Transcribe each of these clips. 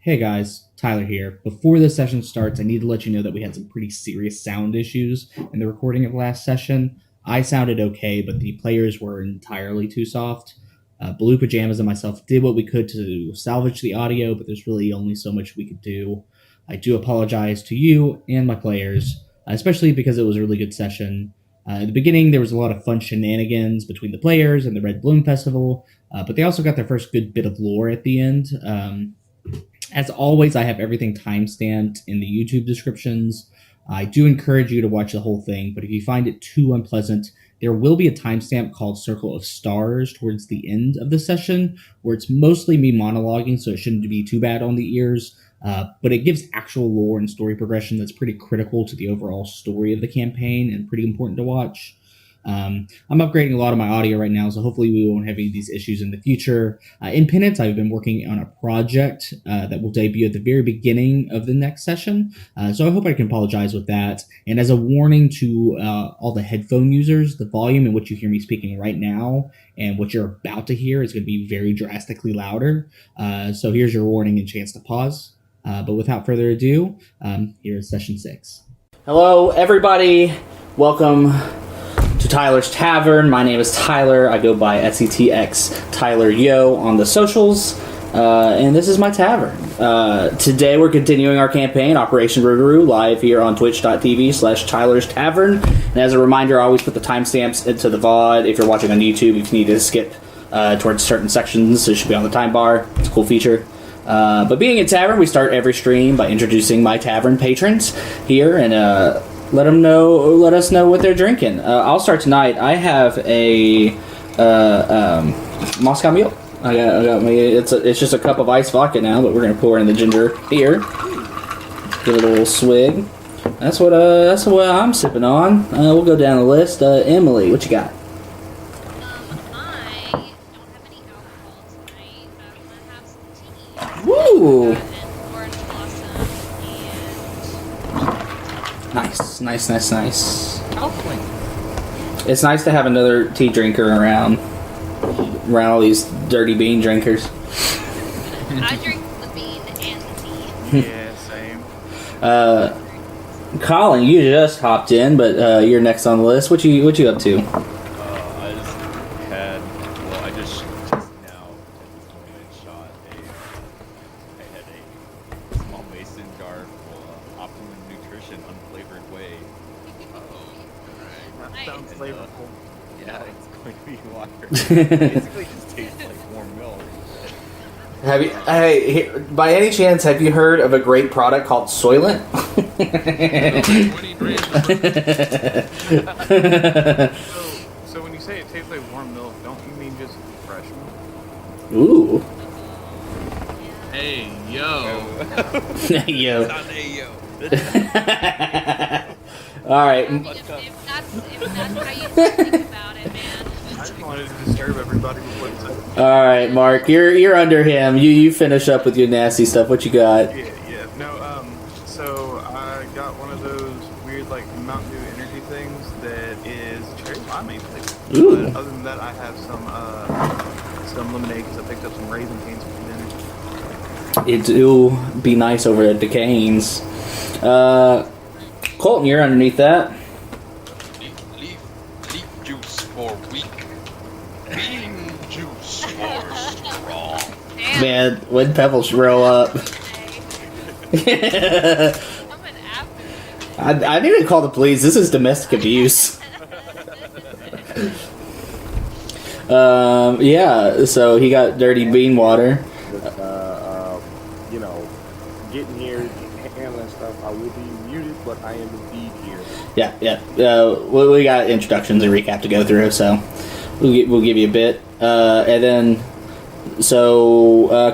Hey guys, Tyler here. Before this session starts, I need to let you know that we had some pretty serious sound issues in the recording of last session. I sounded okay, but the players were entirely too soft. Blue Pajamas and myself did what we could to salvage the audio, but there's really only so much we could do. I do apologize to you and my players, especially because it was a really good session. At the beginning, there was a lot of fun shenanigans between the players and the Red Bloom Festival, but they also got their first good bit of lore at the end. As always, I have everything timestamped in the YouTube descriptions. I do encourage you to watch the whole thing, but if you find it too unpleasant, there will be a timestamp called Circle of Stars towards the end of the session, where it's mostly me monologuing, so it shouldn't be too bad on the ears. But it gives actual lore and story progression that's pretty critical to the overall story of the campaign and pretty important to watch. I'm upgrading a lot of my audio right now, so hopefully we won't have any of these issues in the future. In Penance, I've been working on a project that will debut at the very beginning of the next session, so I hope I can apologize with that. And as a warning to all the headphone users, the volume in which you hear me speaking right now and what you're about to hear is going to be very drastically louder. So here's your warning and chance to pause. But without further ado, here's session 6. Hello, everybody. Welcome to Tyler's Tavern. My name is Tyler. I go by SETX Tyler Yo on the socials, and this is my tavern. Today we're continuing our campaign, Operation Rougarou, live here on twitch.tv/Tyler's Tavern. And as a reminder, I always put the timestamps into the VOD. If you're watching on YouTube, if you need to skip towards certain sections, it should be on the time bar. It's a cool feature. But being a tavern, we start every stream by introducing my tavern patrons here and let us know what they're drinking. I'll start tonight. I have a Moscow Mule. I got me. It's just a cup of iced vodka now, but we're gonna pour in the ginger here. Give it a little swig. That's what I'm sipping on. We'll go down the list. Emily, what you got? I don't have any alcohol tonight. I'm gonna have some tea. Woo! And orange blossom Nice. and It's nice to have another tea drinker around all these dirty bean drinkers. I drink the bean and the tea. Yeah, same. Colin, you just hopped in, but you're next on the list. What you up to? I just now at this moment shot I had a small mason jar full of Optimum Nutrition unflavored whey. Nice. Sounds flavorful. Yeah, it's going to be water. Basically just tastes like warm milk. By any chance, have you heard of a great product called Soylent? So when you say it tastes like warm milk, don't you mean just fresh milk? Ooh. Hey, yo. Yo. Not hey, yo. All right. I mean, if that's how you think about it, man. I just wanted to disturb everybody with what it said. All right, Mark. You're under him. You finish up with your nasty stuff. What you got? Yeah. No, so I got one of those weird, like, Mountain Dew energy things that is cherry limeade flavored. Ooh. But other than that, I have some lemonade because I picked up some raisin canes for dinner. It do be nice over at Decane's. Colton, you're underneath that. Leaf juice for weak. Bean juice for strong. Damn. Man, when pebbles roll up. Hey. I'm an apple. I need to call the police. This is domestic abuse. Yeah, so he got dirty bean water. Getting here, handling stuff. I will be muted, but I am indeed here. Yeah. We got introductions and recap to go through, so we'll give you a bit. And then,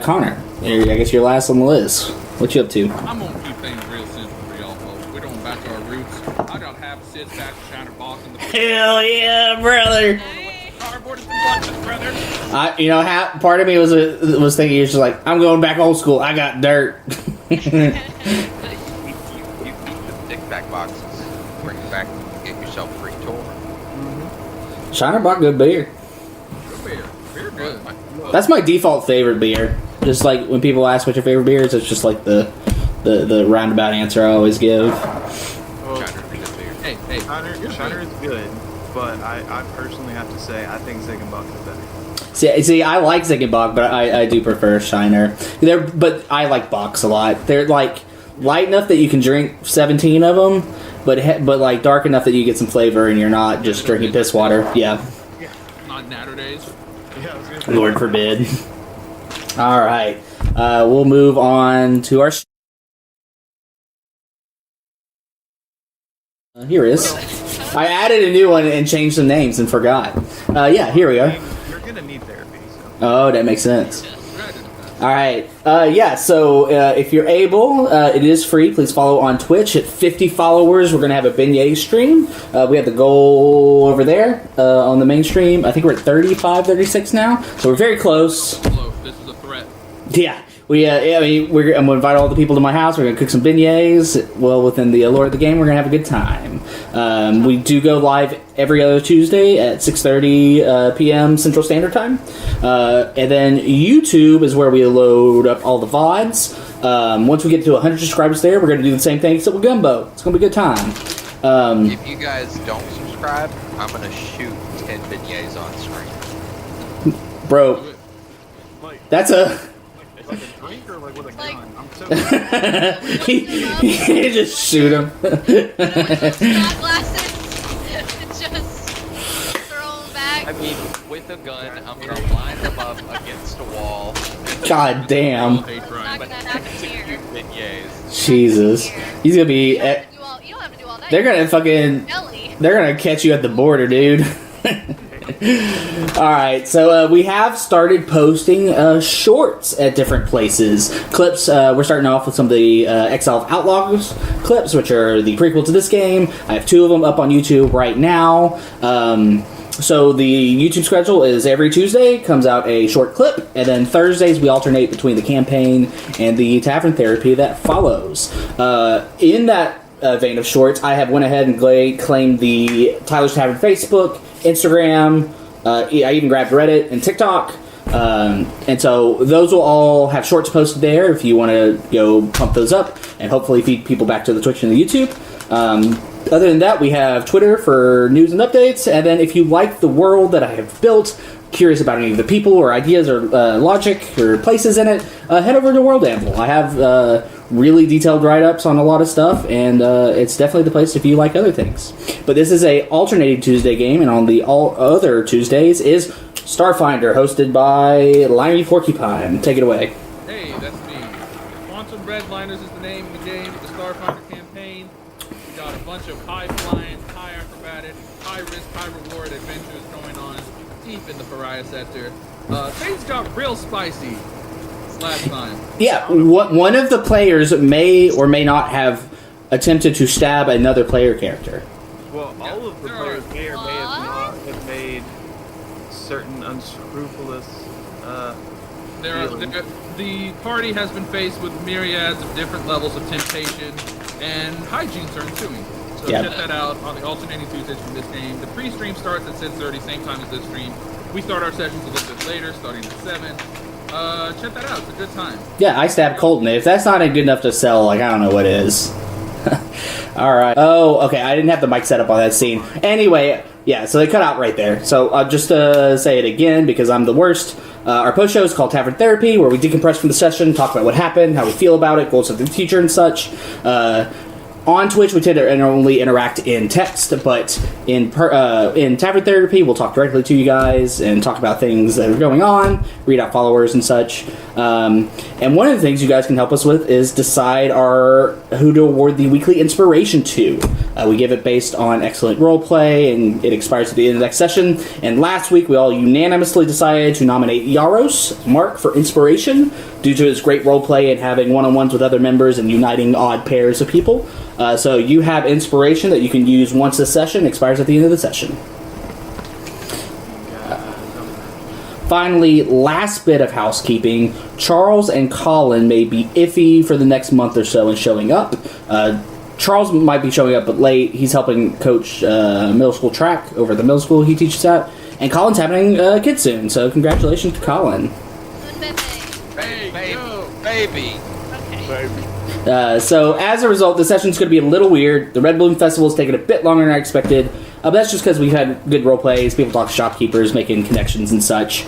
Connor, I guess you're last on the list. What you up to? I'm gonna keep things real simple for y'all folks. We're going back to our roots. I got half a six pack of Shiner Box in the Hell yeah, brother! cardboard and some buttons, brother. Part of me was thinking, you're just like, I'm going back old school. I got dirt. You eat the stick back boxes, bring it back, get yourself a free tour. Shiner bought good beer. Beer good. That's my default favorite beer. Just like when people ask what your favorite beer is, it's just like the roundabout answer I always give. Well, Hey, Shiner is good, but I personally have to say I think Ziegenbach is better. See, I like Ziegenbach, but I do prefer Shiner. But I like Bachs a lot. They're like light enough that you can drink 17 of them, but like dark enough that you get some flavor and you're not just drinking piss water. Yeah. Not natter days. Yeah, I was gonna say, Lord forbid. All right, we'll move on to our. Here it is. I added a new one and changed some names and forgot. Yeah, here we are. you're gonna need therapy. So. Oh, that makes sense. All right. Yeah, so if you're able, it is free. Please follow on Twitch. At 50 followers, we're going to have a beignet stream. We have the goal over there on the main stream. I think we're at 35, 36 now. So we're very close. This is a threat. Yeah. I'm going to invite all the people to my house. We're going to cook some beignets. Well, within the allure of the game, we're going to have a good time. We do go live every other Tuesday at 6:30 p.m. Central Standard Time. And then YouTube is where we load up all the VODs. Once we get to 100 subscribers there, we're going to do the same thing except with Gumbo. It's going to be a good time. If you guys don't subscribe, I'm going to shoot 10 beignets on screen. Bro, that's a... Like a drink or like with a Like- gun? I'm so you just shoot him. Shot glasses. Just throw them back. I mean, with a gun, I'm gonna line them up against a wall. God damn. Hate Not crime. gonna happen here. Beignets. Jesus. He's gonna be... You don't have to do all that. They're gonna fucking... Belly. They're gonna catch you at the border, dude. Alright, so we have started posting shorts at different places. Clips, we're starting off with some of the Exile of Outlaws clips, which are the prequel to this game. I have 2 of them up on YouTube right now. So the YouTube schedule is every Tuesday comes out a short clip, and then Thursdays we alternate between the campaign and the Tavern therapy that follows. In that vein of shorts, I have went ahead and claimed the Tyler's Tavern Facebook, Instagram, I even grabbed Reddit and TikTok. And so those will all have shorts posted there if you want to go pump those up and hopefully feed people back to the Twitch and the YouTube. Other than that, we have Twitter for news and updates. And then if you like the world that I have built, curious about any of the people or ideas or logic or places in it, head over to World Anvil. I have really detailed write-ups on a lot of stuff, and it's definitely the place if you like other things. But this is a alternating Tuesday game, and on the all other Tuesdays is Starfinder, hosted by Limey Porcupine. Take it away. Hey, that's me. Quantum Redliners is the name of the game, the Starfinder campaign. We got a bunch of high-flying, high-acrobatic, high-risk, high-reward adventures going on deep in the Pariah sector. Things got real spicy last time. Yeah, one of the players may or may not have attempted to stab another player character. Well, all of the there players are- may or may have made certain unscrupulous. The party has been faced with myriads of different levels of temptation, and hijinks are ensuing. So Yeah. check that out on the alternating Tuesdays from this game. The pre-stream starts at 6:30, same time as this stream. We start our sessions a little bit later, starting at 7. Check that out. It's a good time. Yeah, I stabbed Colton. If that's not good enough to sell, like, I don't know what is. Alright. Oh, okay, I didn't have the mic set up on that scene. Anyway, yeah, so they cut out right there. So just to say it again, because I'm the worst, our post show is called Tavern Therapy, where we decompress from the session, talk about what happened, how we feel about it, goals of the teacher and such. On Twitch, we tend to only interact in text, but in Tavern Therapy, we'll talk directly to you guys and talk about things that are going on, read out followers and such. And one of the things you guys can help us with is decide who to award the weekly inspiration to. We give it based on excellent roleplay, and it expires at the end of the next session. And last week, we all unanimously decided to nominate Yaros Mark for inspiration due to his great roleplay and having one-on-ones with other members and uniting odd pairs of people. So you have inspiration that you can use once a session, expires at the end of the session. Finally, last bit of housekeeping. Charles and Colin may be iffy for the next month or so in showing up. Charles might be showing up but late. He's helping coach middle school track over at the middle school he teaches at. And Colin's having a kid soon, so congratulations to Colin. baby. Hey, yo. Baby. Okay. So as a result, the session's going to be a little weird. The Red Balloon Festival is taking a bit longer than I expected. But that's just because we've had good role plays, people talk to shopkeepers, making connections and such.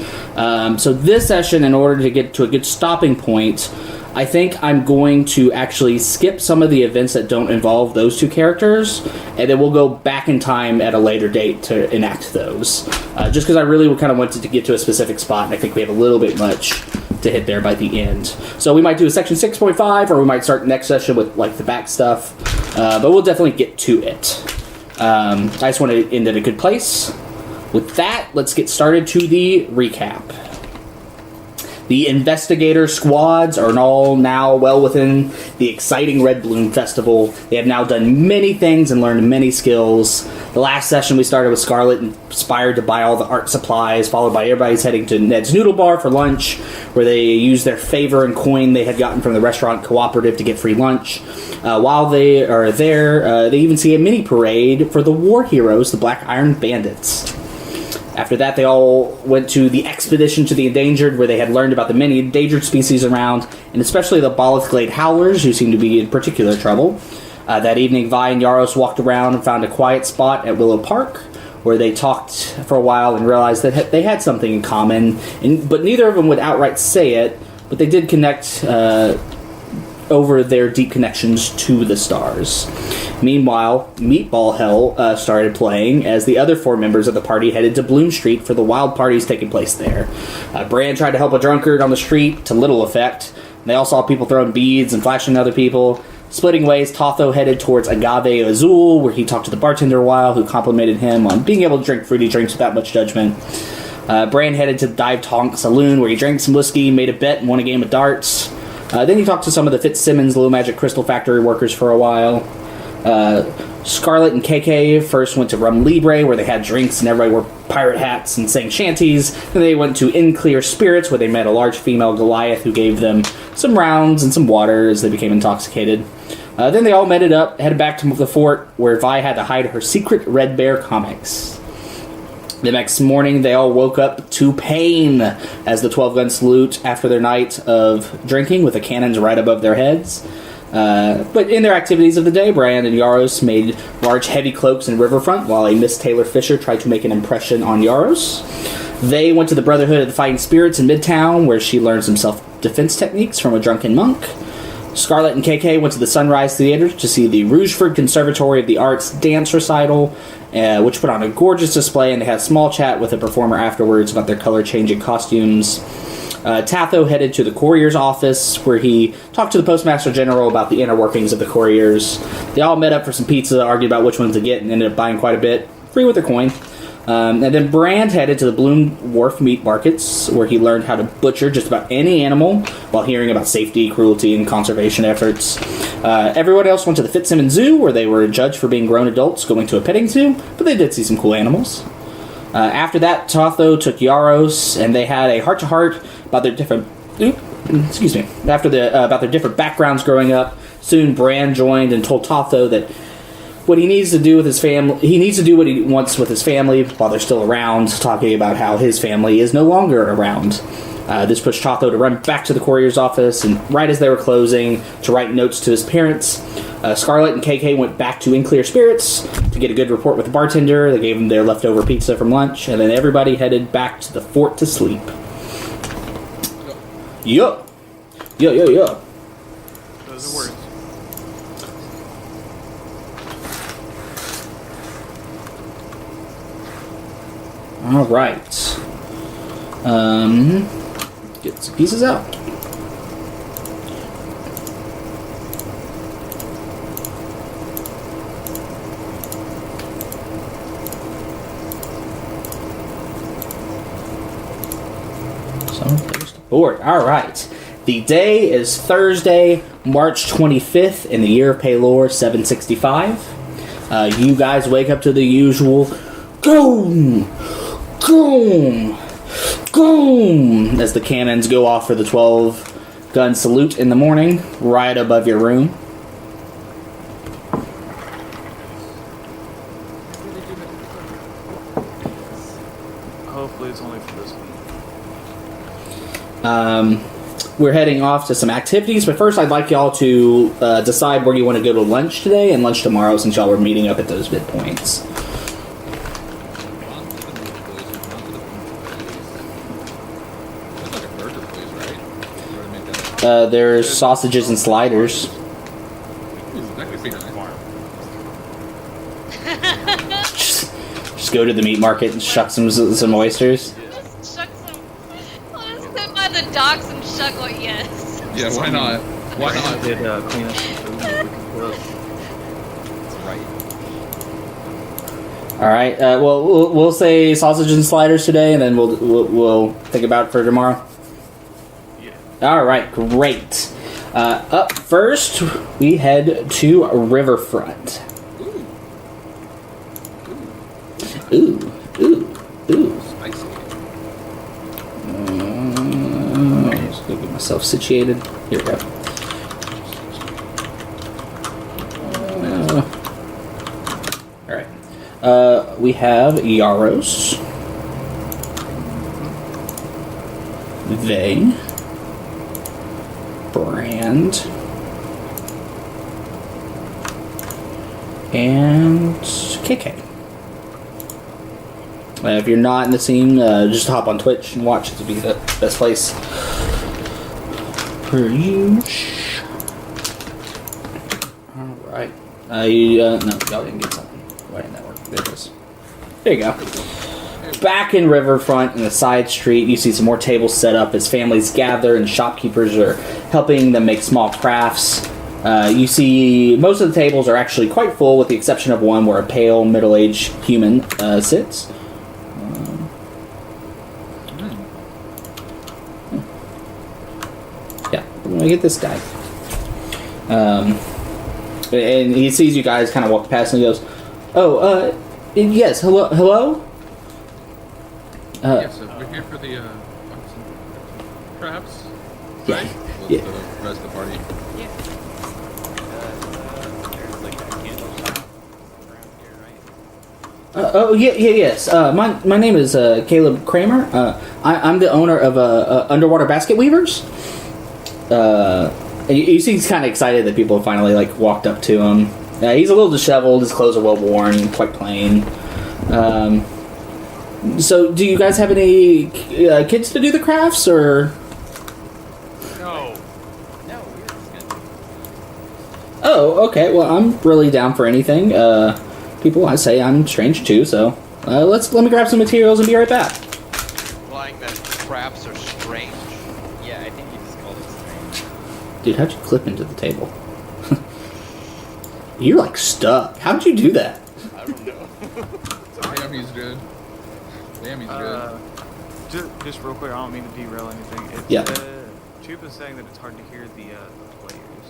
So this session, in order to get to a good stopping point, I think I'm going to actually skip some of the events that don't involve those two characters, and then we'll go back in time at a later date to enact those. Just because I really kind of wanted to get to a specific spot, and I think we have a little bit much to hit there by the end. So we might do a section 6.5, or we might start next session with like the back stuff, but we'll definitely get to it. I just want to end at a good place. With that, let's get started to the recap. The Investigator squads are all now well within the exciting Red Balloon Festival. They have now done many things and learned many skills. The last session we started with Scarlet inspired to buy all the art supplies, followed by everybody's heading to Ned's Noodle Bar for lunch, where they used their favor and coin they had gotten from the restaurant cooperative to get free lunch. While they are there, they even see a mini parade for the war heroes, the Black Iron Bandits. After that, they all went to the expedition to the endangered, where they had learned about the many endangered species around, and especially the Bolith Glade Howlers, who seem to be in particular trouble. That evening, Vi and Yaros walked around and found a quiet spot at Willow Park, where they talked for a while and realized that they had something in common, but neither of them would outright say it, but they did connect over their deep connections to the stars. Meanwhile, Meatball Hell started playing as the other four members of the party headed to Bloom Street for the wild parties taking place there. Bran tried to help a drunkard on the street, to little effect. They all saw people throwing beads and flashing at other people. Splitting ways, Totho headed towards Agave Azul, where he talked to the bartender a while, who complimented him on being able to drink fruity drinks without much judgment. Bran headed to Divetonk Saloon, where he drank some whiskey, made a bet, and won a game of darts. Then he talked to some of the Fitzsimmons Low Magic Crystal Factory workers for a while. Scarlet and KK first went to Rum Libre, where they had drinks and everybody wore pirate hats and sang shanties. Then they went to In Clear Spirits, where they met a large female Goliath who gave them some rounds and some water as they became intoxicated. Then they all headed back to the fort, where Vi had to hide her secret Red Bear comics. The next morning, they all woke up to pain as the 12-gun salute after their night of drinking with the cannons right above their heads. But in their activities of the day, Bran and Yaros made large heavy cloaks in Riverfront, while a Miss Taylor Fisher tried to make an impression on Yaros. They went to the Brotherhood of the Fighting Spirits in Midtown, where she learned some self-defense techniques from a drunken monk. Scarlet and KK went to the Sunrise Theater to see the Rougeford Conservatory of the Arts dance recital, which put on a gorgeous display, and they had a small chat with a performer afterwards about their color-changing costumes. Tatho headed to the Courier's office, where he talked to the Postmaster General about the inner workings of the Couriers. They all met up for some pizza, argued about which ones to get, and ended up buying quite a bit, free with a coin. And then Brand headed to the Bloom Wharf meat markets, where he learned how to butcher just about any animal, while hearing about safety, cruelty, and conservation efforts. Everyone else went to the Fitzsimmons Zoo, where they were judged for being grown adults going to a petting zoo, but they did see some cool animals. After that, Totho took Yaros, and they had a heart-to-heart about their different... about their different backgrounds growing up. Soon, Bran joined and told Totho that what he needs to do with his family... He needs to do what he wants with his family while they're still around, talking about how his family is no longer around. This pushed Totho to run back to the Courier's office, and right as they were closing, to write notes to his parents. Scarlet and KK went back to In Clear Spirits to get a good report with the bartender. They gave him their leftover pizza from lunch, and then everybody headed back to the fort to sleep. Yup. Yo. Those are words. All right. Get some pieces out. So there's the board. All right. The day is Thursday, March 25th in the year of Paylor 765. You guys wake up to the usual boom, boom, boom as the cannons go off for the 12-gun salute in the morning, right above your room. Hopefully it's only for this We're heading off to some activities, but first I'd like y'all to decide where you want to go to lunch today and lunch tomorrow, since y'all were meeting up at those midpoints. That's like a burger place, right? Where they make that- There's sausages and sliders. Ooh, that could be nice. Just go to the meat market and shuck some oysters. Just shuck some. I'll just sit by the docks and shuck what, yes. Yeah, why not? Why not? Did clean up some food that we can cook. That's right. All right. Well, we'll say sausages and sliders today, and then we'll think about it for tomorrow. Yeah. All right. Great. Up first, we head to Riverfront. Ooh. Spicy. Just go get myself situated. Here we go. All right. We have Yaros. They. Brand. And KK. If you're not in the scene, just hop on Twitch and watch. It would be the best place for you. Alright. No, y'all didn't get something. Why didn't that work? There it is. There you go. Back in Riverfront, in the side street, you see some more tables set up as families gather and shopkeepers are helping them make small crafts. You see most of the tables are actually quite full, with the exception of one where a pale, middle-aged human sits. Yeah, I'm gonna get this guy. And he sees you guys kind of walk past and he goes, "Oh, yes, hello? Yeah, so we're here for the traps. Yeah. Right? Yeah. The rest of the party. There's like a candle shop around here, right? Yes. My name is Caleb Kramer. I'm the owner of Underwater Basket Weavers. You see he's kind of excited that people have finally walked up to him. He's a little disheveled. His clothes are well worn, quite plain. So, do you guys have any kids to do the crafts, or? No, we're just gonna. Oh, okay. Well, I'm really down for anything. People, I say I'm strange too. So, let me grab some materials and be right back. Implying that crafts are strange. Yeah, I think you just called it strange. Dude, how'd you clip into the table? You're stuck. How'd you do that? I don't know. Damn, he's good. Damn, he's good. Just real quick, I don't mean to derail anything. It's, Yeah. Tube is saying that it's hard to hear the players.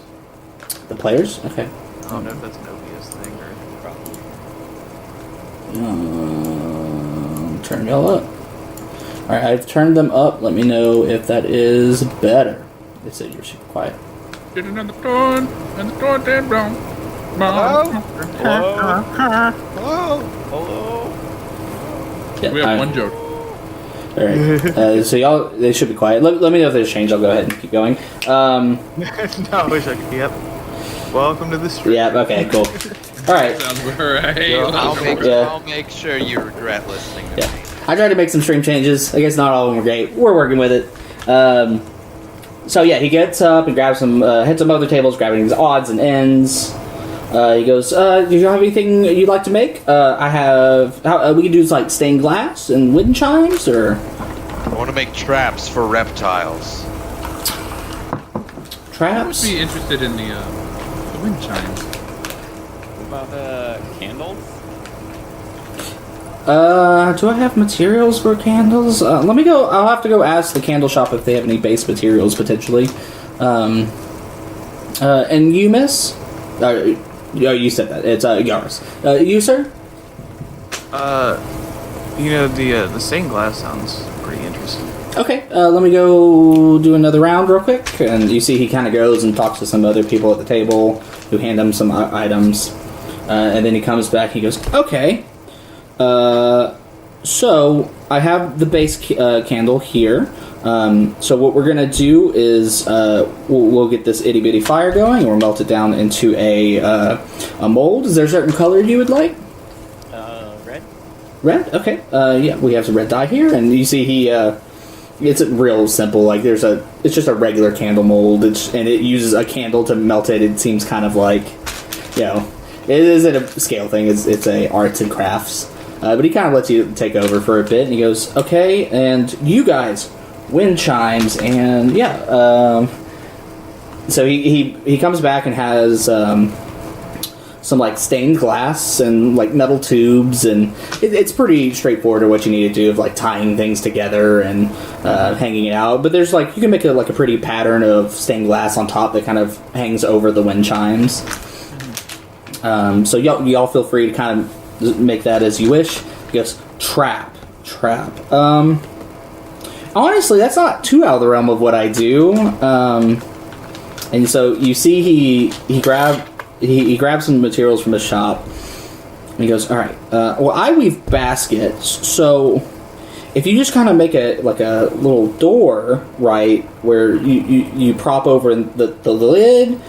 The players? Okay. I don't know if that's an obvious thing or Probably. Turn y'all up. Alright, I've turned them up. Let me know if that is better. They said you're super quiet. Get another turn, and the door damn down. Hello? Yeah, We have one joke. Alright. So y'all, they should be quiet. Let me know if there's change. I'll go ahead and keep going. No, I wish I could. Yep. Welcome to the street. Yeah, okay, cool. Alright. Sounds right. I'll make sure you regret listening to Yeah. me. I tried to make some stream changes. I guess not all of them were great. We're working with it. So yeah, he gets up and grabs some, hits some other tables, grabbing his odds and ends. He goes, do you have anything you'd like to make? I have, we can do stained glass and wind chimes, or? I want to make traps for reptiles. I would Traps? be interested in the wind chimes. What about candles? Do I have materials for candles? Let me go, I'll have to go ask the candle shop if they have any base materials, potentially. And you, miss? You said that. It's, Yaris. You, sir? The stained glass sounds pretty interesting. Okay, let me go do another round real quick. And you see he kind of goes and talks to some other people at the table who hand him some items. And then he comes back and he goes, okay. So I have the base candle here. So what we're gonna do is we'll get this itty bitty fire going, and we'll melt it down into a mold. Is there a certain color you would like? Red. Red. Okay. Yeah, we have some red dye here, and you see it's real simple. Like it's just a regular candle mold, and it uses a candle to melt it. It seems kind of like, it isn't a scale thing. It's a arts and crafts. But he kind of lets you take over for a bit, and he goes, okay, and you guys, wind chimes, and so he comes back and has some like stained glass and like metal tubes, and it's pretty straightforward to what you need to do of like tying things together and hanging it out. But there's like, you can make a pretty pattern of stained glass on top that kind of hangs over the wind chimes. So y'all feel free to kind of make that as you wish. He goes, trap. Honestly, that's not too out of the realm of what I do. And so you see he grabbed some materials from his shop. And he goes, all right. Well, I weave baskets. So if you just kind of make a little door, right, where you prop over the lid.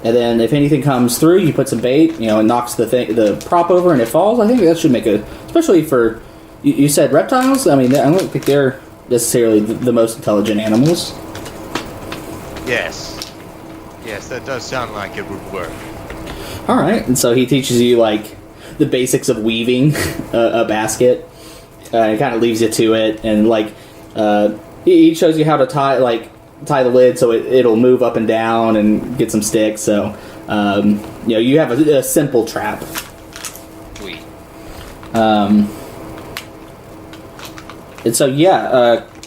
And then if anything comes through, you put some bait, and knocks the prop over and it falls. I think that should make especially for, you said reptiles? I mean, I don't think they're necessarily the most intelligent animals. Yes, that does sound like it would work. All right, and so he teaches you like the basics of weaving a basket. It kind of leaves you to it, and like he shows you how to tie the lid so it'll move up and down and get some sticks. So you have a simple trap. Sweet. And so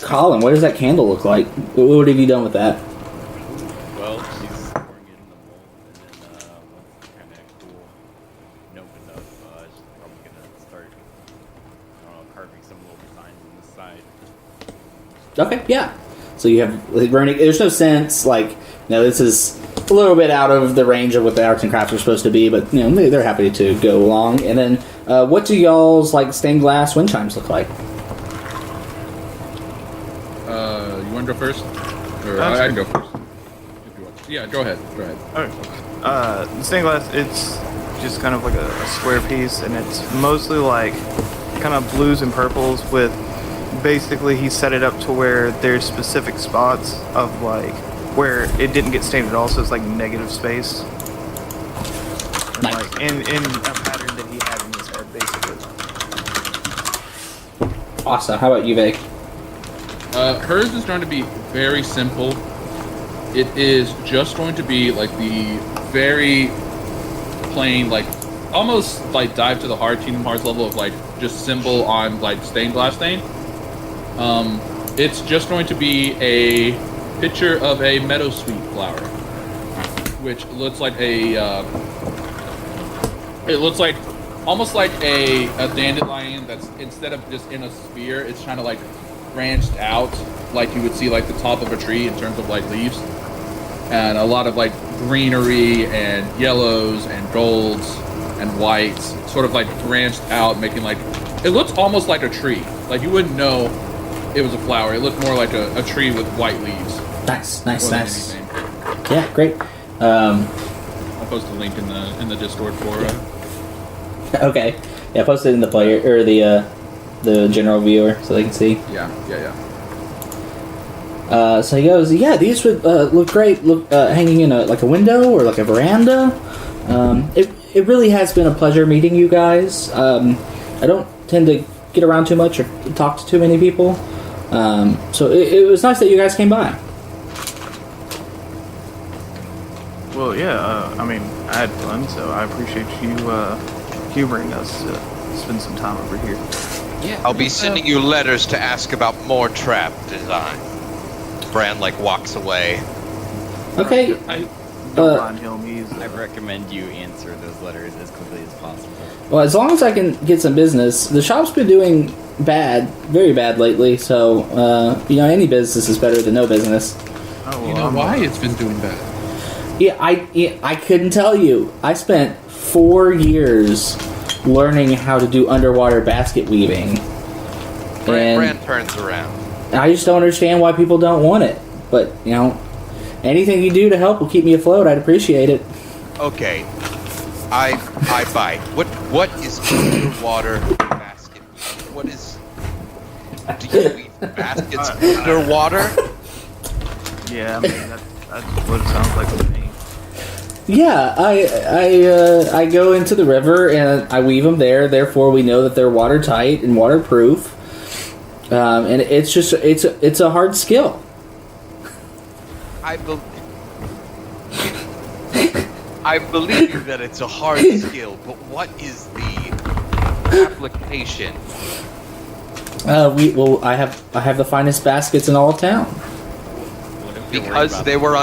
Colin, what does that candle look like? What have you done with that? Well, she's pouring it in the mold, and then once it's kind of cool and opened up, she's probably gonna start, carving some little designs on the side. Okay, yeah. So you have burning. There's no sense this is a little bit out of the range of what the arts and crafts are supposed to be, but they're happy to go along. And then, what do y'all's stained glass wind chimes look like? You want to go first? Or I can go first. If you want. Yeah, go ahead. Okay. The stained glass, it's just kind of like a square piece, and it's mostly kind of blues and purples with. Basically, he set it up to where there's specific spots of where it didn't get stained at all, so it's negative space. And, nice. In a pattern that he had in his head, basically. Awesome. How about you, Vic? Hers is going to be very simple. It is just going to be the very plain, almost dive to the heart, Kingdom Hearts level of just symbol on stained glass stain. It's just going to be a picture of a meadowsweet flower, which looks like almost like a dandelion that's, instead of just in a sphere, it's kind of branched out, like you would see the top of a tree in terms of leaves, and a lot of greenery and yellows and golds and whites, sort of branched out, making it looks almost like a tree. You wouldn't know it was a flower. It looked more like a tree with white leaves. Nice. Yeah, great. I'll post a link in the Discord for. Okay. Yeah, post it in the player or the general viewer so they can see. Yeah. So he goes, yeah, these would look great. Look, hanging in a window or a veranda. It really has been a pleasure meeting you guys. I don't tend to get around too much or talk to too many people. So it was nice that you guys came by. Well, yeah, I had fun, so I appreciate you humoring us to spend some time over here. Yeah. I'll be sending you letters to ask about more trap design. Bran walks away. Okay. Don't mind him, I recommend you answer those letters as quickly as possible. Well, as long as I can get some business, the shop's been doing very bad lately. So any business is better than no business. Oh, You know why it's been doing bad? Yeah, I couldn't tell you. I spent 4 years learning how to do underwater basket weaving. Brand turns around. I just don't understand why people don't want it. But, you know, anything you do to help will keep me afloat. I'd appreciate it. Okay, I buy. What is underwater basket? What is? Do you weave baskets underwater? Yeah, I mean, that's what it sounds like to me. Yeah, I go into the river and I weave them there. Therefore, we know that they're watertight and waterproof. And it's just it's a hard skill. I believe you that it's a hard skill, but what is the application? I have the finest baskets in all of town. Because they were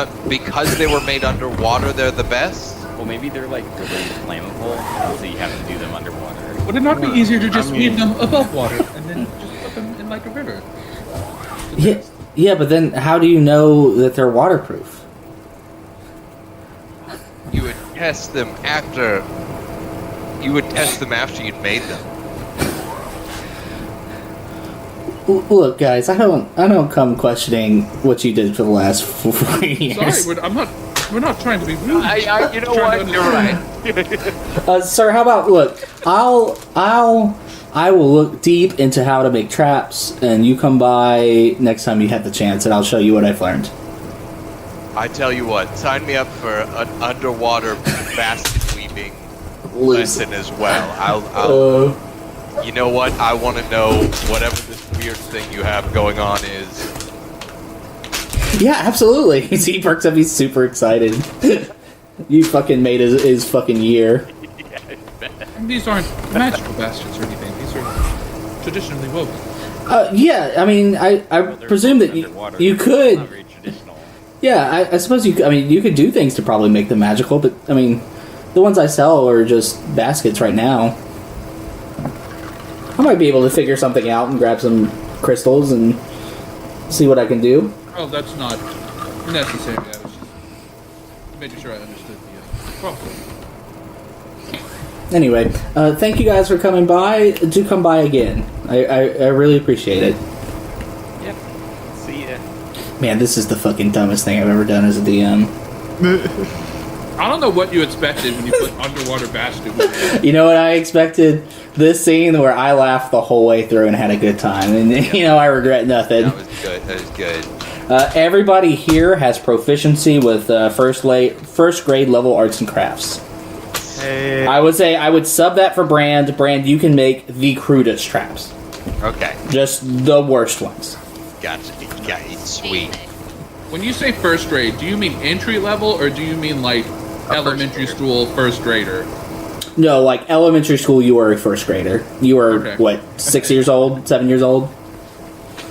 made underwater, they're the best. Well, maybe they're like really flammable, so you have to do them underwater. Would it not be easier to just weave them above water and then just put them in like a river? Yeah, but then how do you know that they're waterproof? You would test them after you'd made them. Look, guys, I don't come questioning what you did for the last 4 years. Sorry, we're not trying to be rude. You know what? You're right. Sir, how about look? I will look deep into how to make traps, and you come by next time you have the chance, and I'll show you what I've learned. I tell you what, sign me up for an underwater basket weaving lesson as well. I'll you know what? I want to know whatever this weird thing you have going on is. Yeah, absolutely. He perks up. He's super excited. You fucking made his fucking year. Yeah, I bet. And these aren't magical baskets or anything. These are traditionally woven. Yeah, I mean, I presume that you could. Not very traditional. Yeah, I suppose you. I mean, you could do things to probably make them magical, but I mean, the ones I sell are just baskets right now. I might be able to figure something out and grab some crystals and see what I can do. Oh, that's not necessary. I was just making sure I understood the process. Anyway, thank you guys for coming by. Do come by again. I really appreciate it. Yep. See ya. Man, this is the fucking dumbest thing I've ever done as a DM. I don't know what you expected when you put underwater basket. You know what I expected? This scene where I laughed the whole way through and had a good time. And, you know, I regret nothing. That was good. That was good. Everybody here has proficiency with first grade level arts and crafts. Hey. I would sub that for Brand. Brand, you can make the crudest traps. Okay. Just the worst ones. Gotcha. Sweet. When you say first grade, do you mean entry level or do you mean like elementary school first grader? No, like elementary school, you were a first grader. You were, what, 6 years old? 7 years old?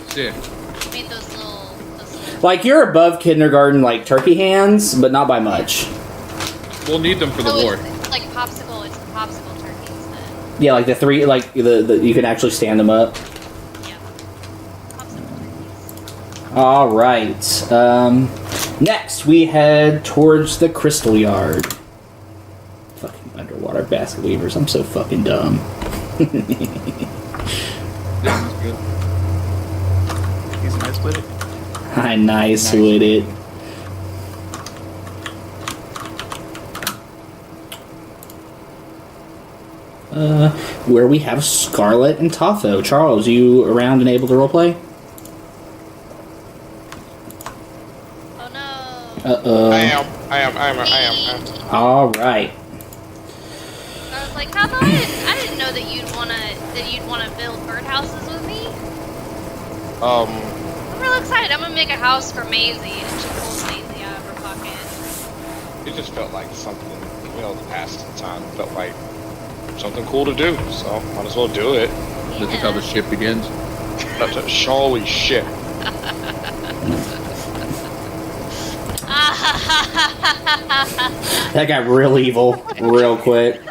Sick. Made those little Like, you're above kindergarten, like, turkey hands, but not by much. We'll need them for the war. It's like popsicle. It's popsicle turkeys then. Yeah, like the three, like, the you can actually stand them up. Yeah. Popsicle turkeys. Alright. Next, we head towards the Crystal Yard. Fucking underwater basket weavers. I'm so fucking dumb. Yeah, that's good. He's nice with it. I'm nice with it. Where we have Scarlet and Totho. Charles, you around and able to roleplay? Oh no. Uh-oh. I am. All right. I was like, Tata, I didn't know that you'd wanna build birdhouses with me. Um, I'm real excited. I'm gonna make a house for Maisie, and she pulls Maisie out of her pocket. it just felt like something, to pass the time. It felt like something cool to do, so might as well do it. This is how the ship begins. That's a surely shit. That got real evil real quick.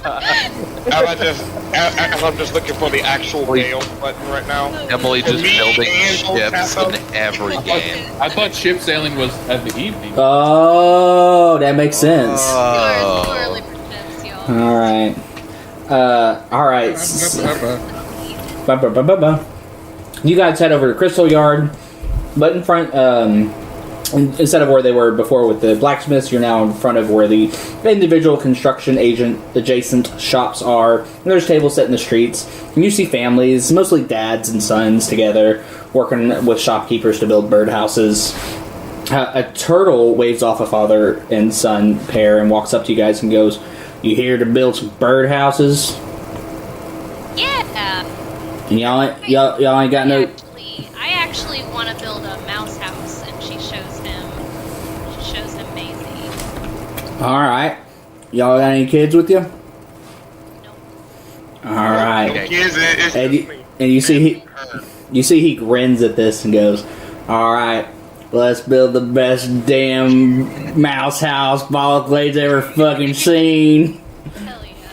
I'm just looking for the actual nail button right now. Emily just Me building and ships Tasso. in every game. I thought ship sailing was at the evening. Oh, that makes sense. You are too early for ships, y'all. All right. All right. You guys head over to Crystal Yard, but in front, instead of where they were before with the blacksmiths, you're now in front of where the individual construction agent adjacent shops are. And there's tables set in the streets, and you see families, mostly dads and sons together, working with shopkeepers to build birdhouses. A turtle waves off a father and son pair and walks up to you guys and goes, "You here to build some birdhouses?" Yeah. And y'all ain't got no... I actually want to build a mouse house, and she shows him Maisie. Alright. Y'all got any kids with you? Nope. Alright. Kids, it's And just me. you see he grins at this and goes, "Alright, let's build the best damn mouse house Ballaclade's ever fucking seen. Hell yeah.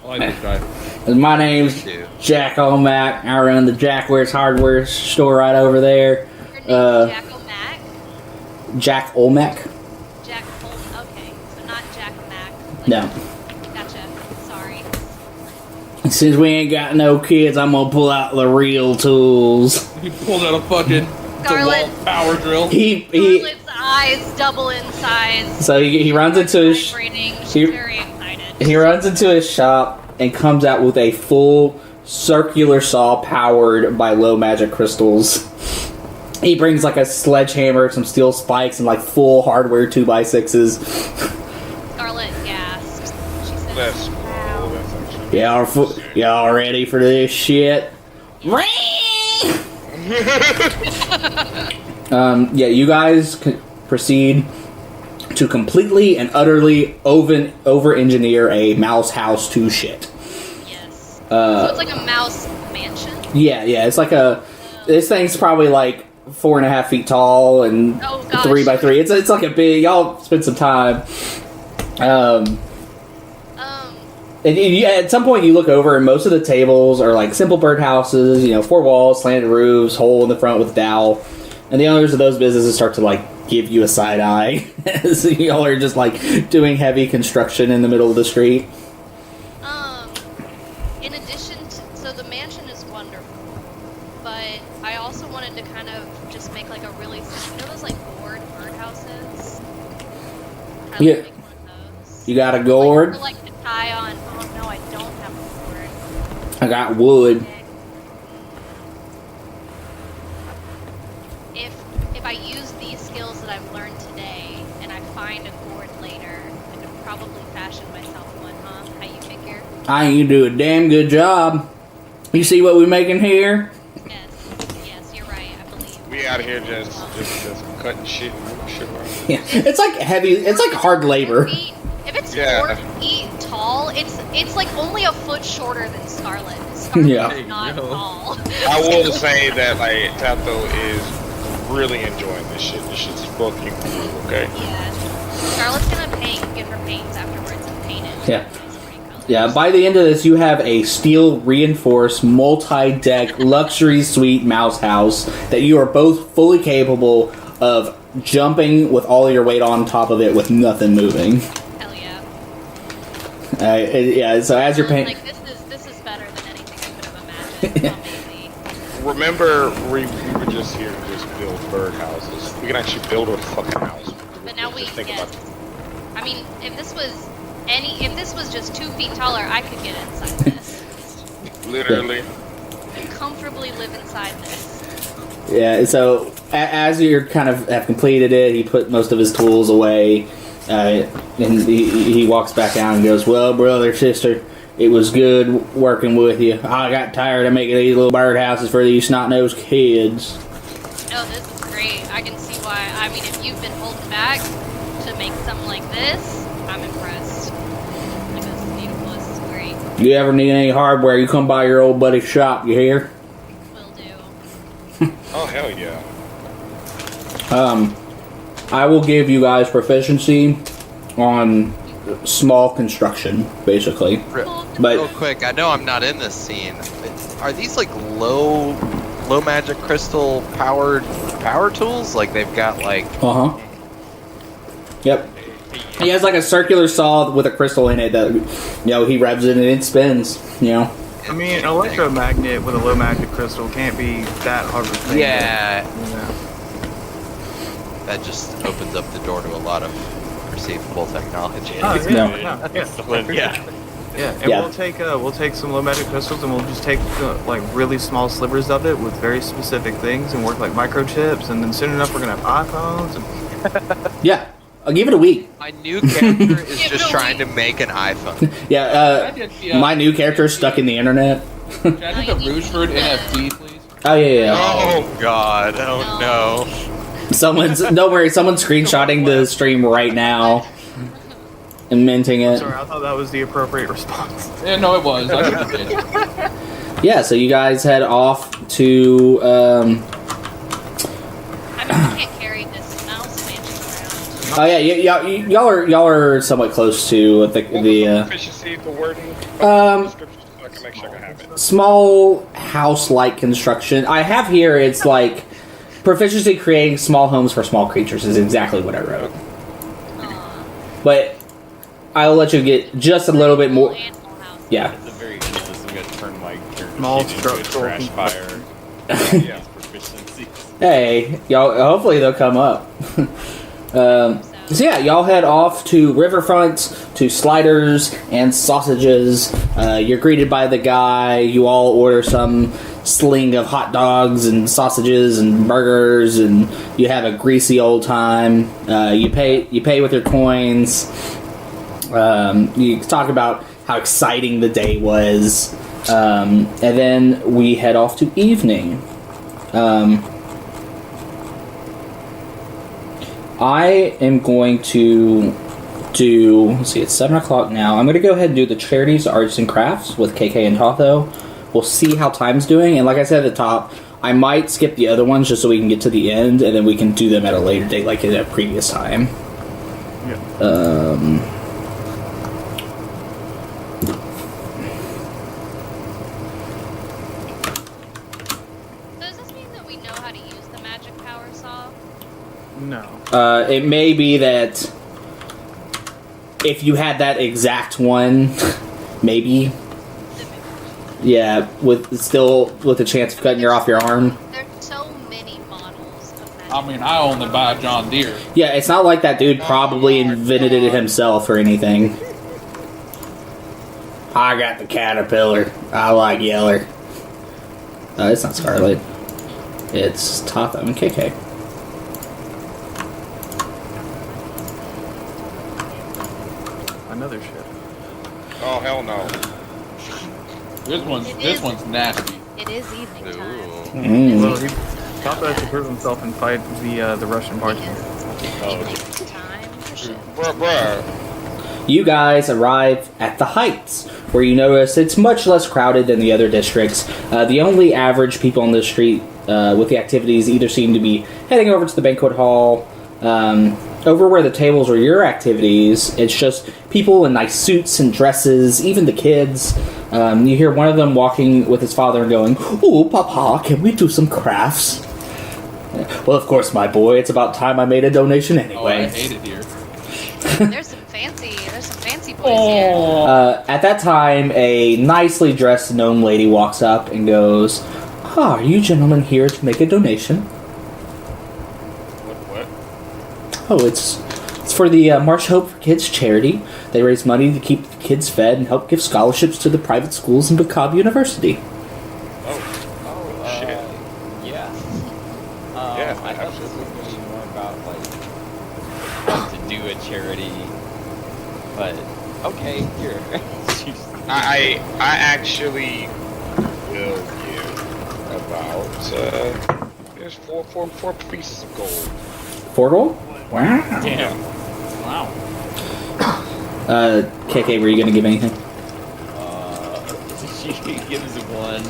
I like this guy. My name's Jack O'Mac. I run the Jack Wears Hardware store right over there. Your name's Jack O'Mac? Jack O'Mac? Jack okay, so not Jack O'Mac. No. Gotcha. Sorry. Since we ain't got no kids, I'm gonna pull out the real tools. He pulled out a fucking Scarlet. DeWalt power drill. Scarlet's eyes double in size. So he runs into his... Vibrating. She's he- very excited. He runs into his shop and comes out with a full circular saw powered by low magic crystals. He brings like a sledgehammer, some steel spikes, and like full hardware 2x6s. Scarlet gasped. She said, That's "Wow." that's actually. Y'all ready for this shit? Yeah, you guys proceed to completely and utterly over-engineer a mouse house to shit. Yes. So it's like a mouse mansion? Yeah, it's like this thing's probably like 4.5 feet tall and Oh, gosh. 3x3. It's like a big. Y'all spend some time. And at some point you look over and most of the tables are like simple birdhouses, 4 walls, slanted roofs, hole in the front with dowel. And the owners of those businesses start to like give you a side eye. So y'all are just like doing heavy construction in the middle of the street. In addition to, so the mansion is wonderful, but I also wanted to kind of just make like a really, those like gourd birdhouses? Yeah. Make one of those. You got a gourd? Like, for like to tie on, oh no, I don't have a gourd. I got wood. If I use these skills that I've learned today and I find a gourd later, I could probably fashion myself one, huh? How you figure? I think you do a damn good job. You see what we making here? Yes, you're right, I believe. We out here just cutting shit around. Yeah, it's like heavy. It's like hard labor. If it's Yeah. 4 feet tall, it's like only a foot shorter than Scarlet. Scarlet Yeah. is not tall. I will say that like Tato is really enjoying this shit. This shit's fucking cool, okay? Yeah. Scarlet's gonna get her paints afterwards and paint it. Yeah. Nice pretty colors. Yeah, by the end of this, you have a steel reinforced, multi-deck luxury suite mouse house that you are both fully capable of jumping with all your weight on top of it with nothing moving. Hell yeah. Yeah, so as you're painting... Like, this is better than anything I could have imagined. Amazing. Remember, we were just here to just build birdhouses. We can actually build a fucking house. But now we Just think get. about it. I mean, if this was just 2 feet taller, I could get inside this. Literally. And comfortably live inside this. Yeah, so as you kind of have completed it, he put most of his tools away, and he walks back down and goes, "Well, brother, sister, it was good working with you. I got tired of making these little birdhouses for these snot-nosed kids." Oh, this is great. I can see why. I mean, if you've been holding back to make something like this, I'm impressed. Like, this is beautiful. This is great. You ever need any hardware, you come by your old buddy's shop, you hear? Will do. Oh, hell yeah. I will give you guys proficiency on small construction, basically. But Real quick, I know I'm not in this scene. Are these like low magic crystal powered power tools? Like they've got like. Yep. He has like a circular saw with a crystal in it that he revs it and it spins. I mean, an electromagnet with a low magic crystal can't be that hard to think. Yeah. Yeah. That just opens up the door to a lot of perceivable technology. Oh, No. yeah. Yeah. Yeah, and we'll take some low magic crystals and we'll just take like really small slivers of it with very specific things and work like microchips, and then soon enough we're gonna have iPhones. And Yeah, I'll give it a week. My new character is just trying to make an iPhone. Yeah, I did the, my new character is stuck in the internet. Can I get the Rougeford NFT, please? Oh yeah. Oh God! Oh no! Don't worry, someone's screenshotting the stream right now and minting it. sorry, I thought that was the appropriate response. Yeah, no, it was. I should have did. Yeah, so you guys head off to. I mean, we can't carry this mouse mansion around. Oh yeah, y'all are somewhat close to the Efficiency, the wording, description, so I can make sure I can have it. small house-like construction. I have here. It's like proficiency creating small homes for small creatures is exactly what I wrote. But I'll let you get just a little bit more. Animal house. Yeah. It's a very easy system. I'm gonna turn my character Small sheet into a structural trash fire. Yeah, proficiency. Hey, y'all. Hopefully they'll come up. So yeah, y'all head off to Riverfront to sliders and sausages. You're greeted by the guy. You all order some sling of hot dogs and sausages and burgers, and you have a greasy old time. You pay with your coins. You talk about how exciting the day was, and then we head off to evening. I am going to do, let's see, it's 7 o'clock now. I'm going to go ahead and do the charities, arts, and crafts with KK and Totho. We'll see how time's doing, and like I said at the top, I might skip the other ones just so we can get to the end, and then we can do them at a later date like at a previous time. Yeah. So does this mean that we know how to use the magic power saw? No. It may be that if you had that exact one, maybe. Yeah, with the chance of cutting you off your arm. There's so many models of magic. I mean, I only buy a John Deere. Yeah, it's not like that dude probably invented it himself or anything. I got the Caterpillar. I like Yeller. It's not Scarlet. It's Totho and KK. Another ship. Oh hell no. This one's nasty. It is evening time. Well, he thought that to prove himself and fight the Russian It bartender. is evening time for shit. Bruh. You guys arrive at the Heights, where you notice it's much less crowded than the other districts. The only average people on the street with the activities either seem to be heading over to the banquet hall. Over where the tables are your activities, it's just people in nice suits and dresses, even the kids. You hear one of them walking with his father and going, "Ooh, Papa, can we do some crafts?" Well, of course, my boy. It's about time I made a donation Oh, I anyway. hate it here. There's some fancy boys here. At that time, a nicely dressed gnome lady walks up and goes, "Ah, are you gentlemen here to make a donation?" What? Oh, it's for the Marsh Hope for Kids charity. They raise money to keep the kids fed and help give scholarships to the private schools in Bacab University. Oh shit. Yeah. Yeah, I thought this was going to be more about like to do a charity, but okay, here. I actually will give about there's four pieces of gold. 4 gold? Wow. Damn. Wow. KK, were you going to give anything? She gives one,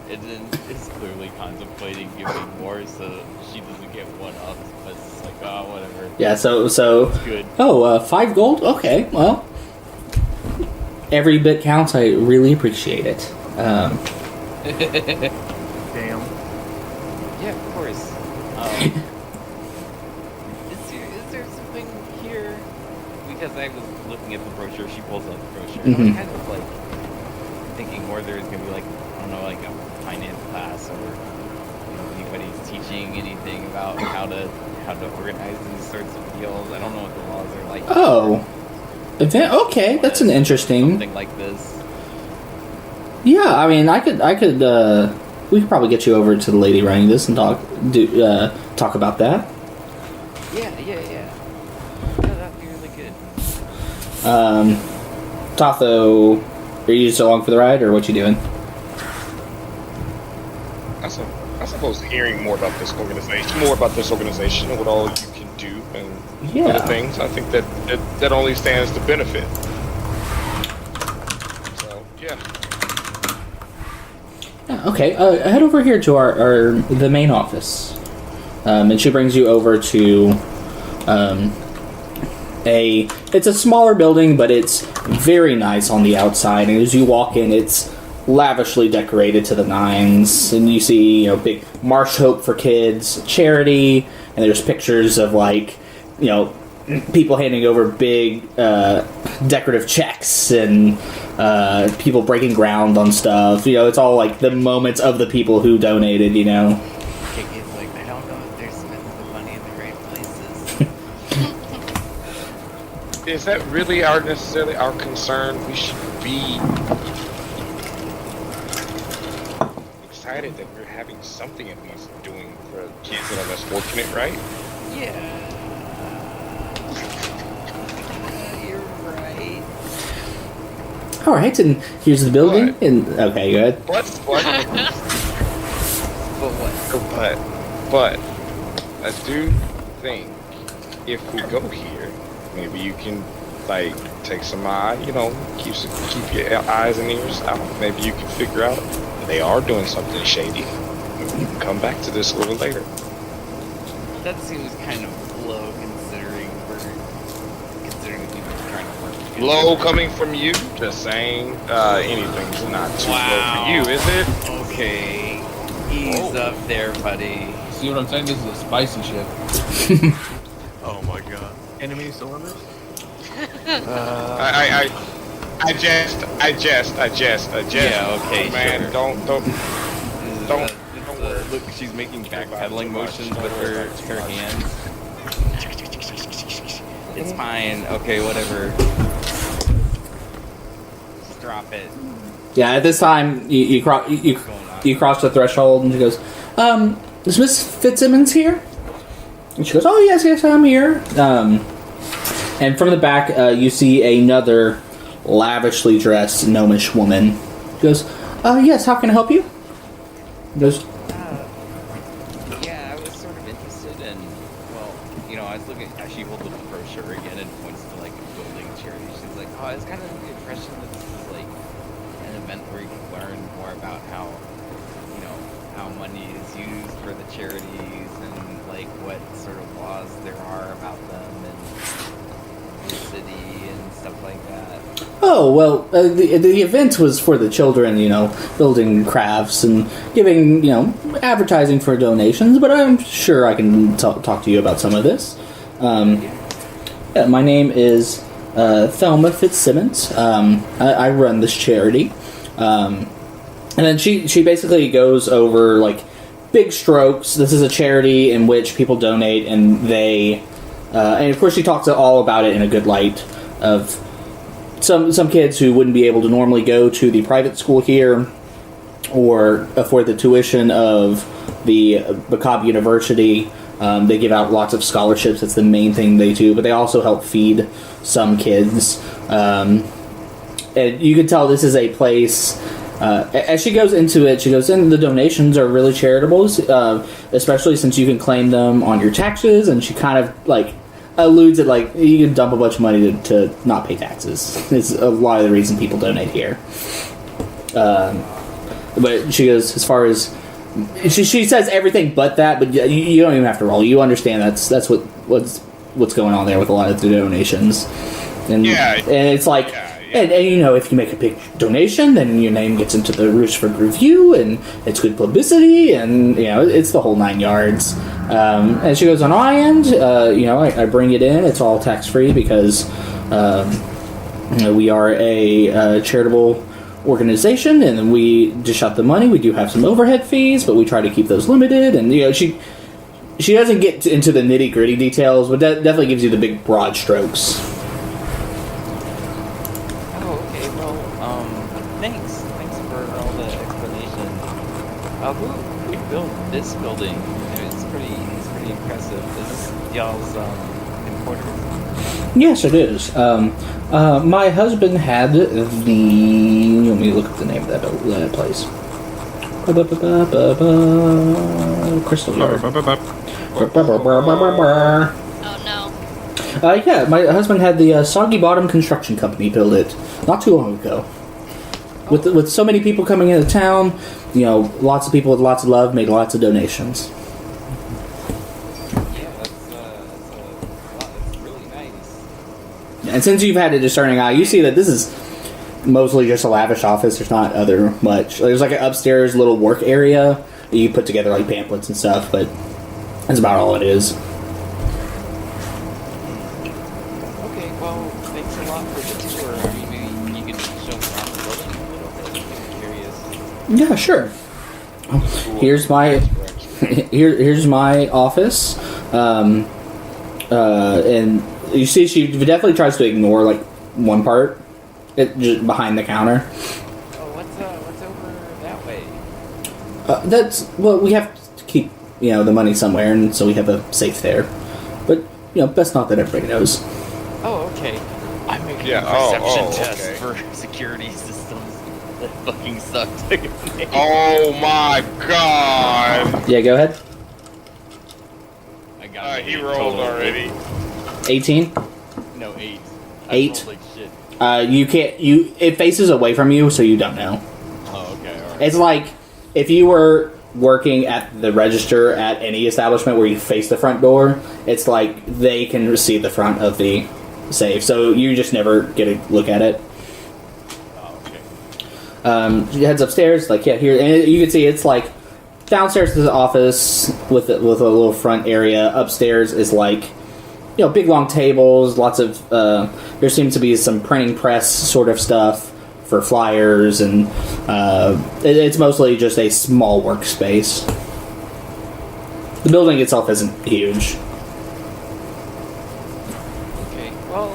and then is clearly contemplating giving more, so she doesn't get one up. But it's like, oh, whatever. Yeah, so It's good. 5 gold? Okay, well. Every bit counts. I really appreciate it. Damn. Yeah, of course. Is there something here? Because I was looking at the brochure, she pulls out the brochure. Mhm. I was kind of like thinking more there's gonna be like, I don't know, like a finance class, or anybody's teaching anything about how to organize these sorts of deals. I don't know what the laws are like. Oh, okay, that's an interesting something like this. Yeah, I mean, I could. We could probably get you over to the lady running this and talk about that. Yeah. No, that'd be really good. Totho, are you just along for the ride, or what you doing? I suppose hearing more about this organization, and what all you can do, and other things, I think that only stands to benefit. So, yeah. Okay, head over here to the main office, and she brings you over to it's a smaller building, but it's very nice on the outside. And as you walk in, it's lavishly decorated to the nines, and you see big Marsh Hope for Kids charity, and there's pictures of people handing over big decorative checks and people breaking ground on stuff. It's all like the moments of the people who donated. It's like, I don't know if they're spending the money in the right places. Is that really necessarily our concern? We should be excited that we're having something at least doing for kids that are less fortunate, right? Yeah. You're right. All right, and here's the building. Okay, go ahead. But I do think if we go here, maybe you can take some keep your eyes and ears out. Maybe you can figure out they are doing something shady. Maybe you can come back to this a little later. That seems kind of low considering people are trying to work together. Low coming from you? Just saying, anything's not too low for you, is it? Okay, ease up there, buddy. See what I'm saying? This is a spicy ship. Oh my god. Enemies dilemmas? I jest. Yeah, okay, man, sure. don't worry. Look, she's making backpedaling motions with her hands. It's fine. Okay, whatever. Just drop it. Yeah, at this time you cross the threshold, and she goes, "Is Miss Fitzsimmons here?" And she goes, "Oh yes, I'm here." And from the back, you see another lavishly dressed gnomish woman. She goes, "Yes, how can I help you?" He goes, Yeah, I was sort of interested in, I was looking, she holds up the brochure again and points to, a building charity. She's like, I was kind of under the impression that this is, an event where you can learn more about how money is used for the charities and, what sort of laws there are about them and the city and stuff like that. "Oh, well, the event was for the children, building crafts and giving, advertising for donations, but I'm sure I can talk to you about some of this. Yeah, my name is Thelma Fitzsimmons. I run this charity." And then she basically goes over, big strokes. This is a charity in which people donate, and they... and, of course, she talks all about it in a good light of some kids who wouldn't be able to normally go to the private school here or afford the tuition of the Macabre University. They give out lots of scholarships. That's the main thing they do. But they also help feed some kids. And you can tell this is a place... as she goes into it, she goes, and the donations are really charitable, especially since you can claim them on your taxes, and she kind of, alludes that, you can dump a bunch of money to not pay taxes. It's a lot of the reason people donate here. But she goes, as far as... She says everything but that, but you don't even have to roll. You understand that's what's going on there with a lot of the donations. And it's like... And if you make a big donation, then your name gets into the Roosford Review, and it's good publicity, and, it's the whole 9 yards. And she goes, on my end, I bring it in. It's all tax-free because, we are a charitable organization, and then we dish out the money. We do have some overhead fees, but we try to keep those limited. And she doesn't get into the nitty gritty details, but that definitely gives you the big broad strokes. Oh, okay. Well, thanks for all the explanation. Who built this building? It's pretty impressive. Is this y'all's headquarters? Yes, it is. My husband had the. Let me look up the name of that place. Crystal Yard. Oh no. Yeah, my husband had the Soggy Bottom Construction Company build it not too long ago. With so many people coming into town, lots of people with lots of love made lots of donations. Yeah, that's really nice. And since you've had a discerning eye, you see that this is mostly just a lavish office. There's not other much. There's like an upstairs little work area that you put together like pamphlets and stuff, but that's about all it is. Okay, well, thanks a lot for the tour. I mean, maybe you can show me around the building a little bit. I'm curious. Yeah, sure. Here's my here's my office, and you see she definitely tries to ignore like one part, just behind the counter. Oh, what's over that way? We have to keep the money somewhere, and so we have a safe there. But best not that everybody knows. Oh, okay. I'm making Yeah, a perception okay. test for security systems. That fucking sucked. Oh my god! Yeah, go ahead. I got He rolled already. 18. No, 8. I 8? rolled like shit. You can't. It faces away from you, so you don't know. Oh, okay, alright. It's like if you were working at the register at any establishment where you face the front door. It's like they can see the front of the safe, so you just never get a look at it. She heads upstairs, here, and you can see it's like downstairs is the office with a little front area. Upstairs is big long tables, lots of there seems to be some printing press sort of stuff for flyers, and it's mostly just a small workspace. The building itself isn't huge. Okay, well,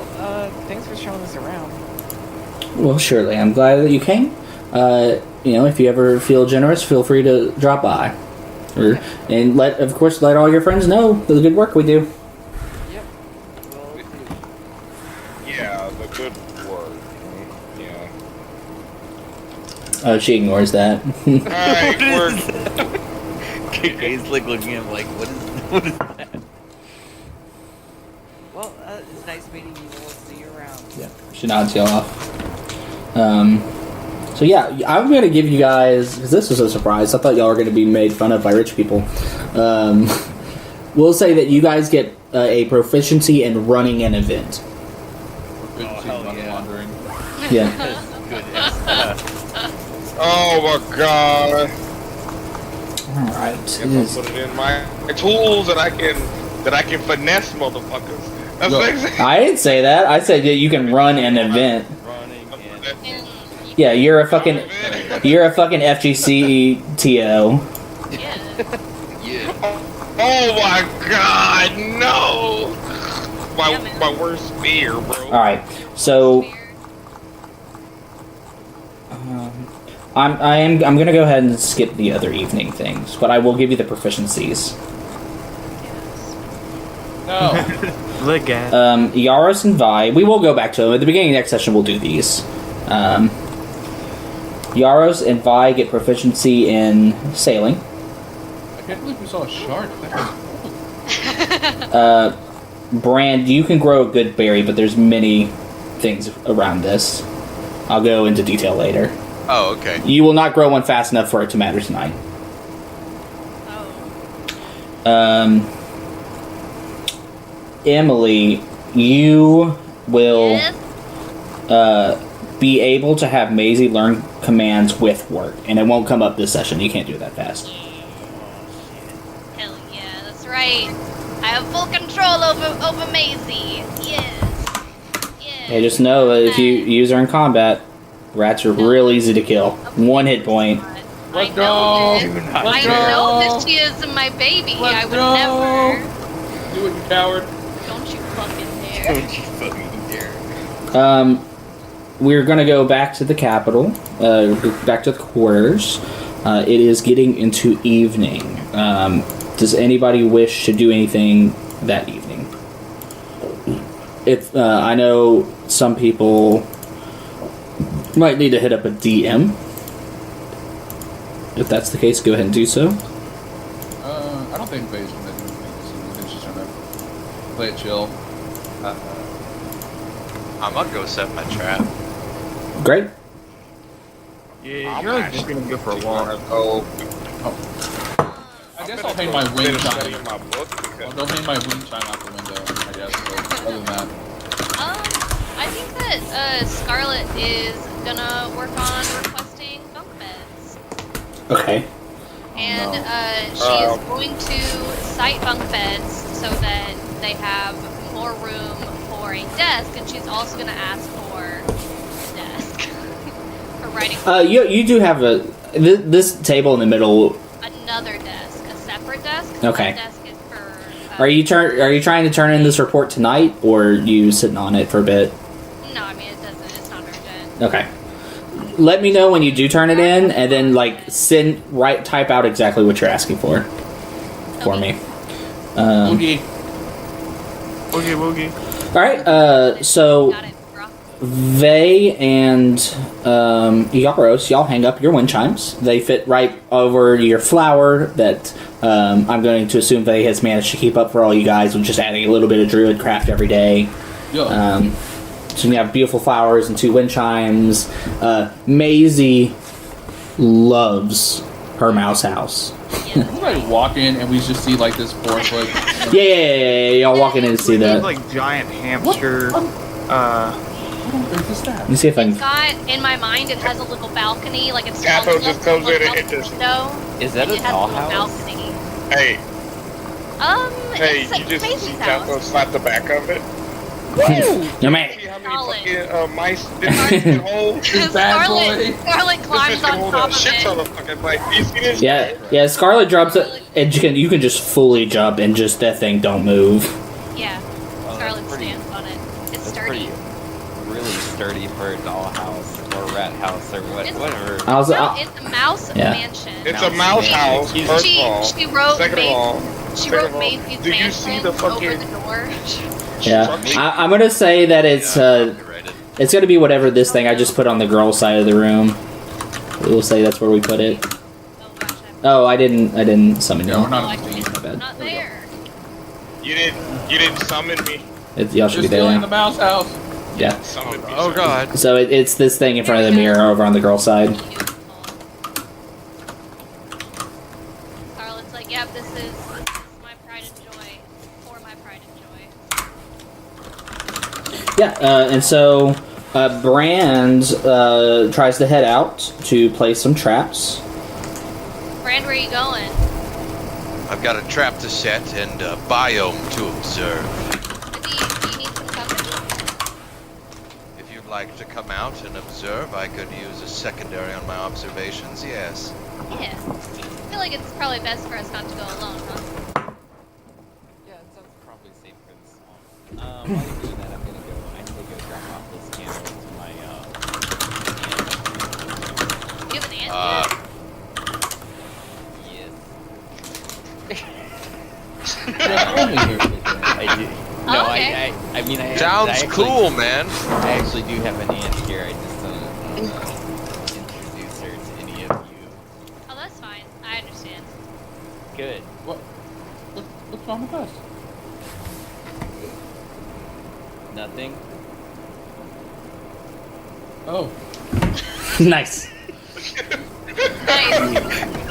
thanks for showing us around. Well, surely. I'm glad that you came. If you ever feel generous, feel free to drop by. And let all your friends know the good work we do. Yep. Well, Yeah, the good work. Yeah. Oh, she ignores that. Alright, we're KK's looking at him like, what is that? well, it's nice meeting you. We'll see you around. Yeah, she nods you off. So yeah, I'm gonna give you guys, because this was a surprise. I thought y'all were gonna be made fun of by rich people. We'll say that you guys get a proficiency in running an event. Money laundering. Yeah. Good. Oh my god. All right. Guess I'll put it in my tools that I can finesse motherfuckers. That's Look, what I'm saying. I didn't say that. I said that you can run an event. Running and... And Yeah, you're a fucking FGC TO. yeah. Yeah. Oh my god, no! My worst fear, bro. All right, so I'm gonna go ahead and skip the other evening things, but I will give you the proficiencies. No. Look at. Yaros and Vi, we will go back to them at the beginning of next session. We'll do these. Yaros and Vi get proficiency in sailing. I can't believe we saw a shark. That was Brand, you can grow a good berry, but there's many things around this. I'll go into detail later. Oh, okay. You will not grow one fast enough for it to matter tonight. Oh. Emily, you will Yes? be able to have Maisie learn commands with work, and it won't come up this session. You can't do it that fast. Hell yeah, that's right. I have full control over Maisie. Yes. Yes. Hey, just know that if you use her in combat, Rats are real easy to kill. 1 hit point. Let's I go. know this. Let's I go. know that she is my baby. Let's I would go. never. Do it, you coward. Don't you fucking dare. Don't you fucking dare. We're gonna go back to the capital, back to the quarters. It is getting into evening. Does anybody wish to do anything that evening? If I know some people might need to hit up a DM. If that's the case, go ahead and do so. I don't think Faye's gonna do anything. I think she's trying to play it chill. I'm gonna go set my trap. Great. Yeah, you're really just gonna go for a walk. I guess I'll hang my wind chime. studying my book because I'll go hang my wind chime out the window, I guess. But other than that. I think that Scarlet is gonna work on requesting bunk beds. Okay. And she is going to site bunk beds so that they have more room for a desk, and she's also going to ask for a desk for writing. You do have this table in the middle. Another desk, a separate desk. Okay. That desk is for. Are you trying to turn in this report tonight, or are you sitting on it for a bit? No, I mean it doesn't. It's not urgent. Okay. Let me know when you do turn it in, and then type out exactly what you're asking for me. Boogie. Woogie. All right. So Got it, bro. Vey and Yaros, y'all hang up your wind chimes. They fit right over your flower that I'm going to assume Vey has managed to keep up for all you guys with just adding a little bit of druid craft every day. Yeah. So you have beautiful flowers and 2 wind chimes. Maisie loves her mouse house. We like walk in and we just see like this 4-foot. Yeah. Y'all walking in and see that. Like giant hamster. What is that? Let me see if I It's can. got, in my mind, it has a little balcony, like it's Capo small enough just to comes look in out and the just- window. Is that a It has a little dollhouse? balcony. hey, It's you just Maisie's see house. Capo slap the back of it. No, man. See how Solid. many fucking mice this can hold? Bad boy. Scarlet This climbs can on hold top a of shit ton it. of fucking mice. You see this? Yeah. Scarlet drops it, and you can just fully jump and just that thing don't move. Yeah, Oh, Scarlet that's pretty- stands on it. It's That's sturdy. pretty, really sturdy for a dollhouse or rat house or whatever. It's a mouse Yeah. mansion. It's a mouse house, first She of all. wrote Second of all, Maisie's do you see the mansion over fucking... the door. Yeah. I'm gonna say that it's gonna be whatever this thing I just put on the girl side of the room. We'll say that's where we put it. Oh gosh, Oh, I didn't summon No, we're you. not I'm in the bad. not there. You didn't summon me. Y'all should You're be still there in the now. mouse house. Yeah. Summon me. Oh god. So it's this thing in front of the mirror over on the girl side. Scarlet's like, yep, this is my pride and joy. For my pride and joy. Yeah. And so Brand tries to head out to play some traps. Brand, where are you going? I've got a trap to set and a biome to observe. Do you need some company? If you'd like to come out and observe, I could use a secondary on my observations, yes. Yeah. I feel like it's probably best for us not to go alone, huh? Yeah, it sounds probably safe for this one. While you're doing that, I need to go drop off this candle to my You have an ant? I do. No, Oh, okay. I mean, I Sounds actually, cool, man. I actually do have an aunt here. I just don't introduce her to any of you. Oh, that's fine. I understand. Good. What's wrong with us? Nothing. Oh. Nice.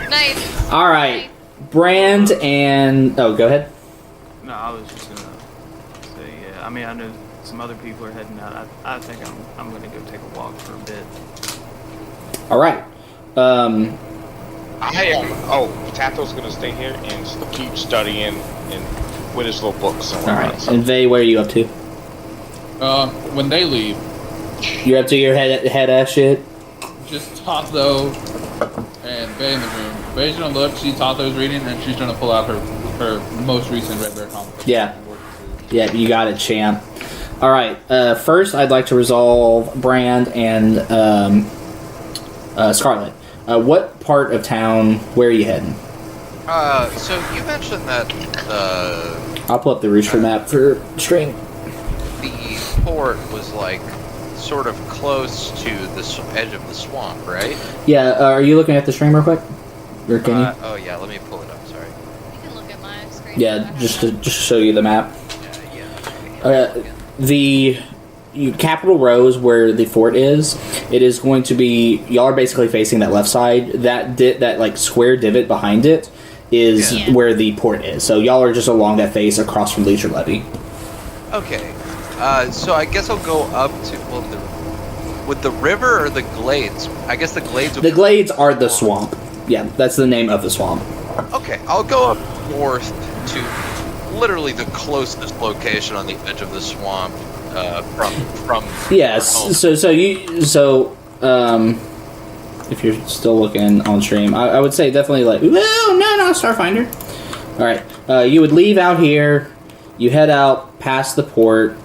Nice. All right. Brand and go ahead. No, I was just gonna say, yeah. I mean, I know some other people are heading out. I think I'm gonna go take a walk for a bit. All right. I am. Oh, Tato's gonna stay here and keep studying and with his little books and All whatnot. right. And Vey, where are you up to? When they leave. You're up to your head ass shit. just Tatho and Bay in the room. Bay's gonna look, see Tatho's reading, and she's gonna pull out her most recent Red Bear comic. Yeah. Yeah, you got it, champ. All right. First, I'd like to resolve Brand and Scarlet. What part of town? Where are you heading? So you mentioned that I'll pull up the Rooster map for stream. the port was like sort of close to the edge of the swamp, right? Yeah. Are you looking at the stream real quick? Or can you? Oh yeah, let me pull it up. Sorry. You can look at my screen. Yeah, just to show you the map. The Capital Row is where the fort is. It is going to be, y'all are basically facing that left side. That like square divot behind it is where the port is. So y'all are just along that face across from Leisure Levy. Okay. So I guess I'll go up to with the river or the glades. I guess the glades. The glades are the swamp. Yeah, that's the name of the swamp. Okay, I'll go up north to literally the closest location on the edge of the swamp from Yes. home. So if you're still looking on stream, I would say definitely like no Starfinder. All right, you would leave out here, you head out past the port,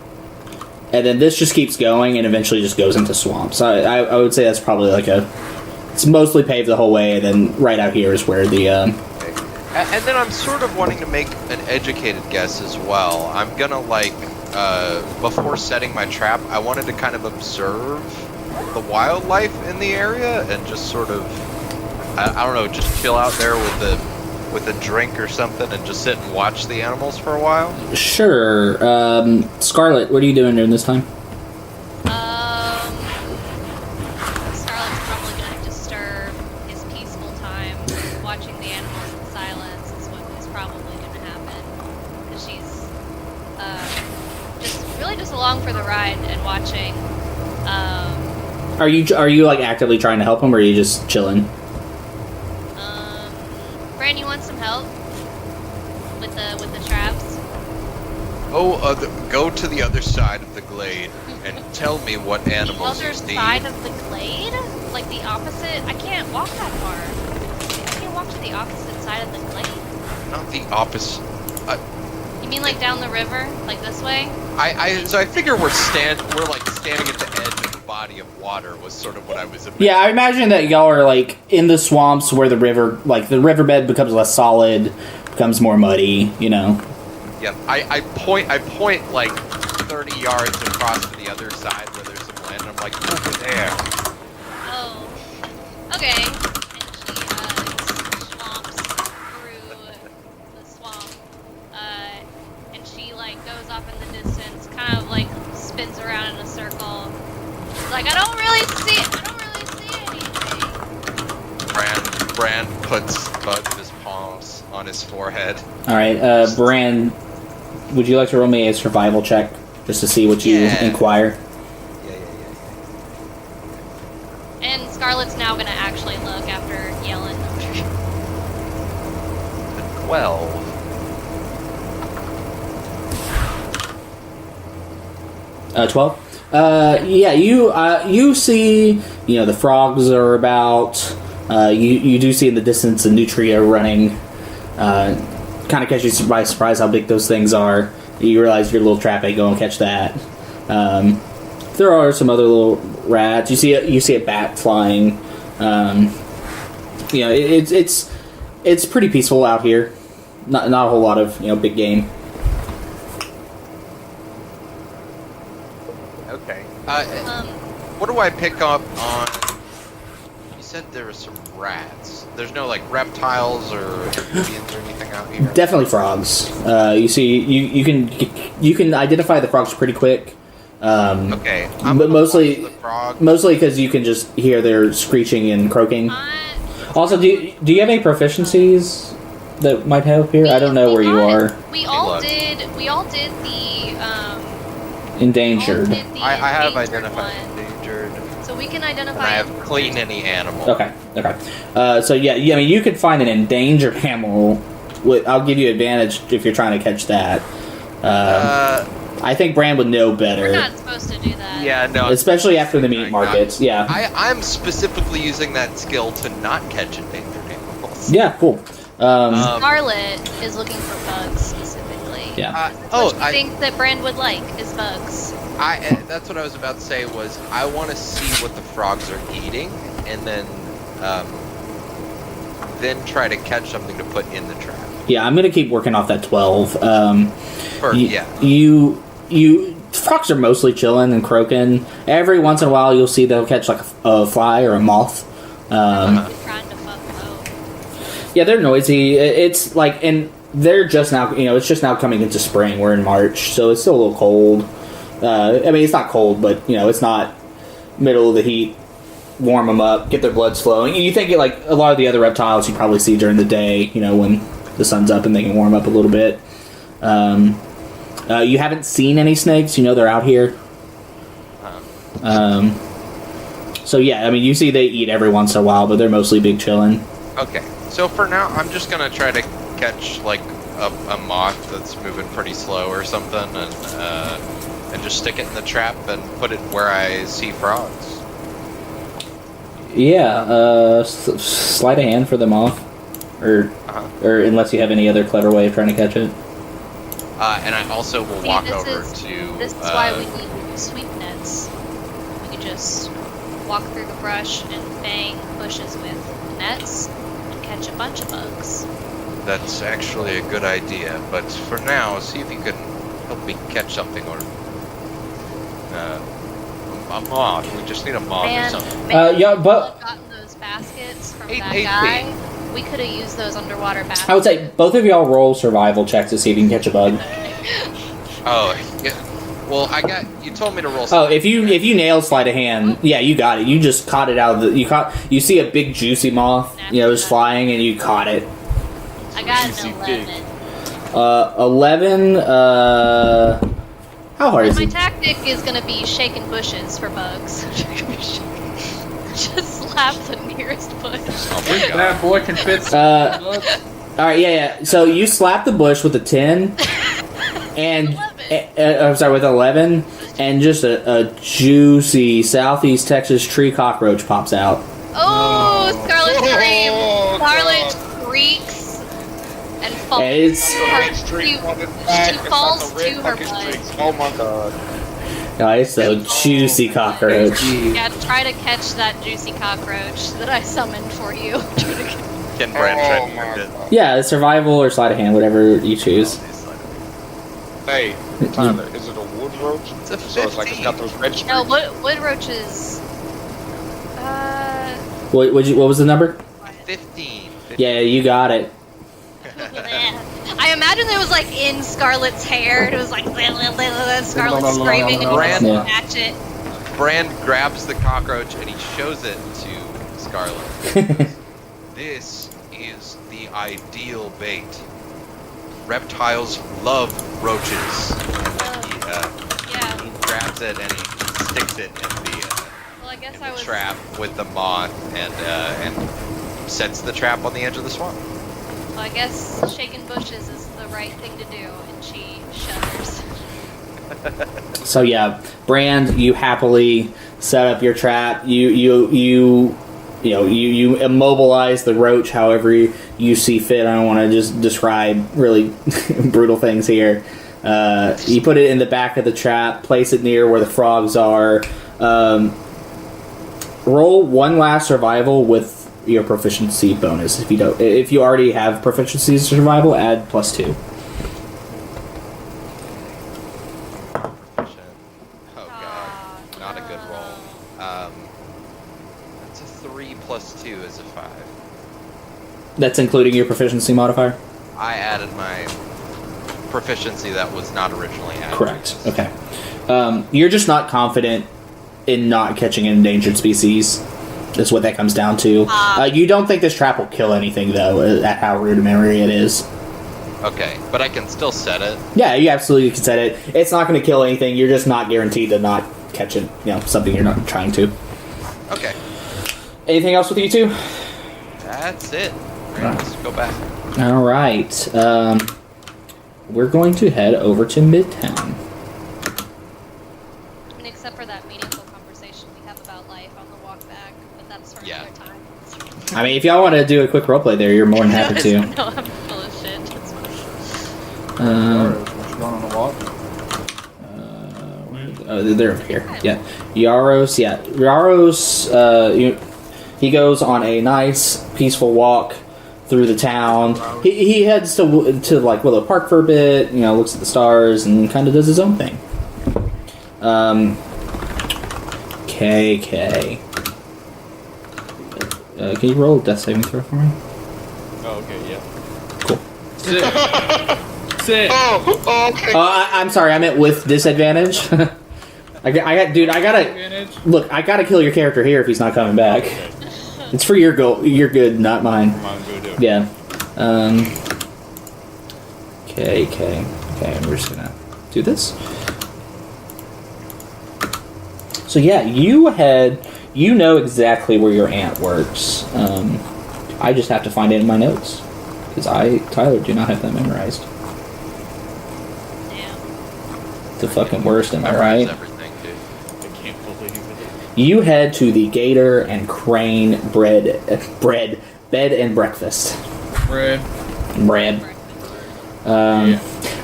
and then this just keeps going and eventually just goes into swamp. So I would say that's probably like it's mostly paved the whole way, and then right out here is where the And then I'm sort of wanting to make an educated guess as well. I'm gonna before setting my trap, I wanted to kind of observe the wildlife in the area and just sort of, I don't know, just chill out there with a drink or something and just sit and watch the animals for a while. Sure. Scarlet, what are you doing during this time? Scarlet's probably gonna disturb his peaceful time watching the animals in silence. Is what is probably gonna happen, because she's just along for the ride and watching. Are you like actively trying to help him, or are you just chilling? Bran, you want some help with the traps? Go to the other side of the glade and tell me what The animals other you see. side of the glade? Like the opposite? I can't walk that far. I can't walk to the opposite side of the glade. Not the opposite. You mean like down the river? Like this way? So I figure we're standing at the edge of the body of water was sort of what I was imagining. Yeah, I imagine that y'all are like in the swamps where the riverbed becomes less solid, becomes more muddy, you know. Yeah, I point like 30 yards across to the other side where there's some land, and I'm like, over there. Oh. Okay. And she swamps through the swamp. And she like goes off in the distance, kind of like spins around in a circle. She's like, I don't really see anything. Brand puts both of his palms on his forehead. All right, Bran, would you like to roll me a survival check just to see what you inquire? Yeah. And Scarlet's now gonna actually look after yelling. 12. Uh, 12. Yeah, you see, the frogs are about. You do see in the distance a nutria running. Kind of catches you by surprise how big those things are. You realize your little trap ain't going to catch that. There are some other little rats. You see a bat flying. It's pretty peaceful out here. Not a whole lot of big game. Okay. What do I pick up on? You said there were some rats. There's no like reptiles or amphibians or anything out here. Definitely frogs. You see, you can identify the frogs pretty quick. Okay. But mostly the frogs. mostly because you can just hear their screeching and croaking. Also, do you have any proficiencies that might help here? I don't know where you are. We all did the Endangered. I have endangered identified one. endangered. So we can And identify. I have clean any animal. Okay. So yeah, I mean, you could find an endangered animal. I'll give you advantage if you're trying to catch that. I think Brand would know better. We're not supposed to do that. Yeah, no. Especially after the meat markets, yeah. I'm specifically using that skill to not catch endangered animals. Yeah, cool. Scarlet is looking for bugs specifically. Yeah. I think that Brand would like is bugs. That's what I was about to say was I want to see what the frogs are eating and then try to catch something to put in the trap. Yeah, I'm gonna keep working off that 12. Frogs are mostly chilling and croaking. Every once in a while, you'll see they'll catch like a fly or a moth. Trying to fuck them out. Yeah, they're noisy. It's like, and they're just now, it's just now coming into spring. We're in March, so it's still a little cold. I mean, it's not cold, but it's not middle of the heat. Warm them up, get their bloods flowing. You think like a lot of the other reptiles you probably see during the day, when the sun's up and they can warm up a little bit. You haven't seen any snakes, they're out here. So yeah, I mean, you see they eat every once in a while, but they're mostly big chillin'. Okay, so for now, I'm just gonna try to catch like a moth that's moving pretty slow or something, and just stick it in the trap and put it where I see frogs. Yeah, sleight of hand for the moth, or unless you have any other clever way of trying to catch it. And I also will walk over to. This is why we need sweep nets. We could just walk through the brush and bang bushes with nets and catch a bunch of bugs. That's actually a good idea, but for now, see if you can help me catch something or. A moth. We just need a moth or something. Yeah, but gotten those baskets from that guy. We could have used those underwater baskets. I would say both of y'all roll survival checks to see if you can catch a bug. Oh, yeah. Well, you told me to roll. Oh, if you nail sleight of hand, yeah, you got it. You just caught it out of you see a big juicy moth, just flying, and you caught it. I got an 11. 11. How hard is my it? tactic is gonna be shaking bushes for bugs. Just slap the nearest bush. Oh my god. That boy can fit. Alright, yeah. So you slap the bush with a 10, and I'm sorry, with 11, and just a juicy Southeast Texas tree cockroach pops out. Oh, Scarlet screams. Scarlet shrieks and falls. She falls to her butt. Oh my god. It's a juicy cockroach. Yeah, try to catch that juicy cockroach that I summoned for you. Can Brand try to it? Yeah, survival or sleight of hand, whatever you choose. Hey, Tyler, is it a wood roach? It's a 15. So it's like it's got those red streaks. No, wood roaches. What was the number? 15. Yeah, you got it. I imagine it was like in Scarlet's hair. And it was like Scarlet screaming and Brand, you catch it. Brand grabs the cockroach and he shows it to Scarlet. This is the ideal bait. Reptiles love roaches. And he grabs it and he sticks it in the trap with the moth and sets the trap on the edge of the swamp. Well, I guess shaking bushes is the right thing to do, and she shudders. So yeah, Brand, you happily set up your trap. You immobilize the roach however you see fit. I don't want to just describe really brutal things here. You put it in the back of the trap, place it near where the frogs are. Roll one last survival with your proficiency bonus. If you already have proficiency in survival, add +2. Oh god, not a good roll. That's a 3 + 2 is a 5. That's including your proficiency modifier? I added my proficiency that was not originally added. Correct. Okay. You're just not confident in not catching an endangered species. That's what that comes down to. You don't think this trap will kill anything, though, at how rudimentary it is. Okay, but I can still set it. Yeah, you absolutely can set it. It's not going to kill anything. You're just not guaranteed to not catch it. Something you're not trying to. Okay. Anything else with you two? That's it. Let's go back. All right. We're going to head over to Midtown. have about life on the walk back, but that's for Yeah. another time. I mean, if y'all want to do a quick roleplay there, you're more than happy to. No, I'm full of shit. It's fine. What's going on the walk? They're over here. Yeah, Yaros. Yeah, Yaros. He goes on a nice, peaceful walk through the town. He heads to like Willow Park for a bit. You know, looks at the stars and kind of does his own thing. KK. Can you roll a death saving throw for me? Oh, okay, yeah. Cool. Sit. Oh, okay. I'm sorry. I meant with disadvantage. I gotta Advantage. look. I gotta kill your character here if he's not coming back. It's for your good, not mine. Come on, go do it. Yeah. Okay, I'm just gonna do this. So yeah, you know exactly where your aunt works. I just have to find it in my notes. Because Tyler, do not have that memorized. Damn. The fucking worst, am I Memorize right? everything, dude. I can't believe it. You head to the Gator and Crane bed and breakfast. Bread. Bread.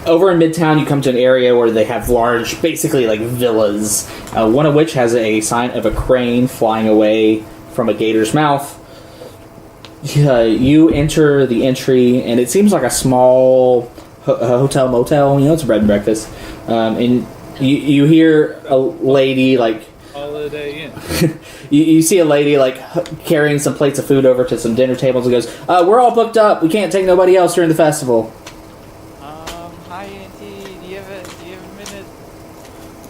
Over in Midtown, you come to an area where they have large, basically like villas, one of which has a sign of a crane flying away from a gator's mouth. You enter the entry, and it seems like a small hotel motel. You know, it's a bread and breakfast. And you hear a lady like. Holiday Inn. You see a lady like carrying some plates of food over to some dinner tables and goes, "We're all booked up. We can't take nobody else during the festival." Hi Auntie, do you have a minute?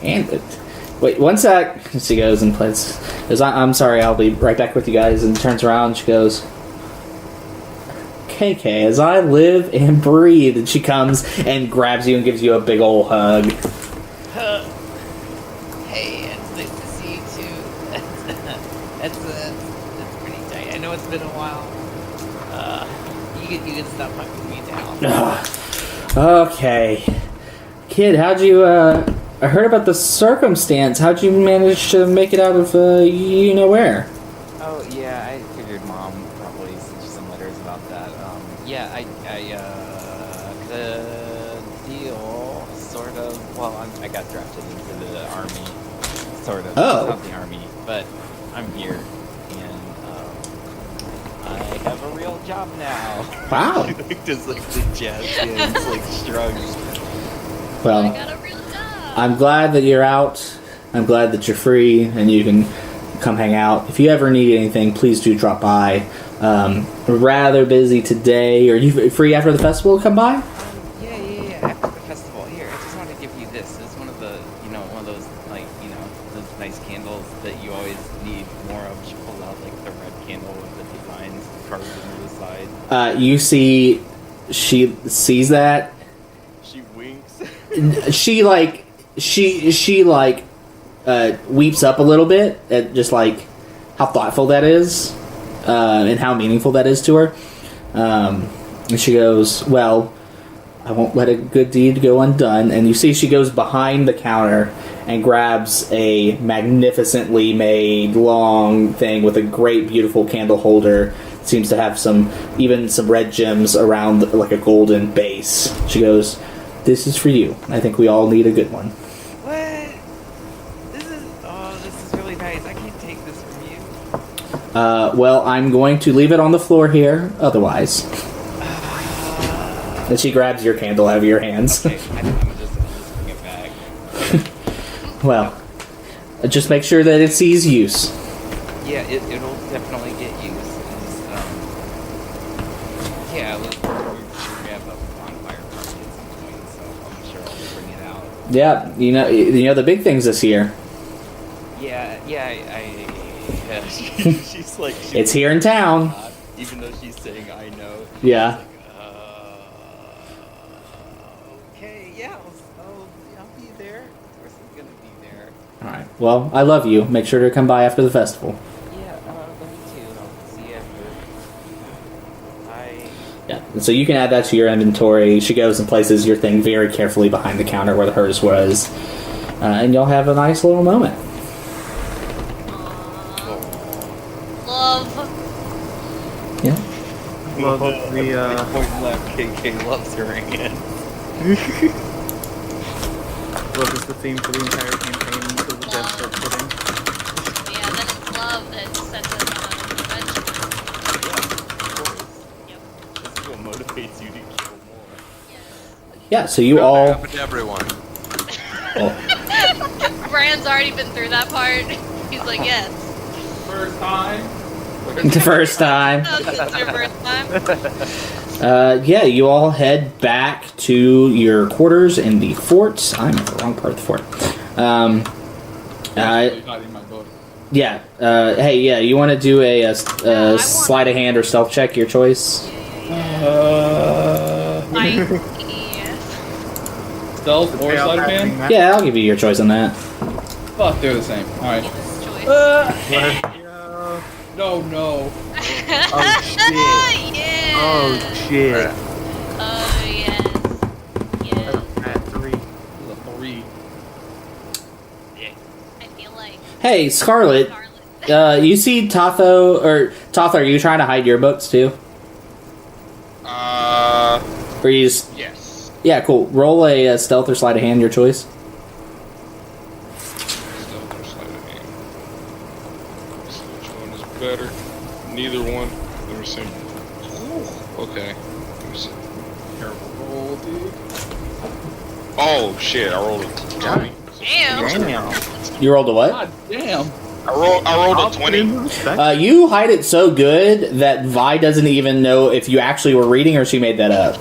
And wait, one sec. She goes and plays. Goes, I'm sorry, I'll be right back with you guys. And turns around and she goes, KK, as I live and breathe. And she comes and grabs you and gives you a big old hug. Hey, it's nice to see you too. That's pretty tight. I know it's been a while. You can stop hugging me now. Okay. Kid, how'd you, I heard about the circumstance. How'd you manage to make it out of, you know where? Oh yeah, I figured Mom probably sent you some letters about that. Yeah, the deal, sort of. Well, I got drafted into the army, sort of. Oh. Not the army, but I'm here, and I have a real job now. Wow. Just like the jazz hands, like shrugs. I Well, got a real job. I'm glad that you're out. I'm glad that you're free and you can come hang out. If you ever need anything, please do drop by. We're rather busy today. Are you free after the festival? Come by? Yeah. After the festival, here, I just wanted to give you this. It's one of the, one of those, like, those nice candles that you always need more of. She pulled out, like, the red candle with the designs carved into the side. You see, she sees that. She winks. She weeps up a little bit at just like how thoughtful that is, and how meaningful that is to her. And she goes, "Well, I won't let a good deed go undone." And you see, she goes behind the counter and grabs a magnificently made long thing with a great, beautiful candle holder. It seems to have some red gems around, like a golden base. She goes, "This is for you. I think we all need a good one." What? This is really nice. I can't take this from you. Well, I'm going to leave it on the floor here, otherwise. And she grabs your candle out of your hands. Okay, I'm just bring it back. Well, just make sure that it sees use. Yeah, it'll definitely get used. Yeah, we have a bonfire party at some point, so I'm sure I'll bring it out. Yeah, you know the big things this year. Yeah, she's like... It's here in town. Even though she's saying, I know. Yeah. Okay, yeah, I'll be there. Of course I'm gonna be there. All right. Well, I love you. Make sure to come by after the festival. Yeah, love you too. I'll see you after. Bye. Yeah. And so you can add that to your inventory. She goes and places your thing very carefully behind the counter where hers was, and you'll have a nice little moment. Aw. love. Yeah. Love the Point left, KK loves her hand. love is the theme for the entire campaign until the devs start quitting. Yeah, then it's love that sets us on an adventure. Yep. This is what motivates you to kill more. Yeah, so you That all. happened to everyone. Brand's already been through that part. He's like, yes. First time. The first time. Oh, this is your first time. Yeah, you all head back to your quarters in the fort. I'm at the wrong part of the fort. Hiding my book. Yeah. Hey, yeah, you want to do a sleight of hand or stealth check, your choice? Yes. Stealth or sleight of hand? Yeah, I'll give you your choice on that. Fuck, they're the same. Alright. Choice. No, no. Oh shit. Yeah. Oh shit. Oh yes. Yes. At 3. This is a 3. I feel like Hey, Scarlet, you see Totho, or Totho, are you trying to hide your books too? Or you just... Yes. Yeah, cool. Roll a stealth or sleight of hand, your choice. Stealth or sleight of hand. Let's see which one is better. Neither one. Let me see. Ooh, okay. Let me see. Terrible roll, dude. Oh shit! I rolled a 20. damn. Damn. You rolled a what? God damn. I rolled a 20. You hide it so good that Vi doesn't even know if you actually were reading or she made that up.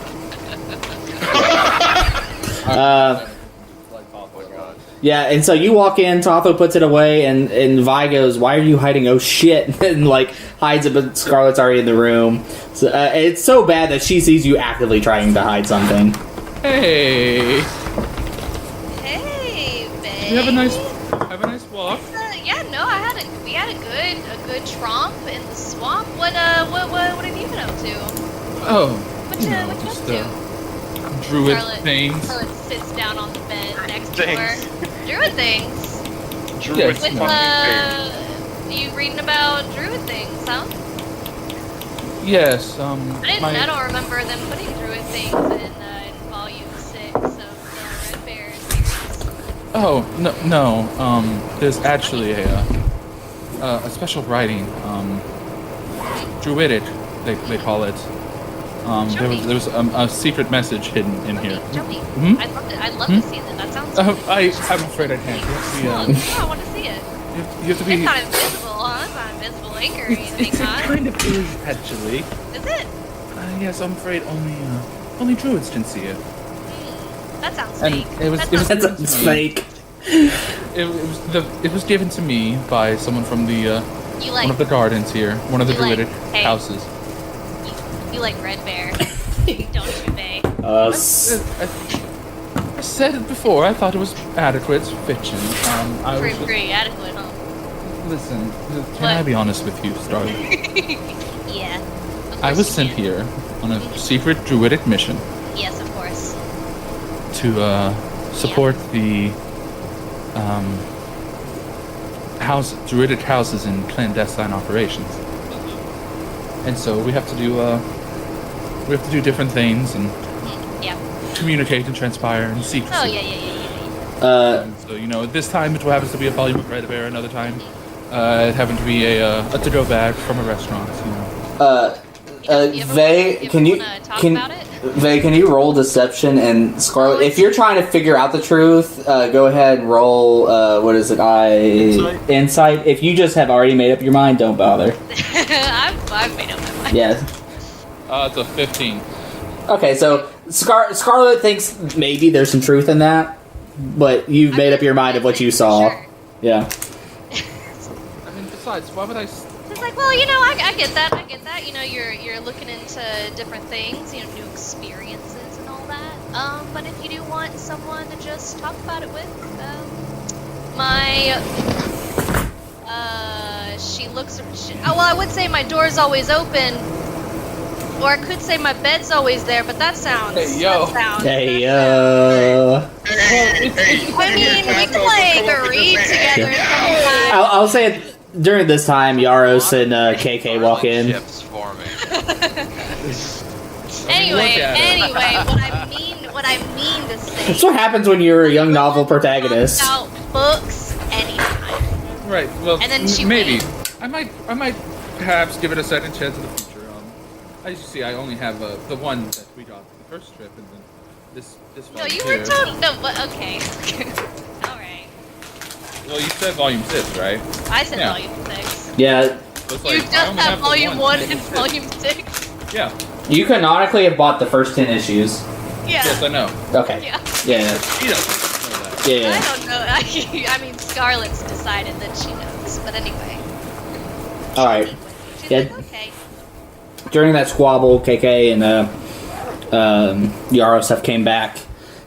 Yeah, and so you walk in, Totho puts it away, and Vi goes, "Why are you hiding? Oh shit!" and like hides it, but Scarlet's already in the room. So it's so bad that she sees you actively trying to hide something. Hey. Hey, babe. You have a nice walk. Yeah, no, we had a good tromp in the swamp. What have you been up to? Oh, What you you know, up just to? druid things. Charlotte sits down on the bed next to Things. her. Druid things. Druid Yes. With fucking you reading about druid things, huh? Yes. I don't remember them putting druid things in volume 6 of the Red Bear series. Oh no. There's actually a special writing. Druidic, they call it. There was a secret message hidden in here. Show me. Hmm? I'd love to see that. That sounds cool. I'm afraid I can't. You have to be, I want to see it. you have to be. It's not invisible, huh? It's not invisible ink or anything, It huh? kind of is actually. Is it? Yes, I'm afraid only druids can see it. That sounds And fake. it was That's fake. It was given to me by someone from the You one of the gardens here, one of the you like- druidic hey. houses. You like Red Bear, don't you, Bay? I said it before. I thought it was adequate fiction. I was just, Pretty adequate, huh? listen. Can What? I be honest with you, Starlight? Yeah. Of I course was you sent can. here on a secret druidic mission Yes, of course. to support the druidic houses in clandestine operations. And so we have to do different things and Yeah. communicate and transpire in secrecy. Oh, yeah. And so this time it happens to be a volume of Red Bear. Another time, it happened to be a to-go bag from a restaurant. Vay, can you Vay, can you roll deception and Scarlet? If you're trying to figure out the truth, go ahead and roll. What is it? Insight. If you just have already made up your mind, don't bother. I've made up my mind. Yeah. It's a 15. Okay, so Scarlet thinks maybe there's some truth in that, but you've made up your mind of what you saw. Sure. Yeah. I mean, besides, why would I? It's like, well, I get that. You're looking into different things, new experiences and all that. But if you do want someone to just talk about it with, I would say my door's always open, or I could say my bed's always there, but that sounds. Hey, yo. Hey, yo. I mean, we could like read together sometime. I'll say it. during this time, Yaros and KK walk in. Chips for me. Anyway, what I mean to say. That's what happens when you're a young novel protagonist. Out books anytime. Right. Well, And then she maybe waits. I might perhaps give it a second chance in the future. As you see, I only have the one that we got the first trip, and then this No, volume you here. were told. No, but okay. All right. Well, you said volume 6, right? I said Yeah. volume 6. Yeah, So it's You like, just I only have the volume 1 volume and volume 6. Yeah. you canonically have bought the first 10 issues. Yeah. Yes, I know. Okay. Yeah. Yeah. He doesn't know that. Yeah. I don't know. I mean, Scarlett's decided that she knows. But anyway. All right. She's Yeah. like, okay. During that squabble, KK and Yaros have came back.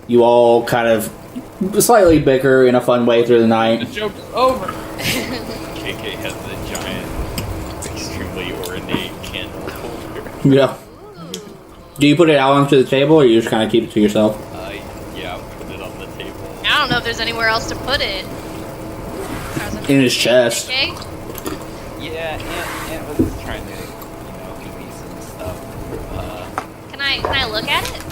You all kind of slightly bicker in a fun way through the The night. joke is over. KK has the giant, extremely ornate candle holder. Yeah. Do you put it out onto the table, or you just kind of keep it to yourself? Yeah, put it on the table. I don't know if there's anywhere else to put it. In his chest. Okay. Yeah, Aunt was just trying to, give me some stuff. Can I look at it?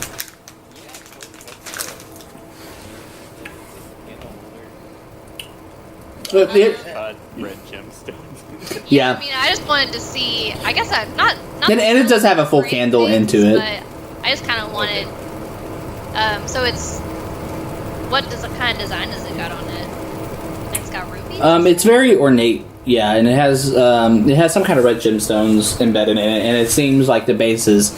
Red gemstones. Yeah. I mean, I just wanted to see. I guess I'm not. And it does have a full great candle things, into it. But I just kind of wanted. So it's. What kind of design does it got on it? It's got rubies. It's very ornate. Yeah, and it has some kind of red gemstones embedded in it, and it seems like the base is.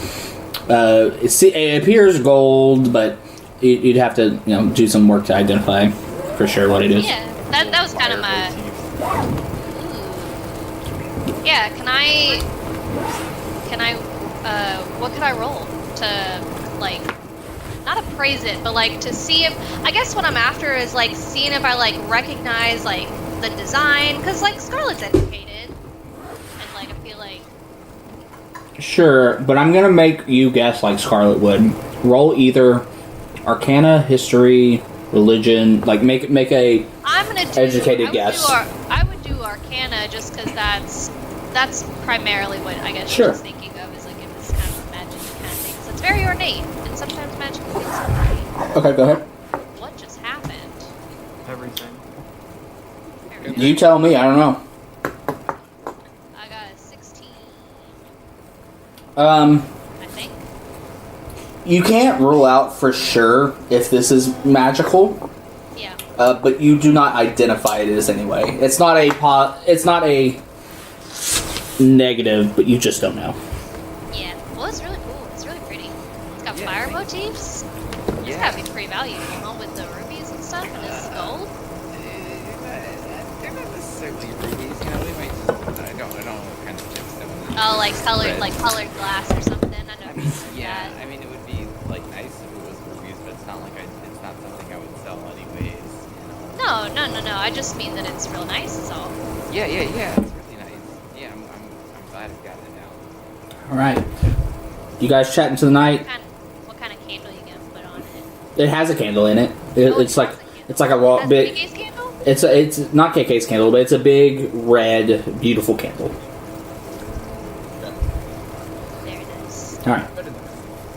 It appears gold, but you'd have to do some work to identify for sure what it is. Yeah, that was kind of my. Ooh. Yeah, can I? What could I roll to not appraise it, but to see if? I guess what I'm after is seeing if I recognize the design, because Scarlett's educated, and I feel like. Sure, but I'm gonna make you guess like Scarlet would. Roll either Arcana, History, Religion. Make a I'm gonna do, educated guess. I would do Arcana just because that's primarily what I guess Sure. I was thinking of is if it's kind of magic kind of thing. 'Cause it's very ornate, and sometimes magic can get so ornate. Okay, go ahead. What just happened? Everything. You tell me. I don't know. I got a 16, I think. You can't rule out for sure if this is magical. Yeah. But you do not identify it as anyway. It's not a negative, but you just don't know. Yeah. Well, it's really cool. It's really pretty. It's got fire motifs. It's Yeah. gotta be pretty valuable, huh? With the rubies and stuff, and it's gold. They're not necessarily rubies, we might just, I don't know what kind of gemstone it is. Oh, colored, But- colored glass or something. I know. I mean, something yeah, like I mean, it would be nice if it was rubies, but it's not it's not something I would sell anyways. that. No. I just mean that it's real nice. Is all. Yeah, it's really nice. Yeah, I'm glad I've got it now. All right. You guys chat into the night. What kind of candle you gonna put on it? It has a candle in it. Oh, It's it like has a candle. it's like a raw That's big. Big Ace candle? It's not KK's candle, but it's a big red, beautiful candle. There it is. All right.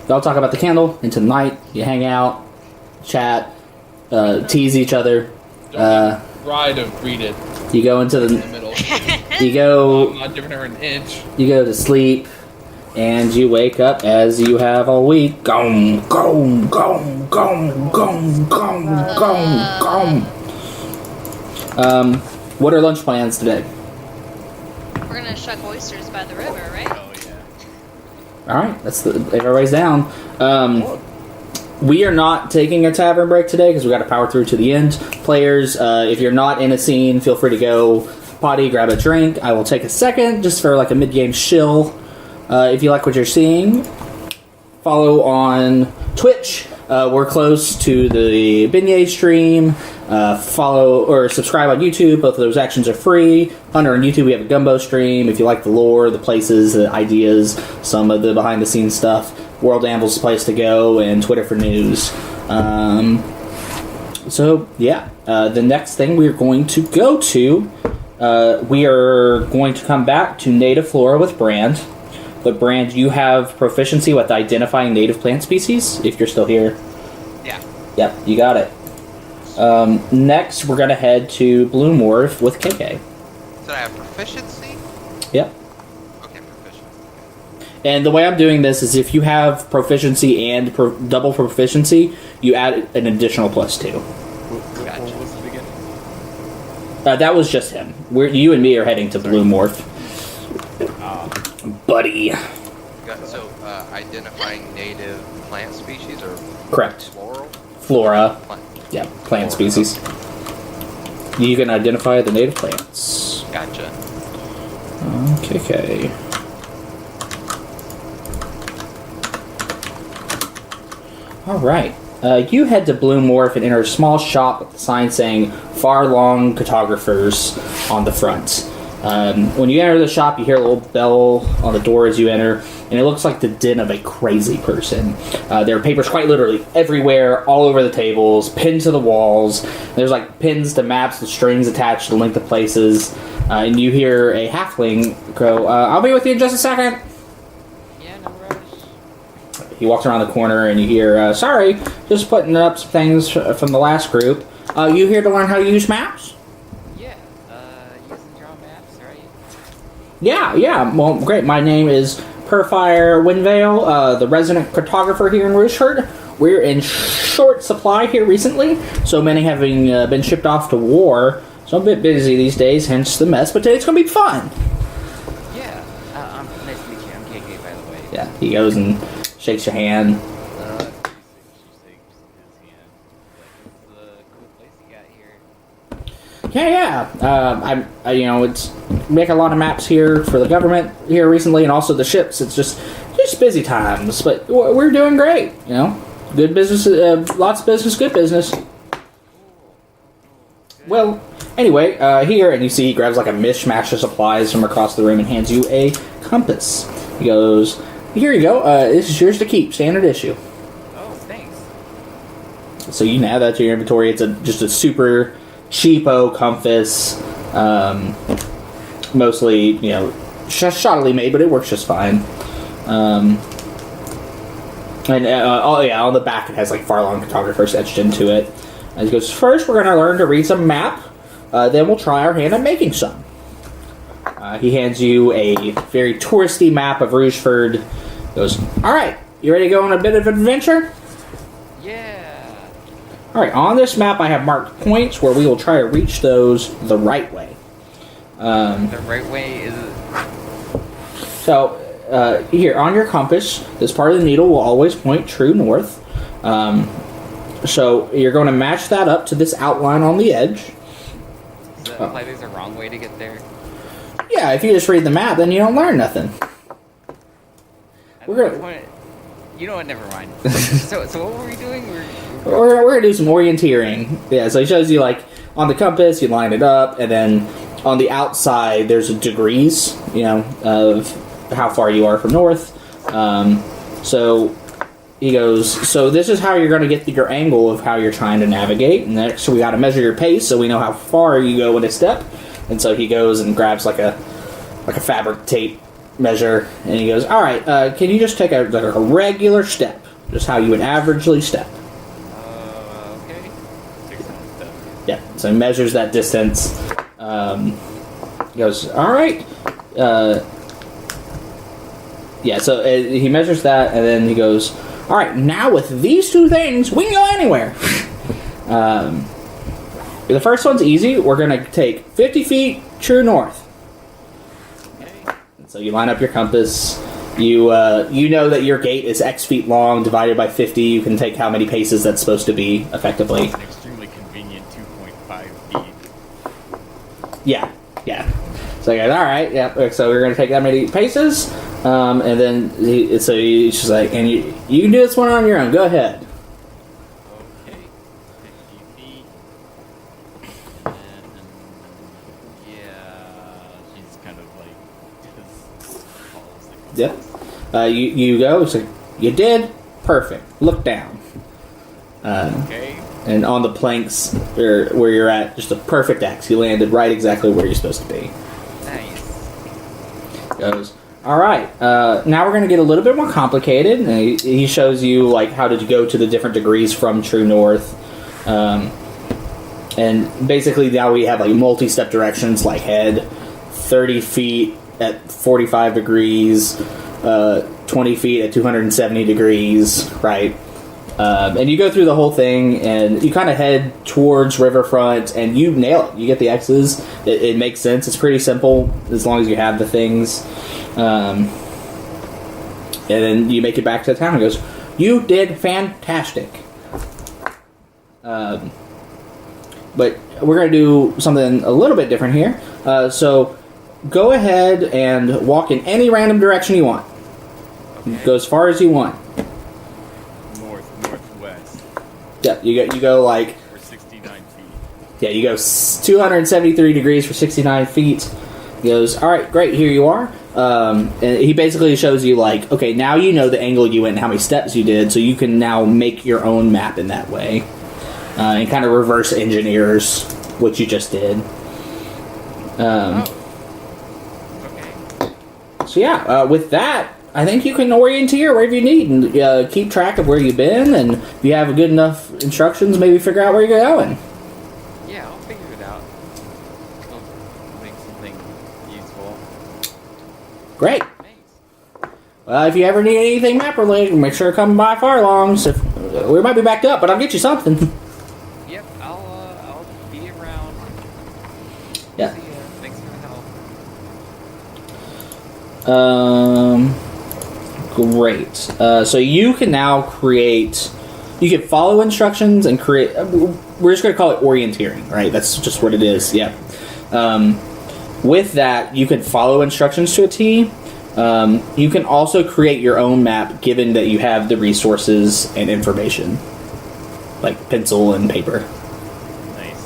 Y'all talk about the candle into the night. You hang out, chat, tease each other. Try to read it You go into in the the. middle. You go. I'm not giving her an inch. You go to sleep, and you wake up as you have all week. Gong, gong, gong, gong, gong, gong, gong, gong. What are lunch plans today? We're gonna shuck oysters by the river, right? Oh yeah. All right, everybody's down. We are not taking a tavern break today because we got to power through to the end. Players, if you're not in a scene, feel free to go potty, grab a drink. I will take a second just for a mid-game shill. If you like what you're seeing, follow on Twitch. We're close to the beignet stream. Follow or subscribe on YouTube. Both of those actions are free. Under on YouTube, we have a gumbo stream. If you like the lore, the places, the ideas, some of the behind-the-scenes stuff, World Anvil's the place to go, and Twitter for news. The next thing we're going to go to We are going to come back to native flora with Brand. But Brand, you have proficiency with identifying native plant species, if you're still here. Yeah. Yep, you got it. Next, we're going to head to Bloom Wharf with KK. So I have proficiency? Yep. Okay, proficiency. And the way I'm doing this is if you have proficiency and double proficiency, you add an additional +2. Gotcha. What was the beginning? That was just him. You and me are heading to Bloom Wharf. Buddy. So, identifying native plant species or Correct. floral? Flora. Plant. Yeah, plant species. You can identify the native plants. Gotcha. Okay. Alright. You head to Bloom Wharf and enter a small shop with a sign saying Far Long Cartographers on the front. When you enter the shop, you hear a little bell on the door as you enter, and it looks like the den of a crazy person. There are papers quite literally everywhere, all over the tables, pinned to the walls. There's like pins to maps with strings attached to link to places. And you hear a halfling go, I'll be with you in just a second. Yeah, no rush. He walks around the corner and you hear, sorry, just putting up some things from the last group. You here to learn how to use maps? Yeah, using draw maps, right? Yeah. Well, great. My name is Perfire Windvale, the resident cartographer here in Roosford. We're in short supply here recently, so many having been shipped off to war. So I'm a bit busy these days, hence the mess, but today's going to be fun. Yeah, nice to meet you. I'm KK, by the way. Yeah, he goes and shakes your hand. She shakes his hand. The cool place you got here. Yeah. It's make a lot of maps here for the government here recently, and also the ships. It's just busy times, but we're doing great. Good business, lots of business, good business. Well, anyway, here, and you see he grabs like a mishmash of supplies from across the room and hands you a compass. He goes, here you go. This is yours to keep, standard issue. Oh, thanks. So you can add that to your inventory. It's just a super cheapo compass. Mostly, shoddily made, but it works just fine. On the back it has like Farlong Cartographers etched into it. And he goes, first we're going to learn to read some map, then we'll try our hand at making some. He hands you a very touristy map of Roosford. He goes, alright, you ready to go on a bit of adventure? Yeah. Alright, on this map I have marked points where we will try to reach those the right way. The right way is... So, here, on your compass, this part of the needle will always point true north. So, you're going to match that up to this outline on the edge. Does that imply there's a wrong way to get there? Yeah, if you just read the map, then you don't learn nothing. You know what, never mind. So what were we doing? We're going to do some orienteering. Yeah, so he shows you, like, on the compass, you line it up, and then on the outside, there's degrees, of how far you are from north. So he goes, so this is how you're going to get your angle of how you're trying to navigate. And next, we got to measure your pace so we know how far you go in a step. And so he goes and grabs like a fabric tape measure, and he goes, all right, can you just take a regular step, just how you would averagely step? Okay. 6 steps. Yeah, so he measures that distance. He goes, all right. So he measures that, and then he goes, all right, now with these two things, we can go anywhere. The first one's easy. We're going to take 50 feet true north. And so you line up your compass. You know that your gate is X feet long, divided by 50. You can take how many paces that's supposed to be, effectively. It's an extremely convenient 2.5 feet. Yeah. So he goes, all right, yeah. So we're going to take that many paces. And then he's just like, and you can do this one on your own. Go ahead. Okay. 50 feet. And she's kind of like just follows the compass. Yep. You go. It's like, you did? Perfect. Look down. Okay. And on the planks where you're at, just a perfect axe. You landed right exactly where you're supposed to be. Nice. Goes, all right, now we're going to get a little bit more complicated. And he shows you like how to go to the different degrees from True North. And basically now we have like multi-step directions like head 30 feet at 45 degrees, 20 feet at 270 degrees, right? And you go through the whole thing, and you kind of head towards Riverfront, and you nail it. You get the X's. It makes sense. It's pretty simple as long as you have the things. And then you make it back to the town. And goes, you did fantastic. But we're going to do something a little bit different here. So go ahead and walk in any random direction you want. Okay. Go as far as you want. Northwest. Yeah, you go like... Or 69 feet. Yeah, you go 273 degrees for 69 feet. He goes, all right, great, here you are. And he basically shows you, like, okay, now you know the angle you went and how many steps you did, so you can now make your own map in that way. And kind of reverse engineers what you just did. Okay. So yeah, with that, I think you can orienteer wherever you need and keep track of where you've been, and if you have good enough instructions, maybe figure out where you're going. Yeah, I'll figure it out. I'll make something useful. Great. Thanks. Well, if you ever need anything map related, make sure to come by Farlongs. We might be backed up, but I'll get you something. Yep, I'll be around. Yeah. See ya. Thanks for the help. Great. So you can now create... You can follow instructions and create... We're just going to call it orienteering, right? That's just what it is, yeah. With that, you can follow instructions to a T. You can also create your own map, given that you have the resources and information. Like pencil and paper. Nice.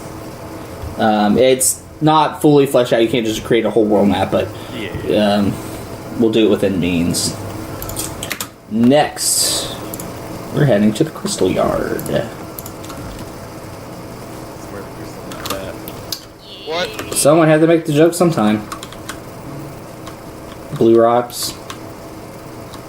It's not fully fleshed out. You can't just create a whole world map, but we'll do it within means. Next, we're heading to the Crystal Yard. That's where the crystal nut at. What? Someone had to make the joke sometime. Blue rocks.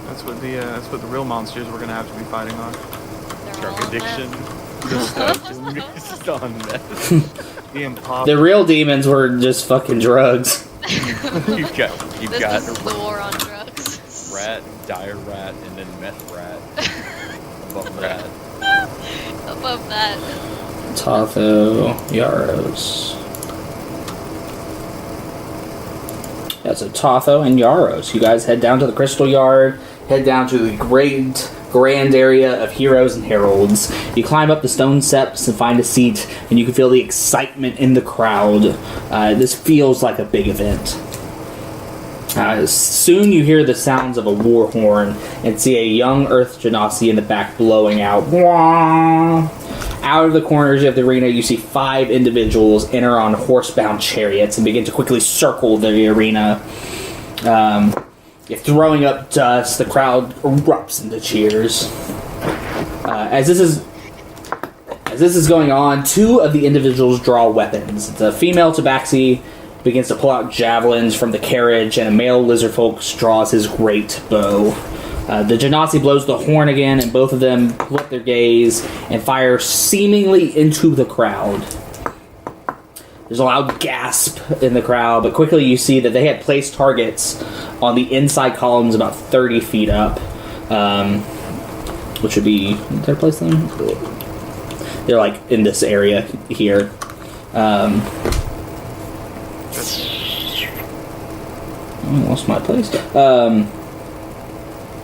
That's what the real monsters we're gonna have to be fighting on. They're Drug all addiction. meth. Just on meth. The impossible. The real demons were just fucking drugs. You've got This is the war on drugs. rat, dire rat, and then meth rat. Above that. Above that. Tatho, Yaros. Yeah, so Tatho and Yaros. You guys head down to the Crystal Yard, head down to the great grand area of heroes and heralds. You climb up the stone steps and find a seat, and you can feel the excitement in the crowd. This feels like a big event. Soon you hear the sounds of a war horn and see a young Earth Genasi in the back blowing out. Wah! Out of the corners of the arena, you see 5 individuals enter on horsebound chariots and begin to quickly circle the arena. Throwing up dust, the crowd erupts into cheers. As this is going on, 2 of the individuals draw weapons. The female tabaxi begins to pull out javelins from the carriage, and a male lizardfolk draws his great bow. The Genasi blows the horn again, and both of them flip their gaze and fire seemingly into the crowd. There's a loud gasp in the crowd, but quickly you see that they had placed targets on the inside columns about 30 feet up. Which would be... Did I place them? They're like in this area here. I lost my place.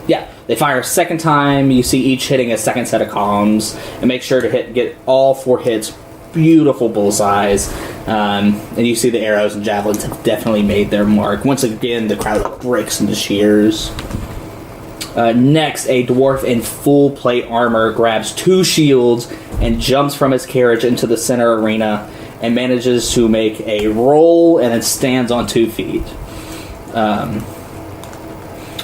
Yeah, they fire a second time. You see each hitting a second set of columns, and make sure to get all 4 hits. Beautiful bullseyes. And you see the arrows and javelins have definitely made their mark. Once again, the crowd breaks into cheers. Next, a dwarf in full plate armor grabs 2 shields and jumps from his carriage into the center arena and manages to make a roll and then stands on 2 feet.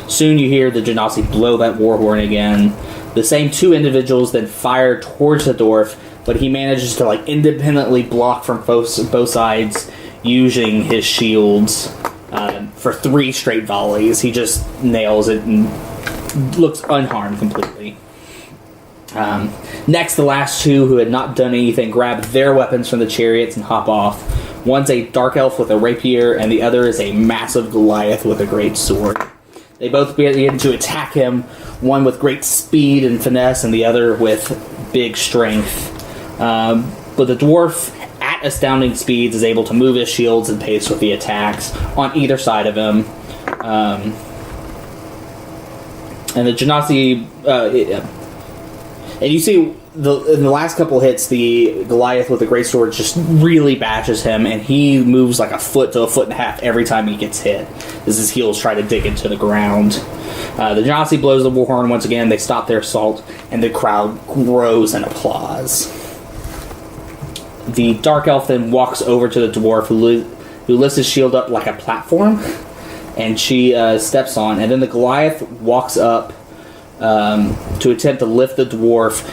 Soon you hear the Genasi blow that war horn again. The same 2 individuals then fire towards the dwarf, but he manages to like independently block from both sides using his shields for 3 straight volleys. He just nails it and looks unharmed completely. Next, the last 2 who had not done anything grab their weapons from the chariots and hop off. One's a dark elf with a rapier, and the other is a massive Goliath with a great sword. They both begin to attack him, one with great speed and finesse, and the other with big strength. But the dwarf, at astounding speeds, is able to move his shields and pace with the attacks on either side of him. And the Genasi... and you see, in the last couple hits, the Goliath with the great sword just really bashes him, and he moves like a foot to a foot and a half every time he gets hit, as his heels try to dig into the ground. The Genasi blows the war horn once again, they stop their assault, and the crowd grows in applause. The Dark Elf then walks over to the dwarf, who lifts his shield up like a platform, and she steps on, and then the Goliath walks up to attempt to lift the dwarf.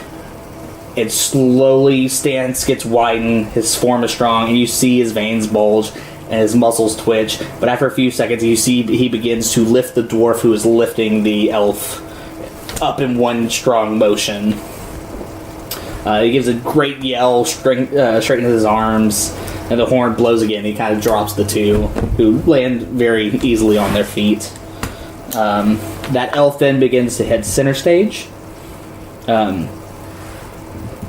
It slowly stance gets widened, his form is strong, and you see his veins bulge and his muscles twitch, but after a few seconds you see he begins to lift the dwarf who is lifting the elf up in one strong motion. He gives a great yell, straightens his arms, and the horn blows again. He kind of drops the 2, who land very easily on their feet. That elf then begins to head center stage.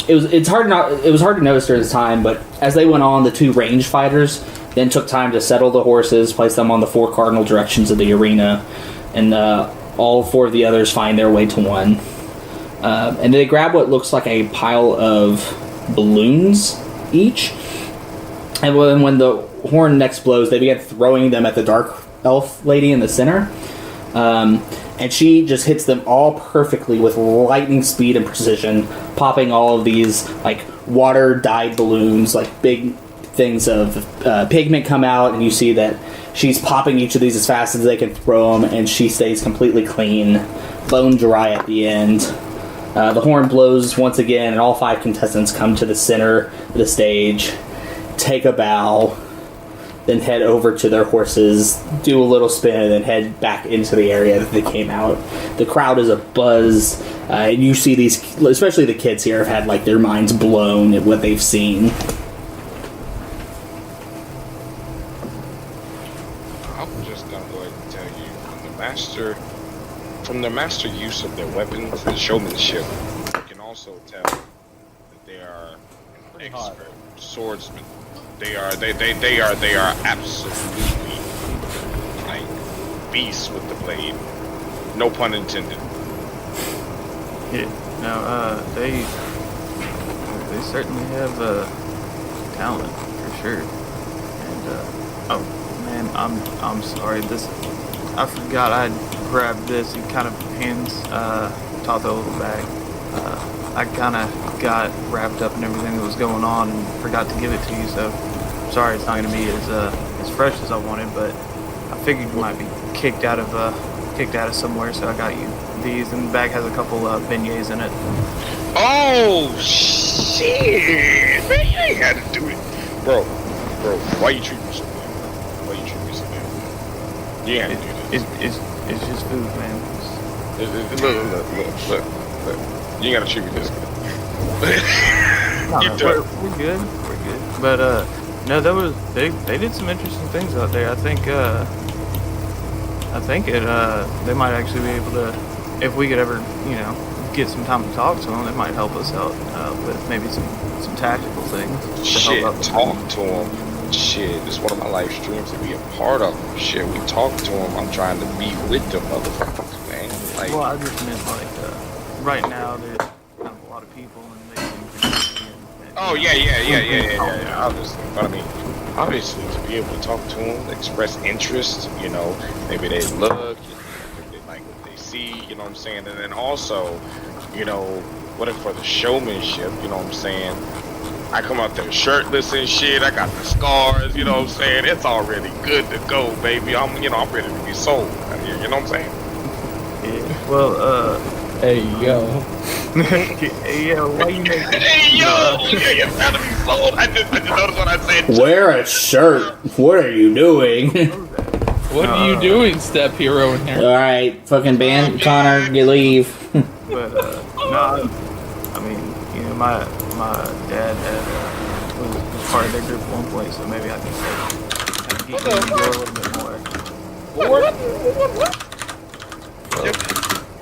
It was hard to notice during the time, but as they went on, the 2 range fighters then took time to settle the horses, place them on the 4 cardinal directions of the arena, and all 4 of the others find their way to one. And they grab what looks like a pile of balloons each, and when the horn next blows, they begin throwing them at the dark elf lady in the center. And she just hits them all perfectly with lightning speed and precision, popping all of these like water-dyed balloons, like big things of pigment come out, and you see that she's popping each of these as fast as they can throw them, and she stays completely clean, bone dry at the end. The horn blows once again, and all 5 contestants come to the center of the stage, take a bow, then head over to their horses, do a little spin, and then head back into the area that they came out. The crowd is abuzz, and you see these, especially the kids here, have had like their minds blown at what they've seen. I'm just gonna go ahead and tell you, from the master use of their weapons and showmanship, you can also tell that they are expert swordsmen. They are absolutely like beasts with the blade. No pun intended. Yeah. No, they certainly have talent for sure. And oh man, I'm sorry. I forgot I'd grabbed this. He kind of hands Tatho a little bag. I kind of got wrapped up in everything that was going on and forgot to give it to you, so sorry it's not going to be as fresh as I wanted, but I figured you might be kicked out of somewhere, so I got you these, and the bag has a couple beignets in it. Oh shit! Man, you ain't had to do it, bro. Why you treat me so bad? You ain't had to do this. It's just food, man. Look. You ain't gotta treat me this good. We're good. But no, that was they did some interesting things out there. I think they might actually be able to, if we could ever, get some time to talk to them, it might help us out with maybe some tactical things. Shit, talk to them. Shit, it's one of my life streams to be a part of. Shit, we talk to them. I'm trying to be with them motherfuckers, man. Like, well, I just meant like right now there's kind of a lot of people and they seem pretty. Oh yeah. Obviously, but I mean, obviously to be able to talk to them, express interest, maybe they look, if they like what they see, you know what I'm saying, and then also, what if for the showmanship, you know what I'm saying. I come out there shirtless and shit. I got the scars, you know what I'm saying. It's already good to go, baby. I'm ready to be sold out here. You know what I'm saying? Yeah. Well, Hey, yo. Hey, yo, why you making... Hey, yo! You're trying to be sold. I just noticed what I said. Wear a shirt. What are you doing? What are you doing, Step Hero in here? Alright, fucking ban Connor, you leave. But, no, I mean, you know, my dad had, was part of their group at one point, so maybe I can say, get you a little bit more.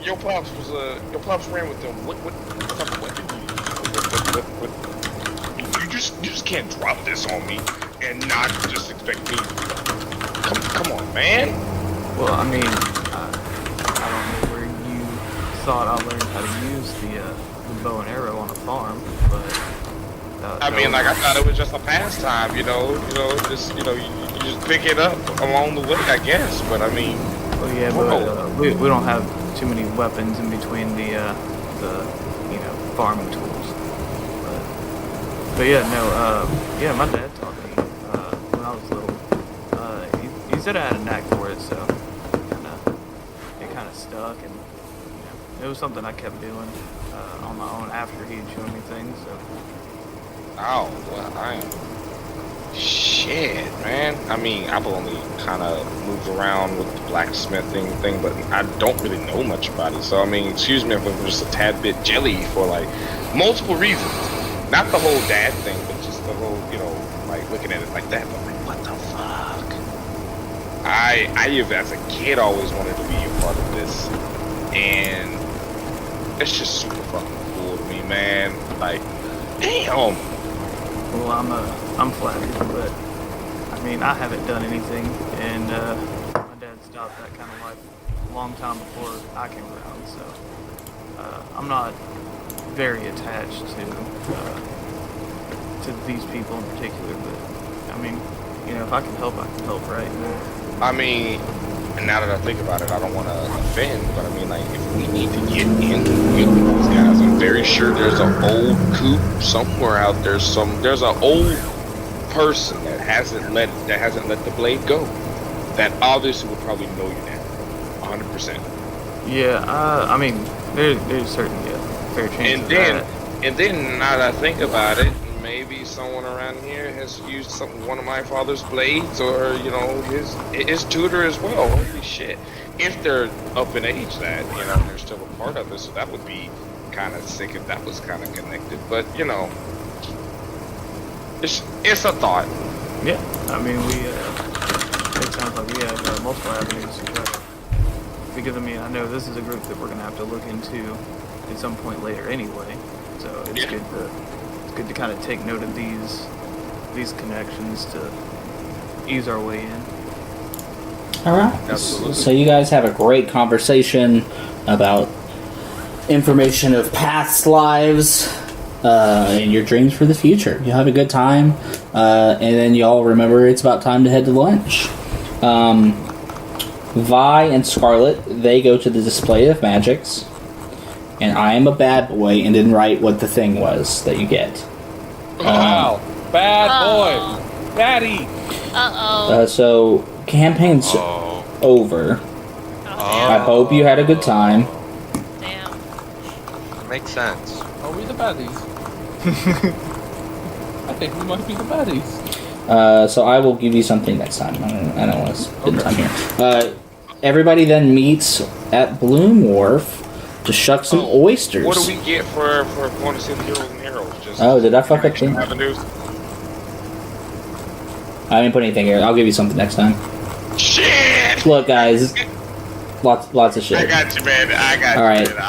Your pops was your pops ran with them. What type of weapon do you use? You just can't drop this on me and not just expect me. Come on, man. Well, I mean, I don't know where you thought I learned how to use the bow and arrow on a farm, but I mean, like I thought it was just a pastime, you just you just pick it up along the way, I guess. But I mean, well, yeah, but we don't have too many weapons in between the farming tools. But yeah, no, yeah, my dad taught me when I was little. He said I had a knack for it, so it kind of stuck, and it was something I kept doing on my own after he had shown me things. So. Oh, well, shit, man. I mean, I've only kind of moved around with the blacksmithing thing, but I don't really know much about it. So, I mean, excuse me if I'm just a tad bit jelly for, like, multiple reasons. Not the whole dad thing, but just the whole, like, looking at it like that. But, like, what the fuck? I as a kid, always wanted to be a part of this. And it's just super fucking cool to me, man. Like, damn. Well, I'm flattered, but I mean, I haven't done anything, and my dad stopped that kind of life a long time before I came around, so I'm not very attached to these people in particular, but I mean, if I can help, right? I mean, and now that I think about it, I don't want to offend, but I mean, like, if we need to get in with these guys, I'm very sure there's an old coop somewhere out there. There's an old person that hasn't let the blade go. That obviously would probably know you now, 100%. Yeah, I mean, there's certainly a fair chance of that. And then now that I think about it, maybe someone around here has used one of my father's blades, or his tutor as well. Holy shit! If they're up in age, that they're still a part of it, so that would be kind of sick if that was kind of connected. But it's a thought. Yeah, I mean it sounds like we have multiple avenues to try. Because I mean, I know this is a group that we're gonna have to look into at some point later anyway. So it's good to kind of take note of these connections to ease our way in. All right. Absolutely. So you guys have a great conversation about information of past lives and your dreams for the future. You'll have a good time, and then y'all remember it's about time to head to lunch. Vi and Scarlet, they go to the display of magics. And I am a bad boy and didn't write what the thing was that you get. Wow. Bad boy. Daddy. So, campaign's over. I hope you had a good time. Damn. Makes sense. Are we the baddies? I think we might be the baddies. So I will give you something next time. I don't want to spend time here. Everybody then meets at Bloom Wharf to shuck some oysters. What do we get for going to see the heroes and heroes? Just did I fuck up things? avenues? I didn't put anything here. I'll give you something next time. Shit! Look, guys, lots of shit. I got you, man. I got All right. you, man.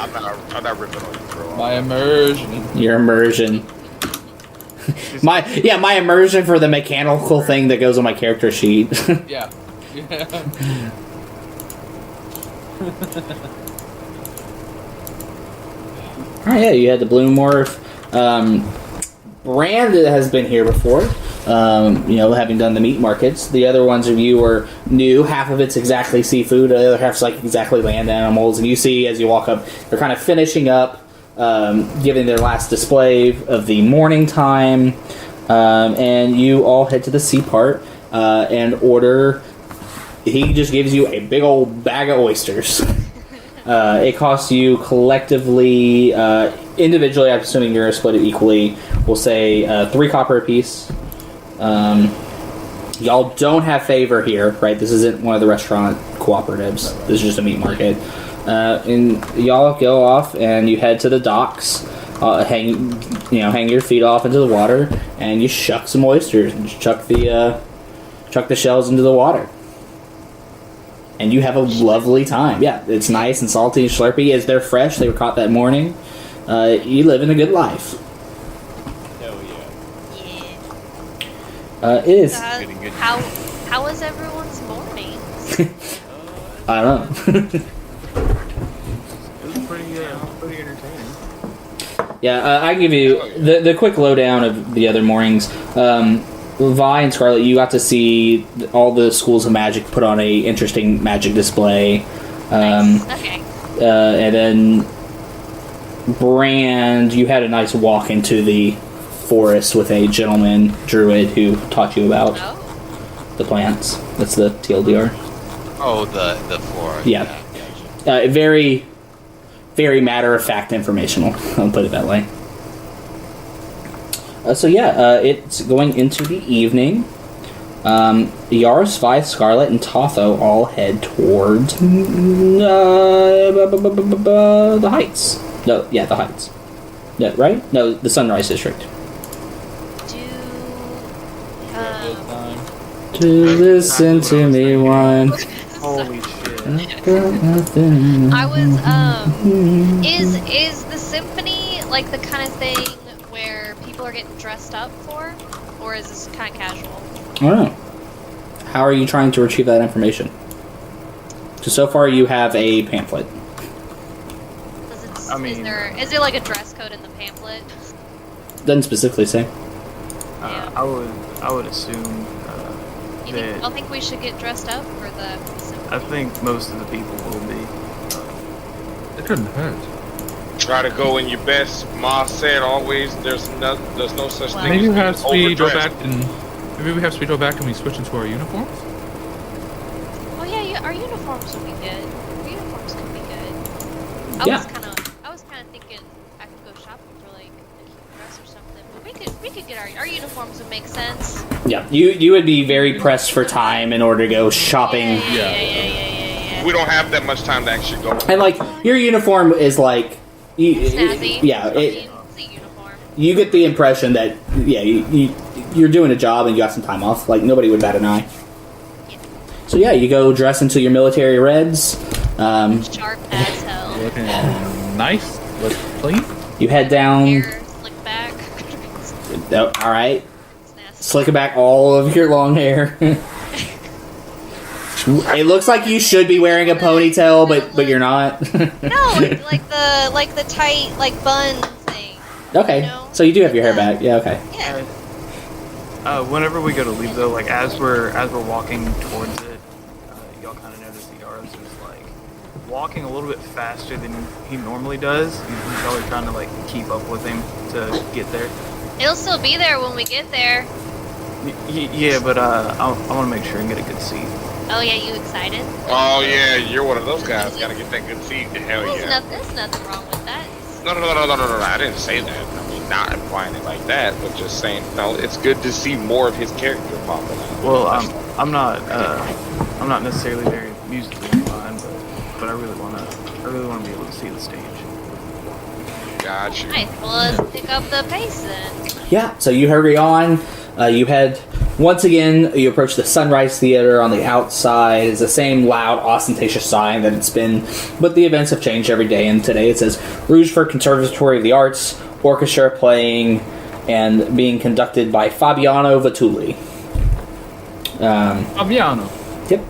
I'm not ripping on you, bro. My immersion. Your immersion. my immersion for the mechanical thing that goes on my character sheet. Yeah. Alright, yeah, you had the Bloom Wharf. Brand has been here before, having done the meat markets. The other ones of you are new. Half of it's exactly seafood, the other half's like exactly land animals. And you see as you walk up, they're kind of finishing up, giving their last display of the morning time. And you all head to the sea part and order. He just gives you a big old bag of oysters. It costs you collectively, individually, I'm assuming you're split it equally, we'll say 3 copper apiece. Y'all don't have favor here, right? This isn't one of the restaurant cooperatives. This is just a meat market. And y'all go off and you head to the docks, hang your feet off into the water, and you shuck some oysters and chuck the shells into the water. And you have a lovely time. Yeah, it's nice and salty and slurpy. As they're fresh, they were caught that morning. You live in a good life. Hell Yeah. It is. How was everyone's morning? I don't know. It was pretty entertaining. Yeah, I can give you the quick lowdown of the other mornings. Vi and Scarlet, you got to see all the schools of magic put on a interesting magic display. Nice. Okay. And then Brand, you had a nice walk into the forest with a gentleman druid who taught you about the plants. That's the TLDR. Oh, the floor. Yeah. Very, very matter-of-fact informational. I'll put it that way. It's going into the evening. Yaris, Vi, Scarlet, and Totho all head towards the heights. No, yeah, the heights. No, right? No, the Sunrise District. To listen to me one. Holy shit. I was is the symphony like the kind of thing where people are getting dressed up for, or is this kind of casual? I don't know. How are you trying to retrieve that information? So far you have a pamphlet. Is there like a dress code in the pamphlet? Doesn't specifically say. I would assume I think we should get dressed up for the symphony. I think most of the people will be. It couldn't hurt. Try to go in your best. Ma said always there's no such thing Maybe we as have Speed go overdressed. back and we switch into our uniforms. Oh yeah, our uniforms would be good. Our uniforms could be good. I was kind of thinking I could go shopping for like a cute dress or something. But we could get our uniforms would make sense. Yeah, you would be very pressed for time in order to go shopping. Yeah. We don't have that much time to actually go. And like your uniform is like, Snazzy. It's a uniform. You get the impression that you're doing a job and you got some time off. Like nobody would bat an eye. Yeah. So yeah, you go dress into your military reds. Sharp as hell. Looking nice, look clean. You head down. Hair slick back. Oh, all right. Slick back all of your long hair. It looks like you should be wearing a ponytail, but you're not. No, like the tight bun thing. Okay, You know? so you do have your hair back. Yeah, okay. Yeah. Whenever we go to leave though, like as we're walking towards it, y'all kind of notice the Yaros is like walking a little bit faster than he normally does. Y'all are trying to like keep up with him to get there. It'll still be there when we get there. Yeah, but I want to make sure and get a good seat. Oh yeah, you excited? Oh yeah, you're one of those guys. Gotta get that good seat. Hell yeah. There's nothing wrong with that. No. I didn't say that. I mean, not implying it like that, but just saying, no, it's good to see more of his character popping out. Well, I'm not necessarily very musically inclined, but I really want to be able to see the stage. Gotcha. Nice. Well, let's pick up the pace then. Yeah, so you hurry on. You head, once again, you approach the Sunrise Theater on the outside. It's the same loud, ostentatious sign that it's been, but the events have changed every day, and today it says Rougarou Conservatory of the Arts, orchestra playing and being conducted by Fabiano Vatuli. Fabiano. Yep.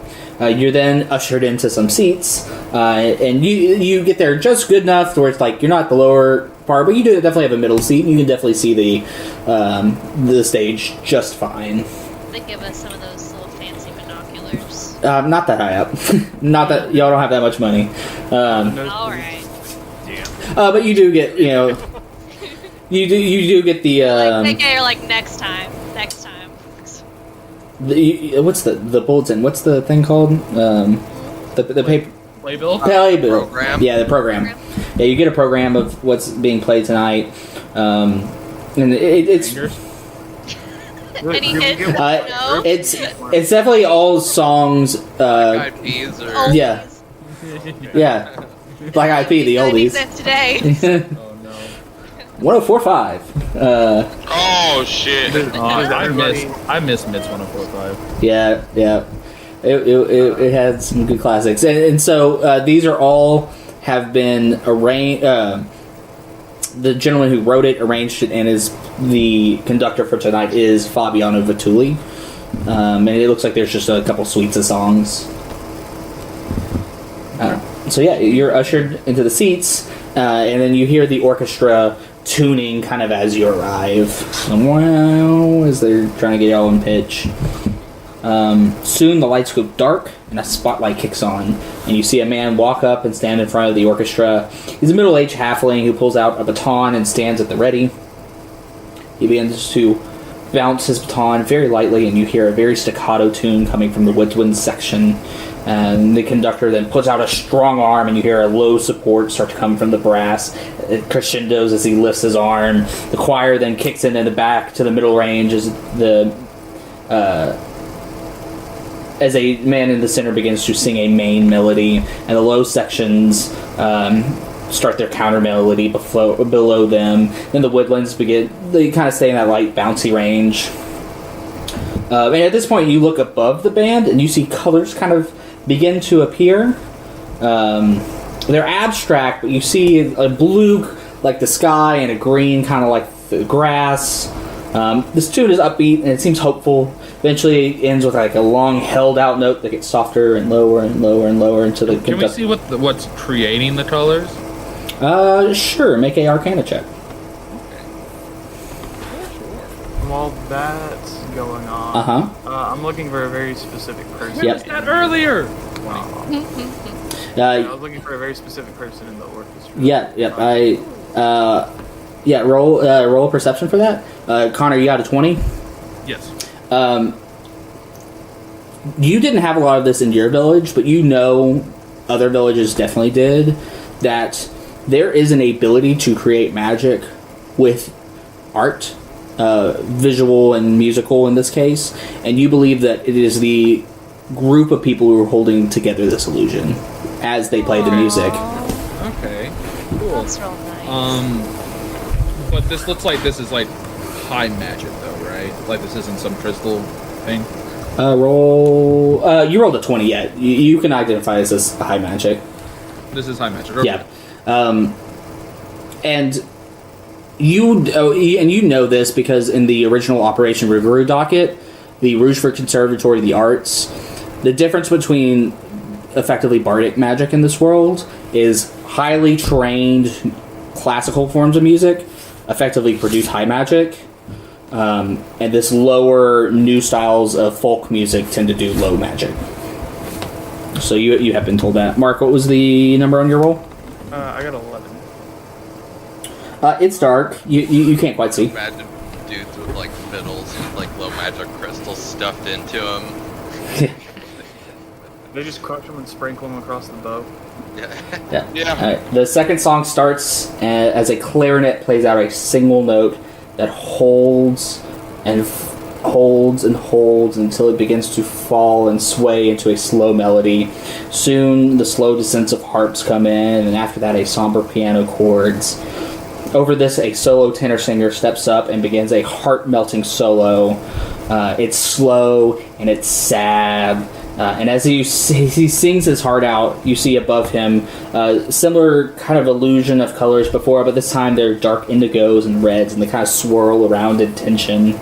You're then ushered into some seats, and you get there just good enough where it's like you're not the lower part, but you do definitely have a middle seat, and you can definitely see the stage just fine. They give us some of those little fancy binoculars. Not that high up. Not that y'all don't have that much money. All right. But you do get, you do get the. You're like next time. What's the bulletin? What's the thing called? The paper. Playbill? Playbill. Program? Yeah, the program. Yeah, you get a program of what's being played tonight. And it's Any hits? No. it's definitely all songs. Black Eyed Peas or Yeah, yeah. Black Eyed Peas, the That oldies. exists today. Oh no. 104.5. Oh shit! I miss Mids 104.5. Yeah. It had some good classics, and so these are all have been arranged. The gentleman who wrote it, arranged it, and is the conductor for tonight is Fabiano Vituli. And it looks like there's just a couple suites of songs. So yeah, you're ushered into the seats, and then you hear the orchestra tuning kind of as you arrive. Wow, as they're trying to get y'all in pitch. Soon the lights go dark and a spotlight kicks on, and you see a man walk up and stand in front of the orchestra. He's a middle-aged halfling who pulls out a baton and stands at the ready. He begins to bounce his baton very lightly, and you hear a very staccato tune coming from the woodwind section. And the conductor then puts out a strong arm, and you hear a low support start to come from the brass. It crescendos as he lifts his arm. The choir then kicks in the back to the middle range as as a man in the center begins to sing a main melody, and the low sections start their counter melody below them. Then the woodlands they kind of stay in that light bouncy range. And at this point you look above the band and you see colors kind of begin to appear. They're abstract, but you see a blue like the sky and a green kind of like the grass. This tune is upbeat and it seems hopeful. Eventually it ends with like a long held out note that gets softer and lower and lower and lower into the... Can we see what's creating the colors? Sure. Make a Arcana check. While that's going on, I'm looking for a very specific person. We missed that earlier! I was looking for a very specific person in the orchestra. Roll perception for that. Connor, you got a 20? Yes. You didn't have a lot of this in your village, but you know other villages definitely did, that there is an ability to create magic with art, visual and musical in this case, and you believe that it is the group of people who are holding together this illusion as they play the music. Okay, cool. That's real nice. But this looks like this is like high magic though, right? Like this isn't some crystal thing? Roll. You rolled a 20 yet. You can identify as this high magic. This is high magic. Okay. Yeah. And you know this because in the original Operation Rougarou docket, the Rougeford Conservatory of the Arts, the difference between effectively bardic magic in this world is highly trained classical forms of music effectively produce high magic, and this lower new styles of folk music tend to do low magic. So you have been told that. Mark, what was the number on your roll? I got 11. It's dark. You can't quite see. Imagine dudes with like fiddles and like low magic crystals stuffed into them. They just crush them and sprinkle them across the bow. Yeah. All right. The second song starts as a clarinet plays out a single note that holds and holds and holds until it begins to fall and sway into a slow melody. Soon the slow descents of harps come in, and after that a somber piano chords. Over this, a solo tenor singer steps up and begins a heart-melting solo. It's slow and it's sad. And as he sings his heart out, you see above him similar kind of illusion of colors before, but this time they're dark indigos and reds, and they kind of swirl around in tension.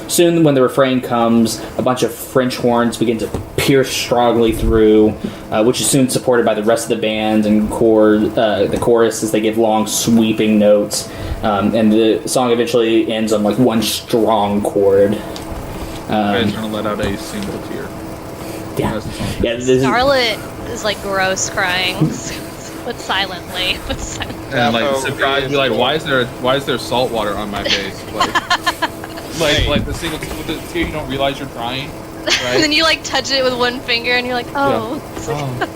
Soon, when the refrain comes, a bunch of French horns begin to pierce strongly through, which is soon supported by the rest of the band and the chorus as they give long, sweeping notes. And the song eventually ends on like one strong chord. I'm gonna let out a single tear. Scarlet is like gross crying, but silently. And like surprised, be like, why is there salt water on my face? Like the single with the tear, you don't realize you're crying, right? And then you like touch it with one finger, and you're like, oh. Yeah.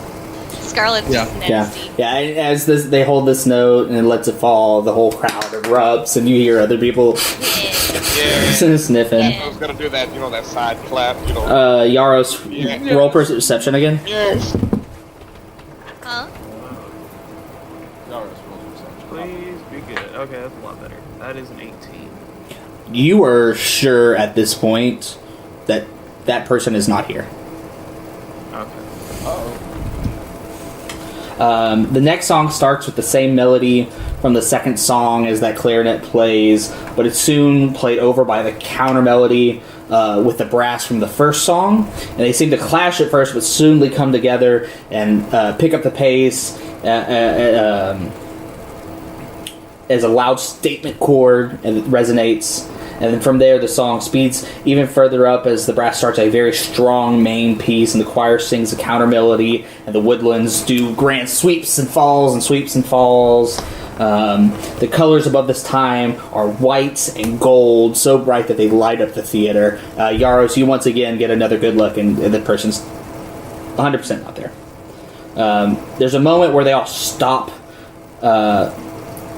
Scarlet's just nasty. Yeah. And as they hold this note and it lets it fall, the whole crowd erupts, and you hear other people sniffing. I was gonna do that, that side clap, Yaros, roll perception again. Yes. Huh? Please be good. Okay, that's a lot better. That is an 18. You are sure at this point that that person is not here. Okay. The next song starts with the same melody from the second song as that clarinet plays, but it's soon played over by the counter melody with the brass from the first song. And they seem to clash at first, but soon they come together and pick up the pace as a loud statement chord, and it resonates. And then from there, the song speeds even further up as the brass starts a very strong main piece, and the choir sings a counter melody, and the woodlands do grand sweeps and falls and sweeps and falls. The colors above this time are white and gold, so bright that they light up the theater. Yaros, you once again get another good look, and the person's 100% not there. There's a moment where they all stop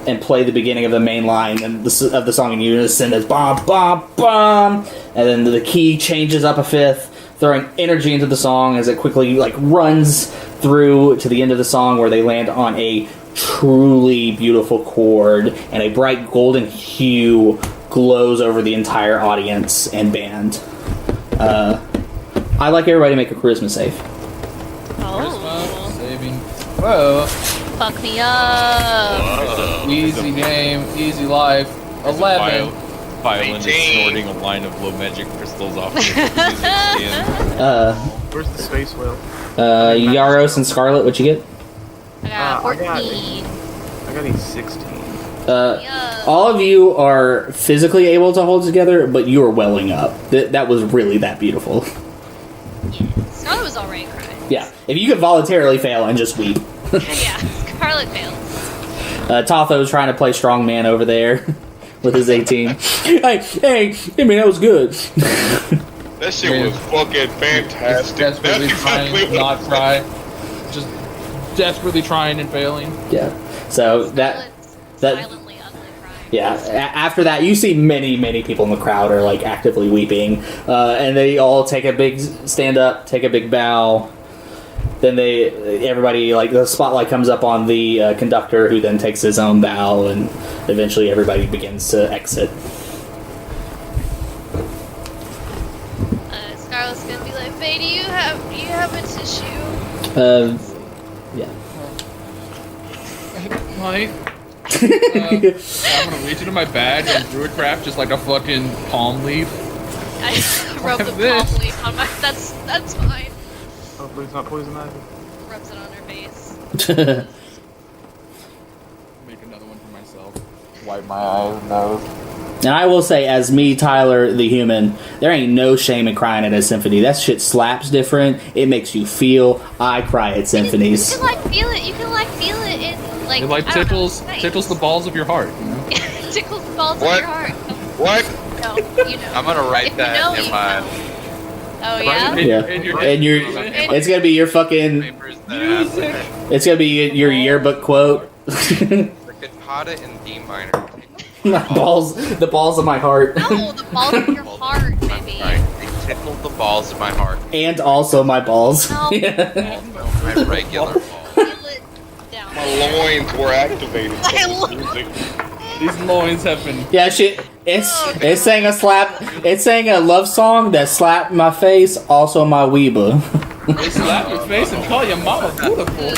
and play the beginning of the main line of the song in unison as bomb, bomb, bomb, and then the key changes up a fifth, throwing energy into the song as it quickly runs through to the end of the song where they land on a truly beautiful chord, and a bright golden hue glows over the entire audience and band. I'd like everybody to make a charisma save. Oh. Saving. Whoa. Fuck me up. Easy game, easy life. 11. Violin is snorting a line of low magic crystals off his music stand. Where's the space whale? Yaros and Scarlet, what'd you get? I got 14. I got a 16. All of you are physically able to hold together, but you are welling up. That was really that beautiful. Scarlet was already crying. Yeah, if you could voluntarily fail and just weep. Yeah, Scarlet failed. Totho's trying to play strongman over there with his 18. hey, man, that was good. That shit was fucking fantastic. Desperately trying to not cry. Just desperately trying and failing. Yeah. So that Silently ugly crying. yeah. After that, you see many people in the crowd are actively weeping, and they all take a big stand up, take a big bow. Then everybody the spotlight comes up on the conductor, who then takes his own bow, and eventually everybody begins to exit. Scarlet's gonna be like, "Faye, do you have a tissue?" Yeah. Mike. I'm gonna reach into my bag and druidcraft just like a fucking palm leaf. I rub the palm leaf on my. That's fine. Hopefully it's not poison ivy. Rubs it on her face. Make another one for myself. Wipe my eyes and nose. And I will say, as me, Tyler, the human, there ain't no shame in crying at a symphony. That shit slaps different. It makes you feel. I cry at symphonies. You can feel it. You can feel it. It tickles the balls of your heart. You know? It tickles the balls of your heart. What? No, you know. I'm gonna write that in my. Oh yeah. Yeah. And it's gonna be your fucking. It's gonna be your yearbook quote. Freaking Pada in D minor. My balls, the balls of my heart. No, the balls of your heart, baby. Right, they tickled the balls of my heart. And also my balls. No. Also my regular balls. Feel it down. My loins were activated. These loins have been. Yeah, shit. It's saying it's saying a love song that slapped my face, also my weeba. They slap your face and call your mama beautiful.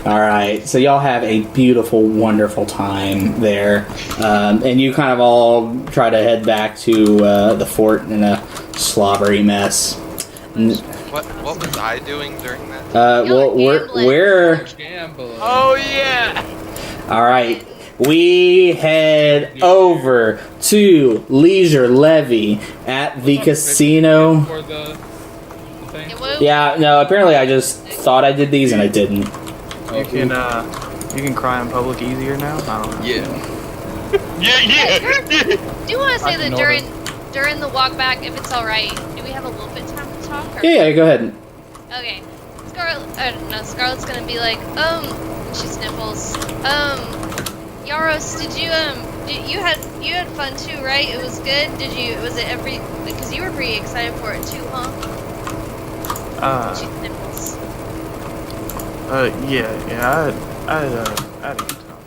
Alright, so y'all have a beautiful, wonderful time there. And you kind of all try to head back to the fort in a slobbery mess. What was I doing during that? Well, we're Oh yeah! alright. We head over to Leisure Levy at the casino. For the thing. Yeah, no, apparently I just thought I did these and I didn't. You can cry in public easier now? I don't know. Yeah. Do you want to say that during the walk back, if it's all right, do we have a little bit of time to talk? Or? Yeah, go ahead. Okay. Scarlett's gonna be like, she sniffles. Yaros, did you you had fun too, right? It was good. Was it because you were pretty excited for it too, huh? She sniffles. Yeah, I had a good time.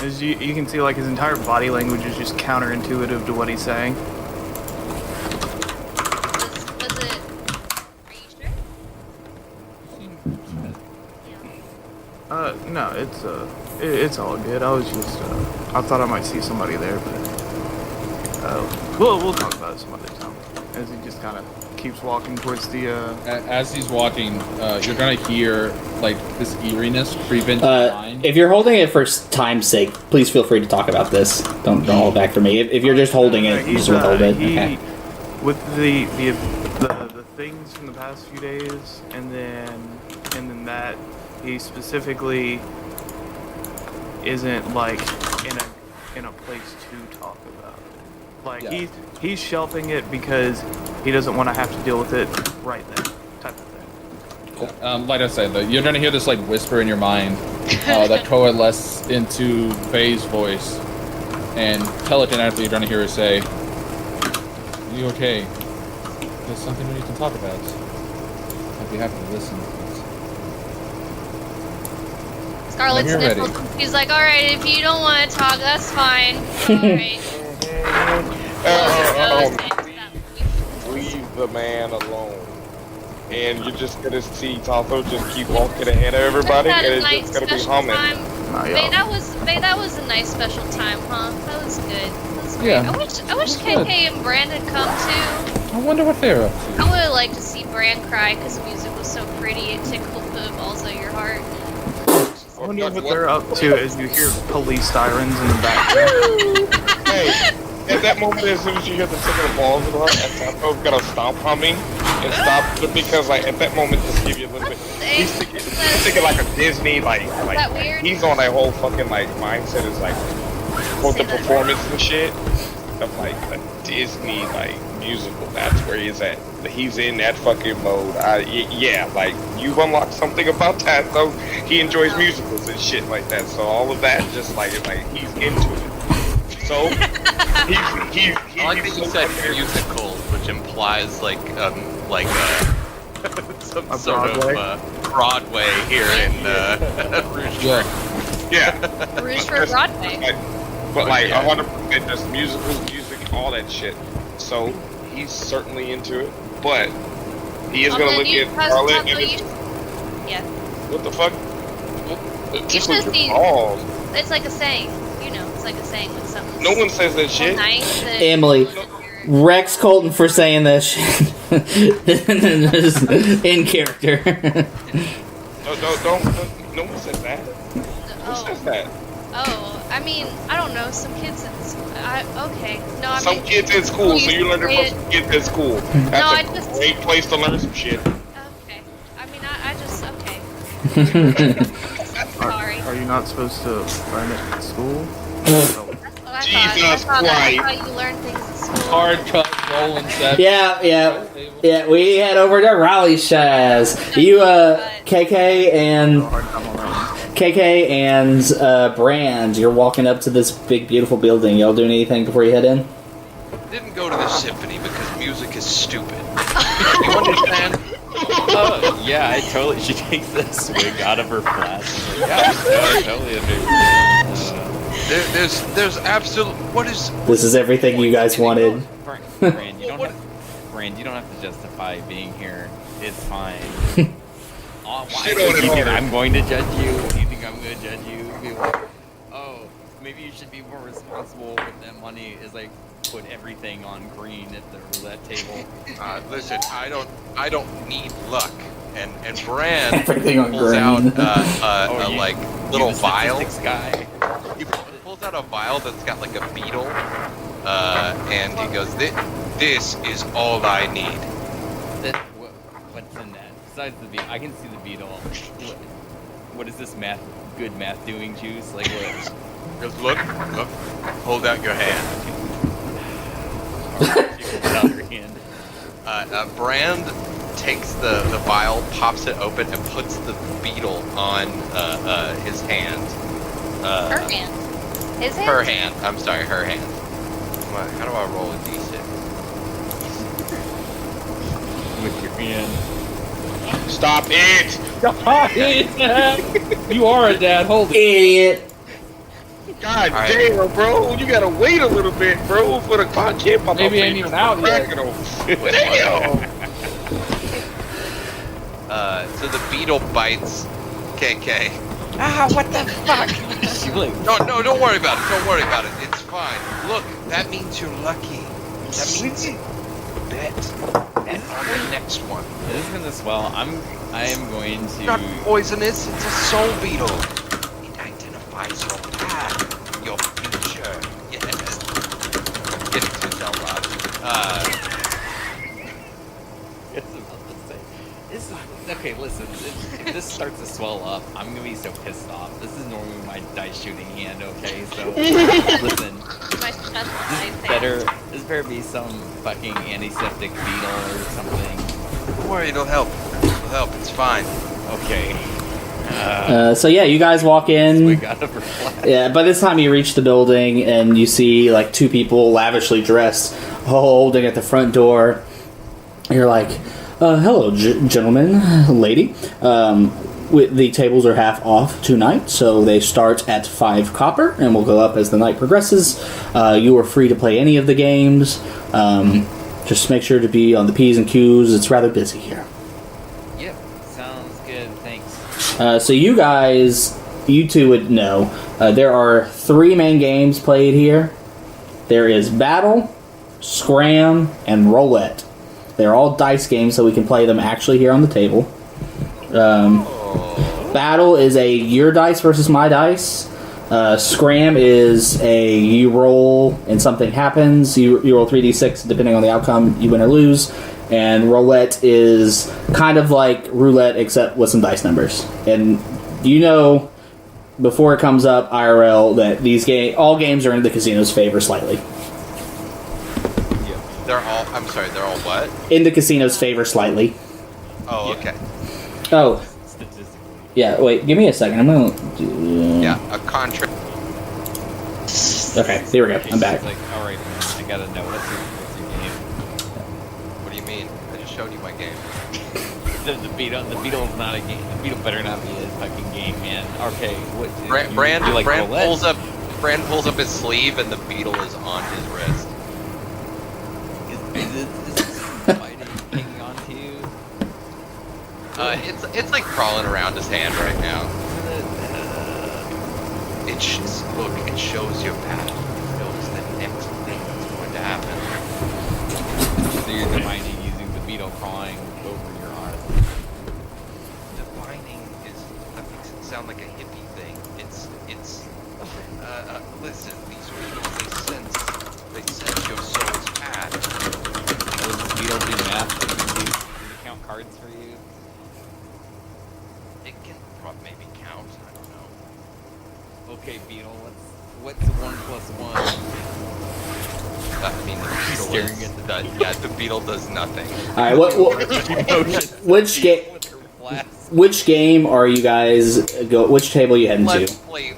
As you can see, like, his entire body language is just counterintuitive to what he's saying. Was it? Are you sure? No, it's all good. I was just, I thought I might see somebody there, but, we'll talk about it some other time. As he just kind of keeps walking towards the, As he's walking, you're gonna hear like this eeriness creep into your mind. If you're holding it for time's sake, please feel free to talk about this. Don't hold back from me. If you're just holding it, just withhold it. Okay. With the things from the past few days, and then that he specifically isn't like in a place to talk about it. Like he's shelving it because he doesn't want to have to deal with it right then, type of thing. Like I said, you're gonna hear this like whisper in your mind that coalesces into Faye's voice, and telekinetically you're gonna hear her say, "Are you okay? There's something we can talk about. I'd be happy to listen." Scarlet sniffles. He's like, "Alright, if you don't want to talk, that's fine. Alright." Leave the man alone. And you're just gonna see Totho just keep walking ahead of everybody, and it's just gonna be humming. Faye, that was a nice special time, huh? That was good. That was great. Yeah. I wish KK and Brandon come too. I wonder what they're up to. I would have liked to see Bran cry because the music was so pretty. It tickled the balls of your heart. I wonder what they're up to as you hear police sirens in the background. Hey, at that moment, as soon as you hear the tick of the balls of the heart, Totho's gonna stop humming and stop because, like, at that moment, just give you a little bit. He's thinking like a Disney, like he's on that whole fucking like mindset is like both the performance and shit of like a Disney like musical. That's where he's at. He's in that fucking mode. Yeah, like you've unlocked something about that. So he enjoys musicals and shit like that. So all of that, just like he's into it. So he's I like that you said musical, which implies like some sort Broadway? of Broadway here in Rougarou. Yeah. Rouge for Broadway. But like 100% just musicals, music, all that shit. So he's certainly into it, but he is gonna look at Scarlet and yeah. what the fuck? You should see. Balls. It's like a saying, you know. It's like a saying when something's No one says that shit. nice. Emily, Rex Colton for saying that shit in character. Don't. No one says that. Who says that? Oh, I mean, I don't know. Some kids in school. Okay. No, I Some mean, kids in school, so you learn it from some kids in school. That's a great place to learn some shit. Okay. I mean, I just okay. Sorry. Are you not supposed to learn it at school? That's what I Jesus thought. Christ. I thought you learn things in school. Hard cut, rolling set. Yeah. We head over to Ralishaz. You, KK and Brand, you're walking up to this big, beautiful building. Y'all doing anything before you head in? Didn't go to the symphony because music is stupid. You understand? Yeah, I totally. She takes the swig out of her flask. Yeah, I totally understand. There's absolute. What is? This is everything you guys wanted. Brand, you don't have to justify being here. It's fine. Why? Shit on it You think hard. I'm going to judge you? You think I'm going to judge you? Be like, oh, maybe you should be more responsible with that money. Is like put everything on green at the roulette table. Listen, I don't need luck. And Bran Everything on pulls green. out You- like you little the vial. statistics guy. He pulls out a vial that's got like a beetle, and he goes, "This is all I need." What's in that? Besides the beetle, I can see the beetle. What is this good math doing juice? Like what? He goes, look, hold out your hand. She holds out her hand. Brand takes the vial, pops it open, and puts the beetle on his hand. Her hand. His hand? Her hand. I'm sorry, her hand. How do I roll a d6? With your hand. Stop it! You are a dad. Hold it. Idiot. God All right. damn, bro. You gotta wait a little bit, bro, for the content pop Maybe ain't even out yet. Damn. So the beetle bites KK. Ah, what the fuck? She like, No, don't worry about it. Don't worry about it. It's fine. Look, that means you're lucky. That means you bet. And on the next one. this is gonna swell. I am going to. Not poisonous. It's a soul beetle. It identifies your path, your future. Yes. I'm getting too Zelrod. It's about to say. This is, okay, listen. If this starts to swell up, I'm gonna be so pissed off. This is normally my dice shooting hand. Okay, so listen. My specialized This better be some fucking antiseptic beetle or something. Don't worry, it'll help. It'll help. It's fine. Okay. So yeah, you guys walk We in. gotta reflect. Yeah, by this time you reach the building and you see like two people lavishly dressed holding at the front door. You're like, hello, gentlemen, lady. The tables are half off tonight, so they start at 5 copper and will go up as the night progresses. You are free to play any of the games. Just make sure to be on the P's and Q's. It's rather busy here. Yep, sounds good. Thanks. So you guys, you two would know, there are 3 main games played here. There is Battle, Scram, and Roulette. They're all dice games, so we can play them actually here on the table. Battle is a your dice versus my dice. Scram is a you roll and something happens. You roll 3d6 depending on the outcome. You win or lose. And Roulette is kind of like roulette except with some dice numbers. And you know before it comes up IRL that all games are in the casino's favor slightly. They're all. I'm sorry. They're all what? In the casino's favor slightly. Oh, okay. Oh, Statistically. yeah. Wait, give me a second. I'm gonna do. Yeah, a contract. Okay, there we go. I'm back. She's like, all right, man, I gotta know what's your game. What do you mean? I just showed you my game. The beetle's not a game. The beetle better not be a fucking game, man. Okay, what? Brand you like roulette? pulls up his sleeve and the beetle is on his wrist. Is this fighting hanging on to you? It's like crawling around his hand right now. It shows your path. It shows the next thing that's going to happen. So you're divining using the beetle crawling over your arm. Divining that makes it sound like a hippie thing. Listen, these beetles, they sense your soul's path. Does this beetle do math? Does it count cards for you? It can maybe count. I don't know. Okay, beetle. What's 1 plus 1? I mean, the beetle Staring at the beetle does nothing. All right, which game are you guys which table are you heading Let's to? play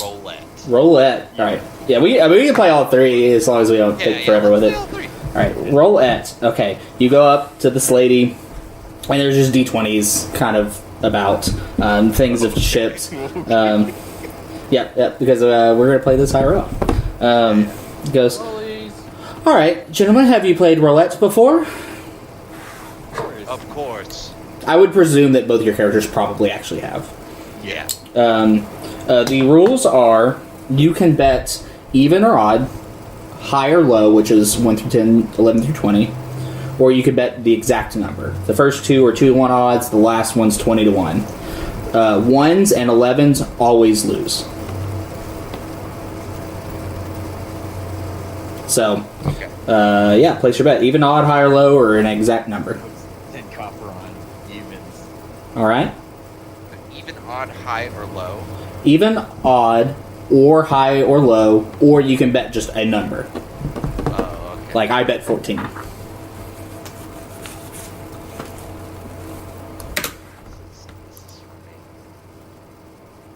roulette. Roulette. All right. Yeah, we can play all 3 as long as we don't take forever with it. All three. All right, roulette. Okay, you go up to this lady, and there's just d20s kind of about things of chips. Yeah, because we're gonna play this IRL. He goes, all right, gentlemen, have you played roulette before? Of course. I would presume that both of your characters probably actually have. Yeah. The rules are you can bet even or odd, high or low, which is 1 through 10, 11 through 20, or you could bet the exact number. The first 2 are 2 to 1 odds, the last one's 20 to 1. 1s and 11s always lose. So, yeah, place your bet. Even, odd, high, or low, or an exact number. 10 copper on evens. Alright? Even, odd, high, or low? Even, odd, or high or low, or you can bet just a number. Oh, okay. Like, I bet 14.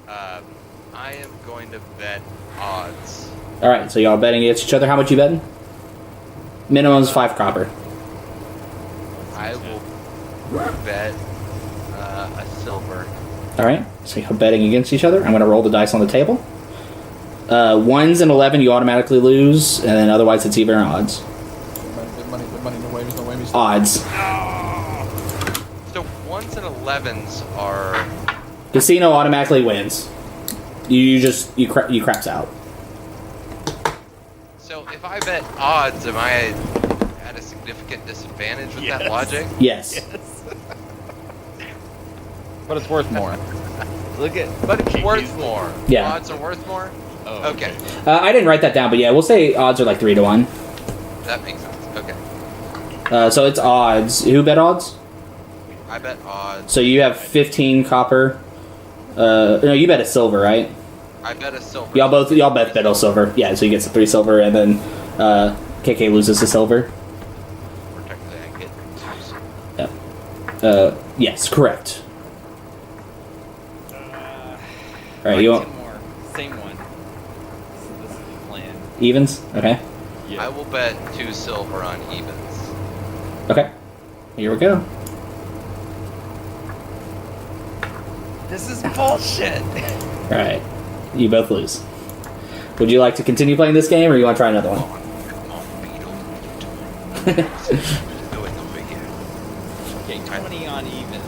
I am going to bet odds. All right, so y'all betting against each other. How much you betting? Minimum is 5 copper. I will bet a silver. All right, so y'all betting against each other. I'm going to roll the dice on the table. 1s and 11, you automatically lose, and then otherwise it's even odds. Good money, no waves, no waves. Odds. So 1s and 11s are. Casino automatically wins. You craps out. So if I bet odds, am I at a significant disadvantage with that logic? Yes. But it's worth more. Look at. But it's worth more. Yeah. Odds are worth more? Oh, Okay. I didn't write that down, but yeah, we'll say odds are like 3 to 1. That makes sense. Okay. So it's odds. Who bet odds? I bet odds. So you have 15 copper. No, you bet a silver, right? I bet a silver. Y'all both bet a silver. Yeah, so you get some 3 silver, and then KK loses the silver. Technically, I get 2 silver. Yep. Yes, correct. All right, you want 10 more. Same one. So this is the plan. evens? Okay. Yeah. I will bet 2 silver on evens. Okay. Here we go. This is bullshit. All right. You both lose. Would you like to continue playing this game, or you want to try another one? Come on, Beetle. What are you doing over here? Okay, 20 on even.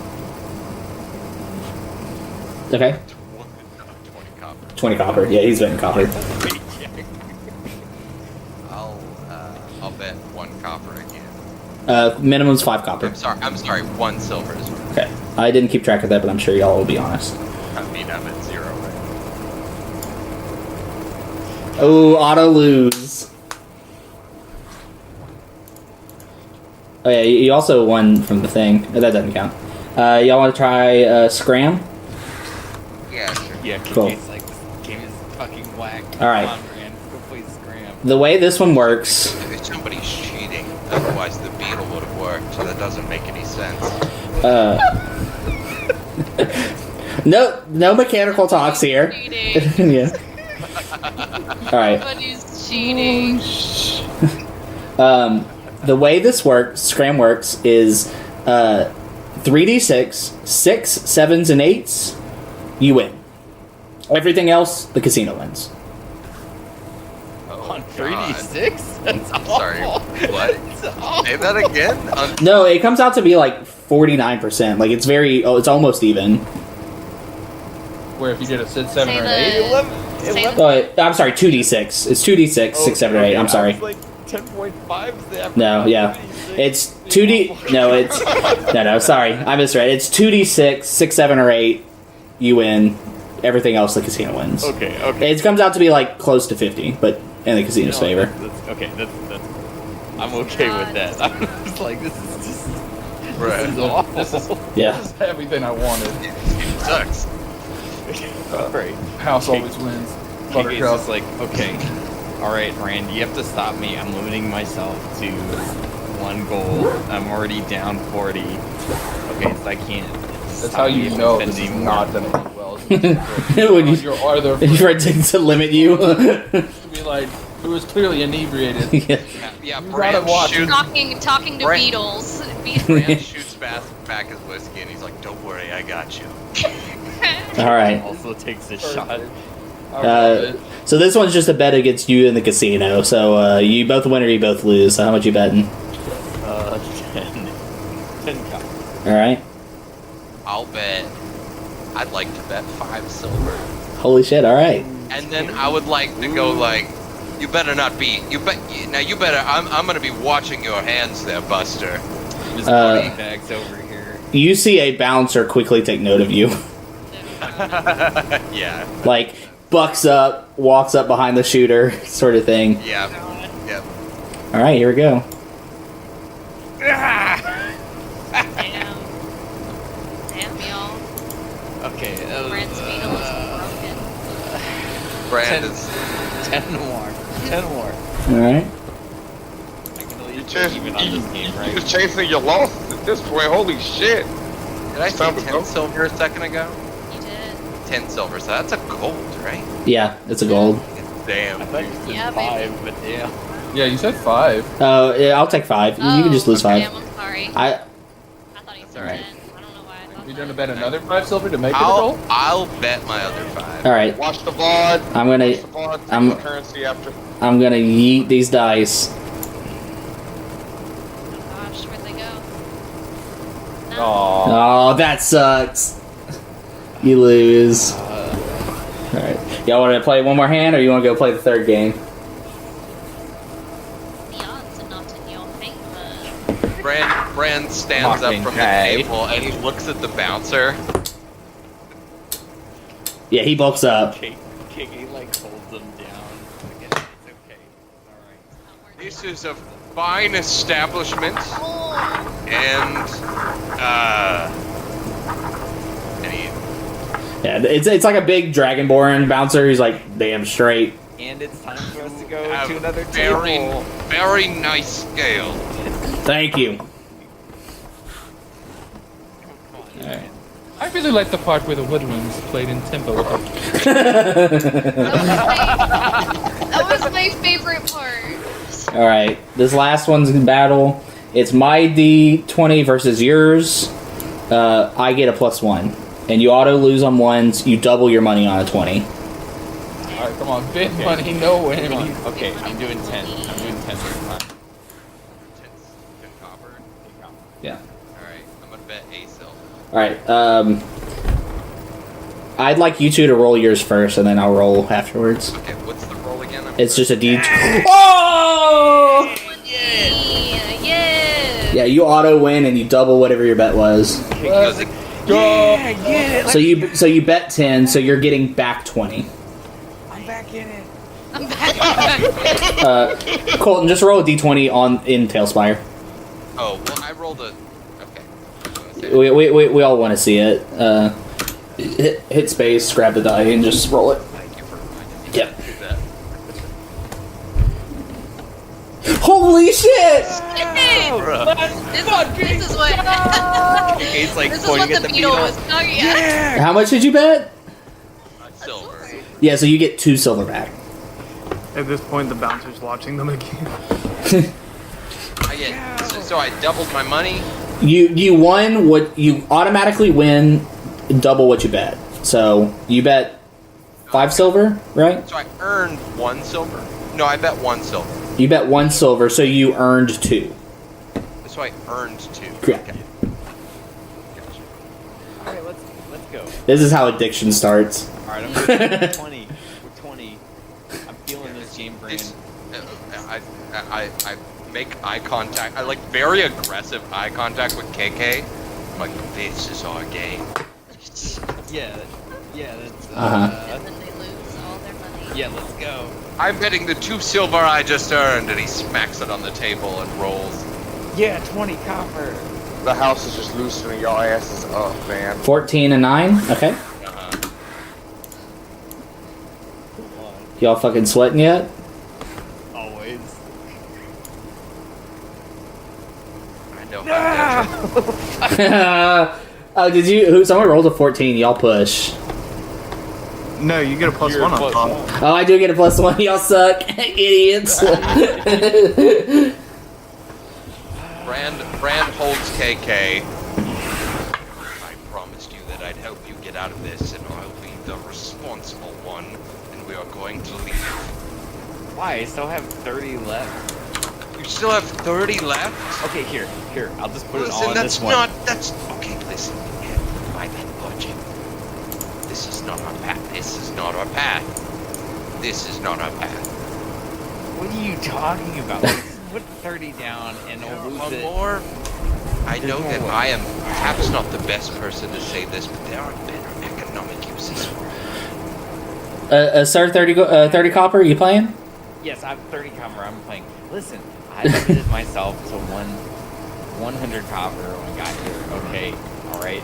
Okay. 20 copper. 20 copper. Yeah, he's betting copper. I'll bet 1 copper again. Minimum's 5 copper. I'm sorry, 1 silver is right. Okay. I didn't keep track of that, but I'm sure y'all will be honest. I mean, I'm at 0 right now. Oh, auto lose. Oh yeah, you also won from the thing. That doesn't count. Y'all want to try Scram? Yeah, sure. Yeah, Cool. it's like, this game is fucking whack. All right. Come on, man. Go play Scram. The way this one works. If somebody's cheating, otherwise the beetle would have worked, so that doesn't make any sense. No mechanical talks here. Cheating. Yeah. All right. Everybody's cheating. The way this works, Scram works, is 3d6, 6, 7s, and 8s. You win. Everything else, the casino wins. Oh, On 3d6? That's I'm awful. sorry, what? That's awful. Say that again? No, it comes out to be like 49%. Like it's it's almost even. Where if you did a 6, 7, or an Say 8. 11. Say 11. I'm sorry, 2d6. It's 2d6, 6, 7, or 8. I'm sorry. Like 10.5 is the average. No, yeah. It's 2d. No, it's. No, sorry. I misread. It's 2d6, 6, 7, or 8. You win. Everything else, the casino wins. Okay. It comes out to be like close to 50, but in the casino's favor. That's I'm okay with that. I'm just like, this is just. Right. This is awful. This is Yeah. everything I wanted. It sucks. Right. House always wins. KK's Buttercup. just like, okay, all right, Rand, you have to stop me. I'm limiting myself to 1 goal. I'm already down 40. Okay, so I can't. That's how you know this is not going to end well. When you- Your other You're trying to limit you. to be like, who is clearly inebriated. Yeah. Yeah, You Brand gotta watch shoots, Talking to Brand- beetles. Brand shoots back his whiskey, and he's like, "Don't worry, I got you." All right. Also takes a shot. So this one's just a bet against you in the casino. So you both win or you both lose. So how much you betting? 10 copper. All right. I'll bet. I'd like to bet 5 silver, Holy shit! All right. and then I would like to go like, "You better not be. You better. I'm gonna be watching your hands there, Buster." Just money bags over here. You see a bouncer quickly take note of you. Yeah. Like bucks up, walks up behind the shooter, sort of thing. Yeah. Yep. All right, here we go. Damn, y'all. Okay. Brand's beetle is broken. Brand is. 10 more. 10 more. All right. I can at least break even on this game, You're right? just chasing your losses at this point. Holy shit. Did I say 10 silver a second ago? You did. 10 silver, so that's a gold, right? Yeah, it's a gold. Damn. I thought you said Yeah, 5, but yeah. Yeah, you said 5. Oh, yeah, I'll take 5. You can just lose 5. Damn, I'm sorry. I I thought he said Alright. 10. I don't know why I thought You that. gonna bet another 5 silver to make it a gold? I'll bet my other 5. all right. Watch the VOD. I'm gonna Watch the VOD. Take I'm- the currency after. I'm gonna yeet these dice. Oh gosh, where'd they go? No. Oh, that sucks. You lose. All right. Y'all want to play one more hand, or you want to go play the third game? The odds are not in your favor. Brand stands up from the table and he looks at the bouncer. Yeah, he bulks up. KK like holds them down. It's okay. Alright. This is a fine establishment, Oh, and he Yeah, it's like a big dragonborn bouncer who's like damn straight. And it's time for us to go have to another very, table. very nice scale. Thank you. Alright. I really like the part where the woodwinds played in tempo with them. that was my favorite part. Alright, this last one's in battle. It's my D20 versus yours. I get a +1. And you auto lose on ones, you double your money on a 20. Alright, come on. Big money, no Come whammy. on. Okay, I'm doing 10. I'm doing 10 this time. 10 copper. Yeah. Alright, I'm gonna bet a silver. Alright, I'd like you two to roll yours first, and then I'll roll afterwards. Okay, what's the roll again? It's just a D. Oh! Yeah. Yeah, you auto win and you double whatever your bet was. Because it, So you bet 10, so you're getting back 20. I'm back in it. I'm back. Colton, just roll a D20 in TaleSpire. oh, well, I rolled a. Okay. We all want to see it. Hit space, grab the die, and just roll it. Thank you for reminding me. Yep. Do that. Holy shit! This is what. KK's like This is what pointing at the the beetle beetle. was talking about. How much did you bet? Silver. Yeah, so you get 2 silver back. At this point, the bouncer's watching them again. I get. So I doubled my money. You won what you automatically win double what you bet. So you bet 5 silver, right? So I earned 1 silver. No, I bet 1 silver. You bet 1 silver, so you earned 2. So I earned 2. Correct. Okay. Gotcha. Alright, let's go. This is how addiction starts. Alright, I'm going 20. We're 20. I'm feeling this game brain. This, I make eye contact. I like very aggressive eye contact with KK. I'm like, this is our game. Yeah, that's Uh-huh. And then they lose all their money. yeah, let's go. I'm betting the 2 silver I just earned, and he smacks it on the table and rolls. Yeah, 20 copper. The house is just loosening y'all asses up, man. 14 and 9. Okay. Uh-huh. Y'all fucking sweating yet? Always. I know how Oh, did you? Someone rolled a 14. Y'all push. No, you get a +1 You're on plus top. one. Oh, I do get a +1. Y'all suck, idiots. Brand holds KK. I promised you that I'd help you get out of this, and I'll be the responsible one, and we are going to leave. Why? I still have 30 left. You still have 30 left? Okay, here. I'll just put it all Listen, on that's this one. not. That's okay. Listen, by that logic, this is not our path. This is not our path. This is not our path. What are you talking about? Let's put 30 down and There we'll lose are it. more. I There's know more that ways. I am perhaps not the best person to say this, but there are better economic uses for it. Sir, 30 copper. You playing? Yes, I'm 30 copper. I'm playing. Listen, I limited myself to 100 copper when I got here. Okay, all right.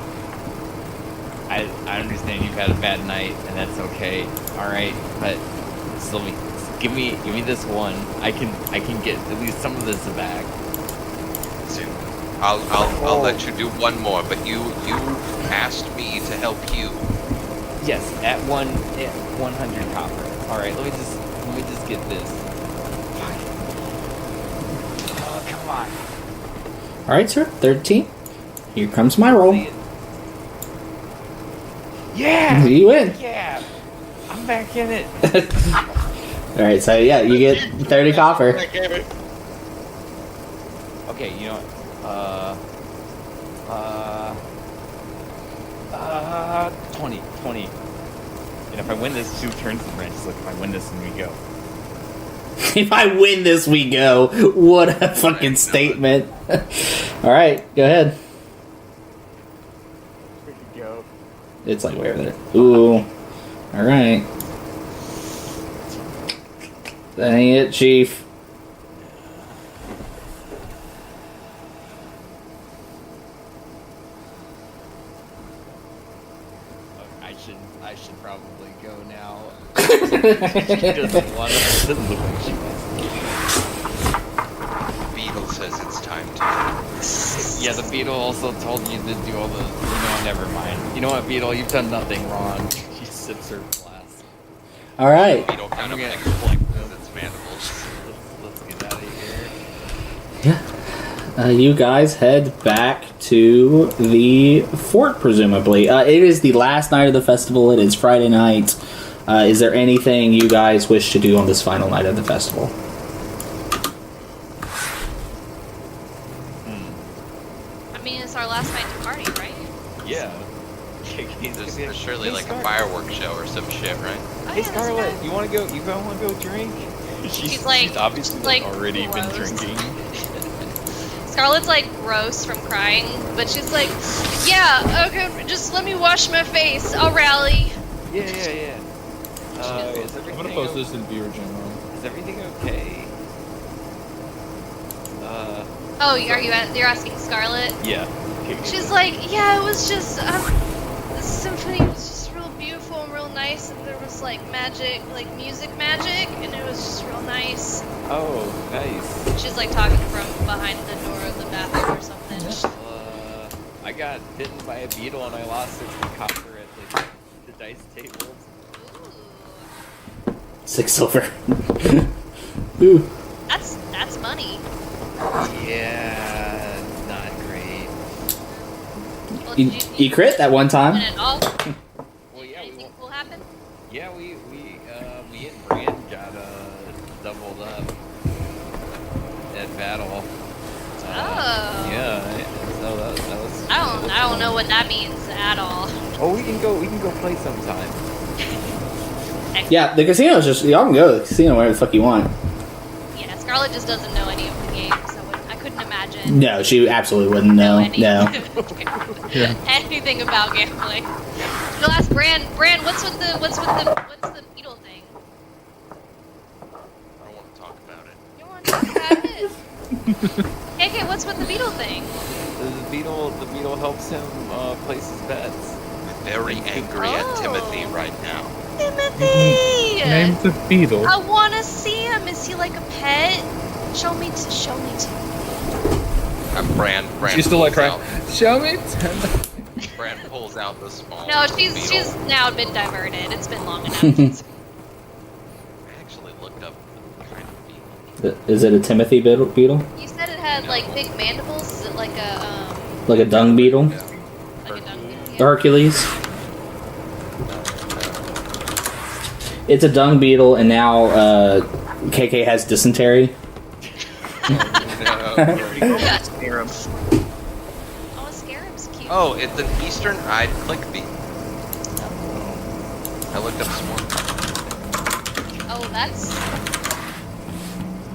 I understand you've had a bad night, and that's okay. All right, but still, give me this one. I can get at least some of this back. Soon. I'll let you do one more, but you asked me to help you. Yes, at 100 copper. All right, let me just get this. Oh, come on. All right, sir. 13. Here comes my roll. Yeah. You win. Yeah. I'm back in it. All right, so yeah, you get 30 copper. Okay, you know what? 20. And if I win this 2 turns in range, look, if I win this, then we go. If I win this, we go. What a fucking statement. All right, go ahead. We could go. It's like way over there. Ooh. All right. That ain't it, Chief. I should probably go now. She doesn't want it. It doesn't look like she wants it. Beetle says it's time to. Yeah, the Beetle also told you to do all the. Never mind. You know what, Beetle? You've done nothing wrong. She sips her glass. All right. Beetle kind of flexes its mandibles. Let's get out of here. Yeah. You guys head back to the fort, presumably. It is the last night of the festival. It is Friday night. Is there anything you guys wish to do on this final night of the festival? I mean, it's our last night to party, right? Yeah. There's surely like a fireworks show or some shit, right? Oh, Hey yeah, Scarlet, that's you wanna go drink? She's like- she's obviously like already been gross. drinking. Scarlett's like gross from crying, but she's like, yeah, okay, just let me wash my face. I'll rally. Yeah. Is I'm everything gonna post this in Beer General. Is everything okay? Oh, you're asking Scarlett? Yeah. She's like, yeah, it was just, the symphony was just real beautiful and real nice, and there was like magic, like music magic, and it was just real nice. Oh, nice. She's like talking from behind the door of the bathroom or something. I got bitten by a beetle and I lost 60 copper at the dice tables. Ooh. 6 silver. Ooh. That's money. Yeah, not great. Well, You crit that one time. win it all? Well, yeah, Anything cool happen? yeah, me and Brand got doubled up at battle. Oh. Yeah, so that was. I don't know what that means at all. Oh, we can go play sometime. Yeah, the casino's just, y'all can go to the casino wherever the fuck you want. Yeah, Scarlett just doesn't know any of the games, so I couldn't imagine. No, she absolutely wouldn't know. No. Anything about gambling. You'll ask Bran, what's the beetle thing? I don't want to talk about it. You don't want to talk about it? KK, what's with the beetle thing? The beetle helps him place his bets. I'm very angry at Timothy right now. Timothy! Name the beetle. I want to see him. Is he like a pet? Show me to. I'm Bran She's still like pulls crying. Show me. Bran pulls out the small. No, beetle. she's now been diverted. It's been long enough. I actually looked up the kind of beetle. Is it a Timothy beetle? You said it had like big mandibles. Is it like a Like a dung beetle? like a dung beetle? Yeah. Hercules? It's a dung beetle, and now KK has dysentery. Scarab. Oh, a scarab's cute. Oh, it's an eastern-eyed clickbee. I looked up some more. Oh, that's.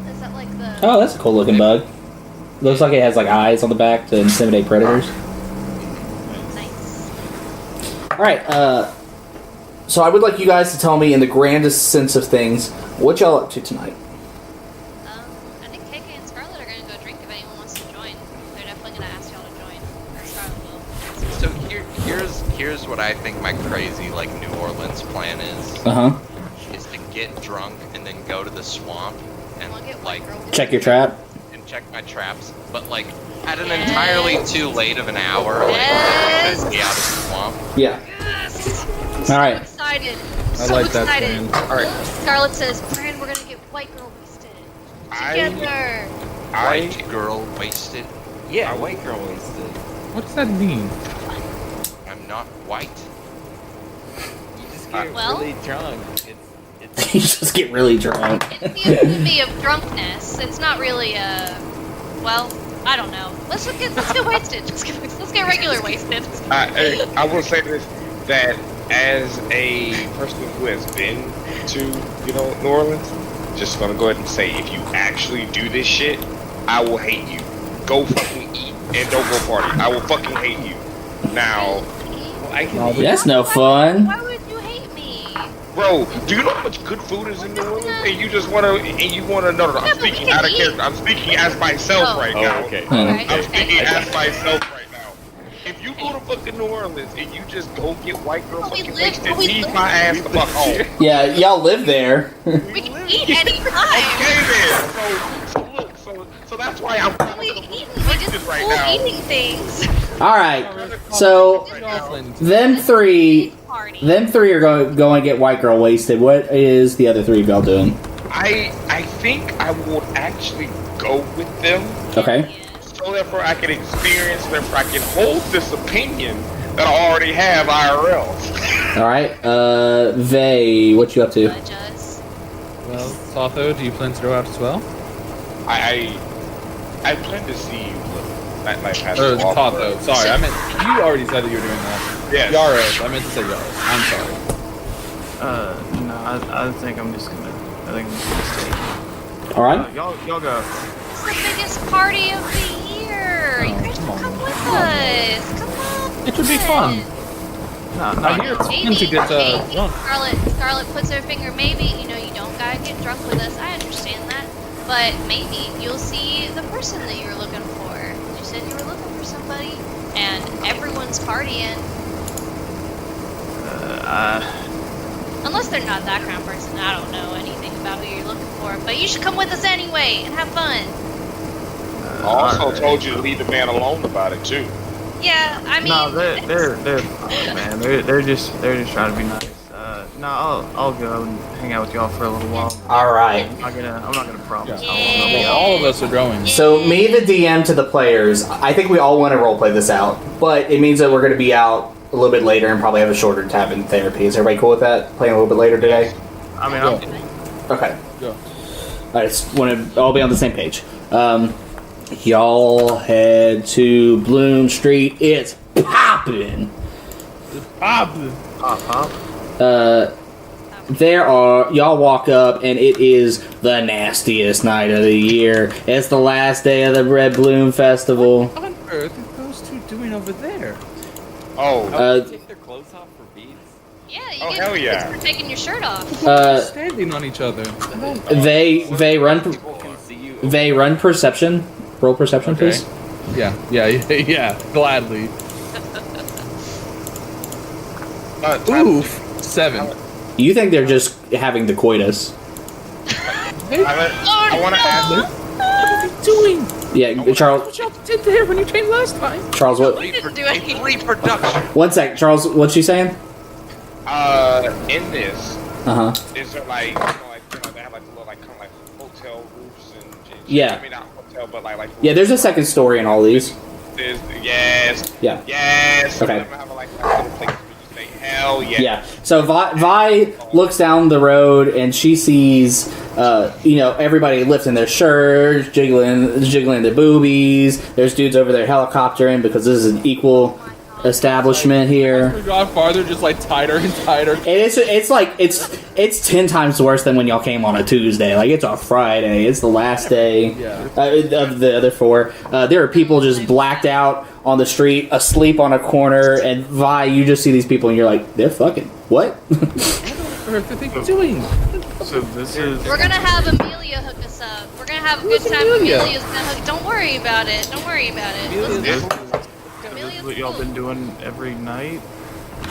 Is that like the? Oh, that's a cool looking bug. Looks like it has like eyes on the back to intimidate predators. Nice. Alright, so I would like you guys to tell me in the grandest sense of things, what y'all up to tonight? I think KK and Scarlett are gonna go drink if anyone wants to join. They're definitely gonna ask y'all to join. Or Scarlett will. So here's what I think my crazy like New Orleans plan is. Uh-huh. Is to get drunk and then go to the swamp and Wanna get like white girl? Check your trap. and check my traps, but like at an entirely too late of an hour, like Yes. to be out of the swamp. Yeah. Alright. excited. I So like that excited. plan. All right. Scarlett says, Fran, we're gonna get white girl wasted. Together. White girl wasted. Yeah, white girl wasted. What does that mean? I'm not white. You just get Well- really drunk. It's You just get really drunk. It's the epitome of drunkenness. It's not really well, I don't know. Let's get wasted. Let's get regular wasted. I will say this, that as a person who has been to, New Orleans, just gonna go ahead and say, if you actually do this shit, I will hate you. Go fucking eat and don't go party. I will fucking hate you. Now, I can eat. That's no fun. Why would you hate me? Bro, do you know how much good food is in New Orleans? And you just wanna, no, I'm Yeah, but we speaking can out of eat. character. I'm speaking as myself Oh. right Oh, now. okay. Alright, I'm speaking okay. as myself right now. If you go to fucking New Orleans and you just go get white girl But we fucking live- wasted, we leave live- my ass the fuck home. Yeah, y'all live there. We can eat anytime. Okay then. So look, so that's why I'm We just right cool now. eating things. All right. So them three are going to get white girl wasted. What is the other three of y'all doing? I think I would actually go with them, Okay. so therefore I can experience, therefore I can hold this opinion that I already have IRL. All right. Vey, what you up to? Well, Sotho, do you plan to go out as well? I plan to see what nightlife has Or to offer. Sotho, sorry, I meant you already said that you were doing that. Yes. Yaros, I meant to say Yaros. I'm sorry. No, I think I'm just gonna stay. All right. Y'all go. It's the biggest party of the year. You guys should come with us. Come on. It would be fun. No, I hear it's fun to get maybe drunk. Scarlett puts her finger. Maybe you don't gotta get drunk with us. I understand that, but maybe you'll see the person that you were looking for. You said you were looking for somebody, and everyone's partying. Unless they're not that kind of person, I don't know anything about who you're looking for. But you should come with us anyway and have fun. I also told you to leave the man alone about it too. Yeah, I mean. No, they're fine, man. They're just trying to be nice. No, I'll go and hang out with y'all for a little while. All right. I'm not gonna promise. Yeah. All of us are going. So me, the DM, to the players. I think we all want to roleplay this out, but it means that we're going to be out a little bit later and probably have a shorter tavern therapy. Is everybody cool with that? Playing a little bit later today? I mean, Okay. Go. All right, just want to all be on the same page. Y'all head to Bloom Street. It's popping. pop. Y'all walk up and it is the nastiest night of the year. It's the last day of the Red Bloom Festival. What on earth are those two doing over there? Take their clothes off for beads. Yeah, you Oh, get hell yeah. for taking your shirt off. Standing on each other. They run People can see you. they run perception. Roll perception, Okay. please. Yeah, gladly. Oof. 7. You think they're just having the coitus? I want to ask. What are they doing? Yeah, Charles. What y'all did there when you came last time? Charles, what? We didn't do anything. Reproduction. 1 sec, Charles. What's she saying? In this, Uh huh. is there like, they have like the little kind of hotel roofs and Yeah. I mean, not hotel, but like. Yeah, there's a second story in all these. There's, yes. Yeah. Yes. Okay. Some of them have like little places where you say, hell yeah. Yeah. So Vi looks down the road and she sees, everybody lifting their shirts, jiggling their boobies. There's dudes over there helicoptering because this is an equal establishment here. We got farther, just like tighter and tighter. And it's 10 times worse than when y'all came on a Tuesday. Like, it's a Friday. It's the last day of the other 4. There are people just blacked out on the street, asleep on a corner, and Vi, you just see these people and you're like, they're fucking what? What are they doing? So this is. We're gonna have Amelia hook us up. We're gonna have a good time. Amelia's gonna hook. Don't worry about it. Don't worry about it. This Amelia's is what y'all been doing every night.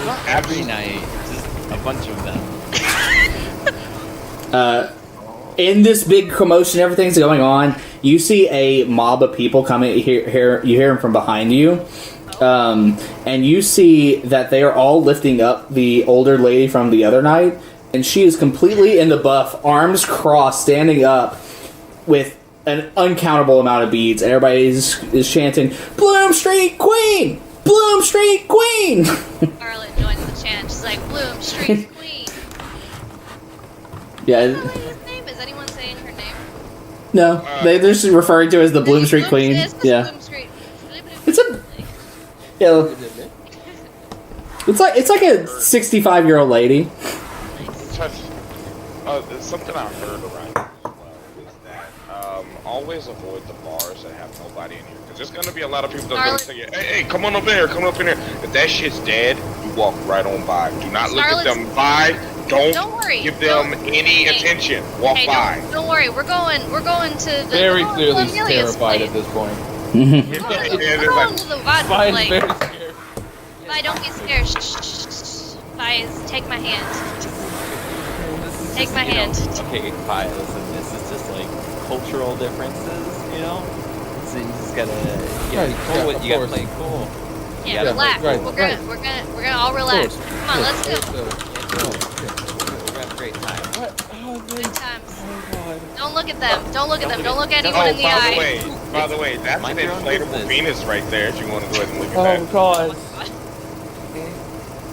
Not every night, just a bunch of them. In this big commotion, everything's going on. You see a mob of people coming. You hear them from behind you, And you see that they are all lifting up the older lady from the other night, and she is completely in the buff, arms crossed, standing up with an uncountable amount of beads. Everybody is chanting, "Bloom Street Queen! Bloom Street Queen!" Scarlet joins the chant. She's like, Bloom Street Queen. Yeah. What's the lady's name? Is anyone saying her name? No, they're just referring to her as the Bloom Street Queen. Yeah. Bloom Street. It's a yeah. It's like a 65-year-old lady. Something I heard around here as well is that always avoid the bars that have nobody in here, because there's gonna be a lot of people that's gonna say, "Hey, come on up in here, come up in here." If that shit's dead, you walk right on by. Do not look at them by. Don't worry. give them any attention. Walk by. Don't worry. We're going to the Very clearly Amelia's terrified place. at this point. We're going to the vodka Spine's place. very scared. Vi, don't be scared. Shh, shh, shh. Vi, take my hand. Take my hand. Okay, fine. Listen, this is just like cultural differences, you know. So you just gotta, Right, you gotta play cool. Yeah, gotta relax. right, We're gonna all relax. Come on, let's go. We're having a great time. Good times. Don't look at them. Don't look at them. Don't look anyone in the eye. By the way, that's an Mind your own inflatable business. penis right there. If you want to go ahead and look at that. God.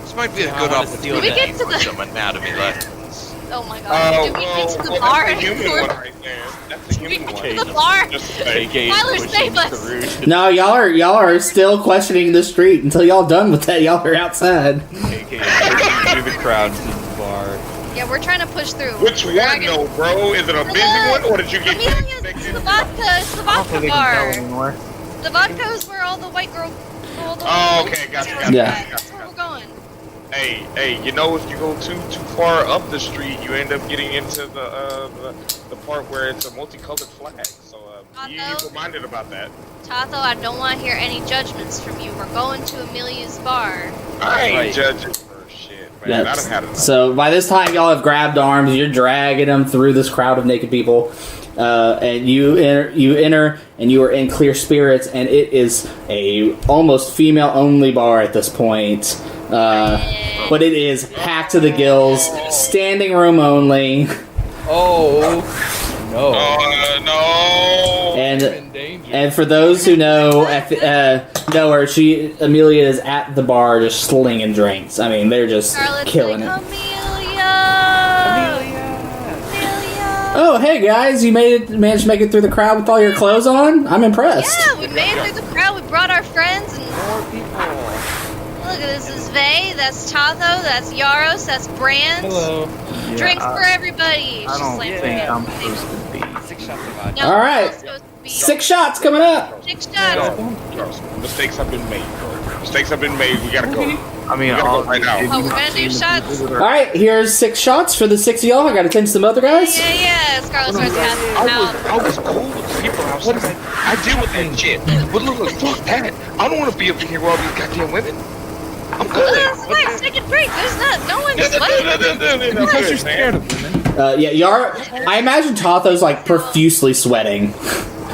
This might be a I good wanna steal opportunity that. for some anatomy lessons. Oh my god. Did we get to the bar? That's a human one right there. That's a Did we human get one. to the bar? Just say, Tyler, save us. No, y'all are still questioning the street until y'all done with that. Y'all are outside. AKA through the crowd to the bar. Yeah, we're trying to push through. which We're one, though, bro? Is it a busy one, or did you get Amelia's, it's the vodka. It's the I don't think vodka they can bar. tell anymore. The vodka is where all the white girl. All the Oh, okay, gotcha, gotcha, Yeah. That's where we're going. Hey, you know, if you go too far up the street, you end up getting into the part where it's a multicolored flag. So be reminded about that. Tato, I don't want to hear any judgments from you. We're going to Amelia's bar. I ain't Right. judging for shit, man. I done had enough. So by this time, y'all have grabbed arms. You're dragging them through this crowd of naked people, and you enter, and you are in clear spirits, and it is a almost female-only bar at this point. But it is packed to the gills, standing room only, Oh no. No. In danger. and for those who know know her, Amelia is at the bar just slinging drinks. I mean, they're just Scarlett's killing like, it. Amelia! Oh, hey guys, you managed to make it through the crowd with all your clothes on? I'm impressed. Yeah, we made it through the crowd. We brought our friends, and More people. look, this is Vay, that's Tato, that's Yaros, that's Brand. Hello. Drinks for everybody. I don't She's think like, I'm supposed to be. 6 shots of vodka. No, All right. it's supposed to be 6 shots coming up. 6 shots. Mistakes have been made, bro. Mistakes have been made. We gotta go. I mean, We gotta go right now. Oh, we're gonna do shots? All right, here's 6 shots for the 6 of y'all. I gotta tend to some other guys. Yeah. Scarlett starts passing them out. I was cool with people outside. I deal with that shit. But look, fuck that. I don't want to be up in here with all these goddamn women. I'm good. It's like, take a break. There's no one's sweating. Because you're scared of women. Yeah, I imagine Tatho's like profusely sweating.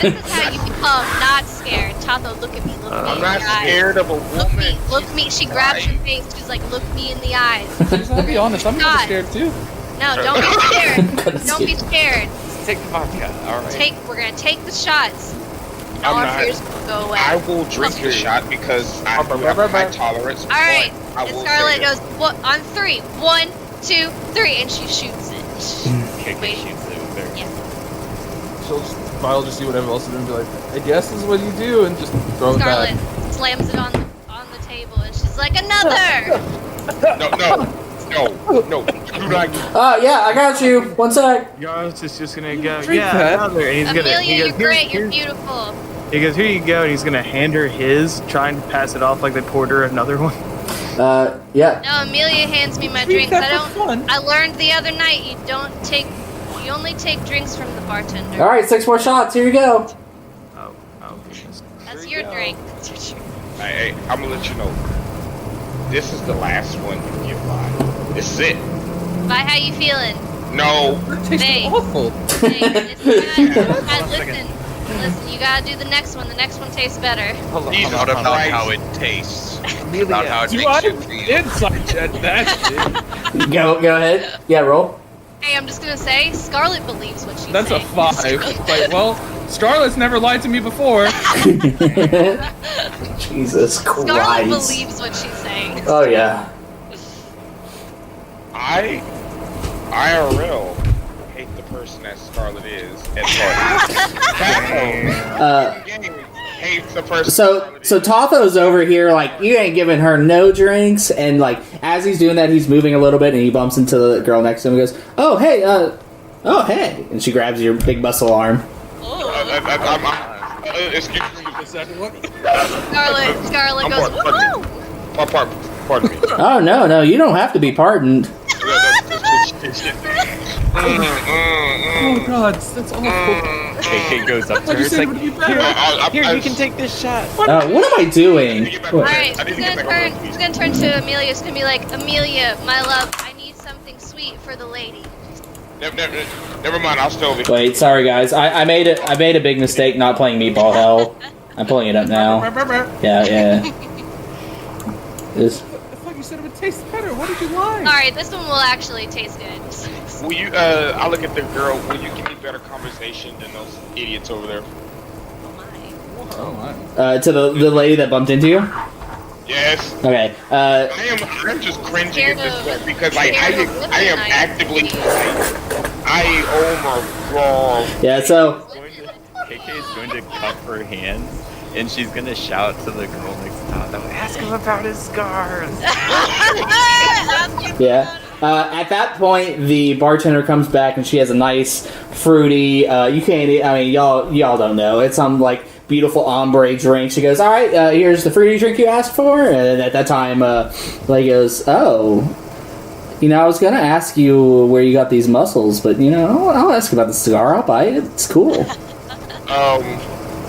This is how you become not scared. Tato, look at me. Look me I'm in not the eyes. scared of a woman. Look me. She grabs your face. She's like, look me in the eyes. I'll be honest, I'm God. scared too. No, don't be scared. Don't be scared. Take the vodka. All right. We're gonna take the shots. And I'm all our not. fears will go away. I will drink the shot because I have a high tolerance. All right. but I And will Scarlett take it. goes on 3. 1, 2, 3, and she shoots it. Okay, Wait. shoots it with her. Yeah. I'll just see whatever else is doing and be like, I guess this is what you do, and just throw it Scarlett back. slams it on the table, and she's like, another. No. Do not. Yeah, I got you. 1 sec. Yaros is just gonna go, Drink yeah, that. another. And he's gonna, Amelia, he you're goes, great. You're here's, beautiful. he goes, here you go, and he's gonna hand her his, trying to pass it off like they poured her another one. Yeah. No, Amelia hands me my Drink drinks. that for fun. I learned the other night you only take drinks from the bartender. All right, 6 more shots. Here you go. Oh goodness. That's your drink. That's your drink. Hey, I'm gonna let you know. This is the last one you get by. This is it. Bye, how you feeling? No. It tastes Hey. awful. Hey, listen, Listen, you gotta do the next one. The next one tastes better. It's not about how it tastes. It's about how it Do makes I you feel. insight check that shit? Go ahead. Yeah, roll. Hey, I'm just gonna say, Scarlet believes what she's That's a saying. 5. Like, well, Scarlett's never lied to me before. Jesus Scarlet Christ. believes what she's saying. Oh yeah. IRL hate the person that Scarlet is at parties. Hates the person. So Totho's over here, like, you ain't giving her no drinks, and like as he's doing that, he's moving a little bit, and he bumps into the girl next to him and goes, "Oh hey, and she grabs your big muscle arm. Excuse me. Scarlet goes, woohoo! Pardon me. Oh no, you don't have to be pardoned. Oh god, that's awful. KK goes up to Why'd her. you It's say like, it would be better? here, you can take this shot. What am I doing? Alright, he's gonna turn to Amelia. He's gonna be like, Amelia, my love, I need something sweet for the lady. Never mind. I'll still be. Wait, sorry guys, I made a big mistake not playing Meatball Hell. I'm pulling it up now. Yeah. This. I thought you said it would taste better. What did you lie? Alright, this one will actually taste good. Will you? I'll look at the girl. Will you give me better conversation than those idiots over there? Oh my. To the lady that bumped into you. Yes. Okay. I'm just cringing at this point because I am actively. Oh my god. Yeah. So. KK is going to cup her hands, and she's going to shout to the girl next to Tato, ask him about his scars. Yeah. At that point, the bartender comes back and she has a nice, fruity. You can't. I mean, y'all don't know. It's some like beautiful ombre drink. She goes, "All right, here's the fruity drink you asked for." And at that time, Lady goes, "Oh, I was gonna ask you where you got these muscles, but I'll ask about the cigar. I'll buy it. It's cool."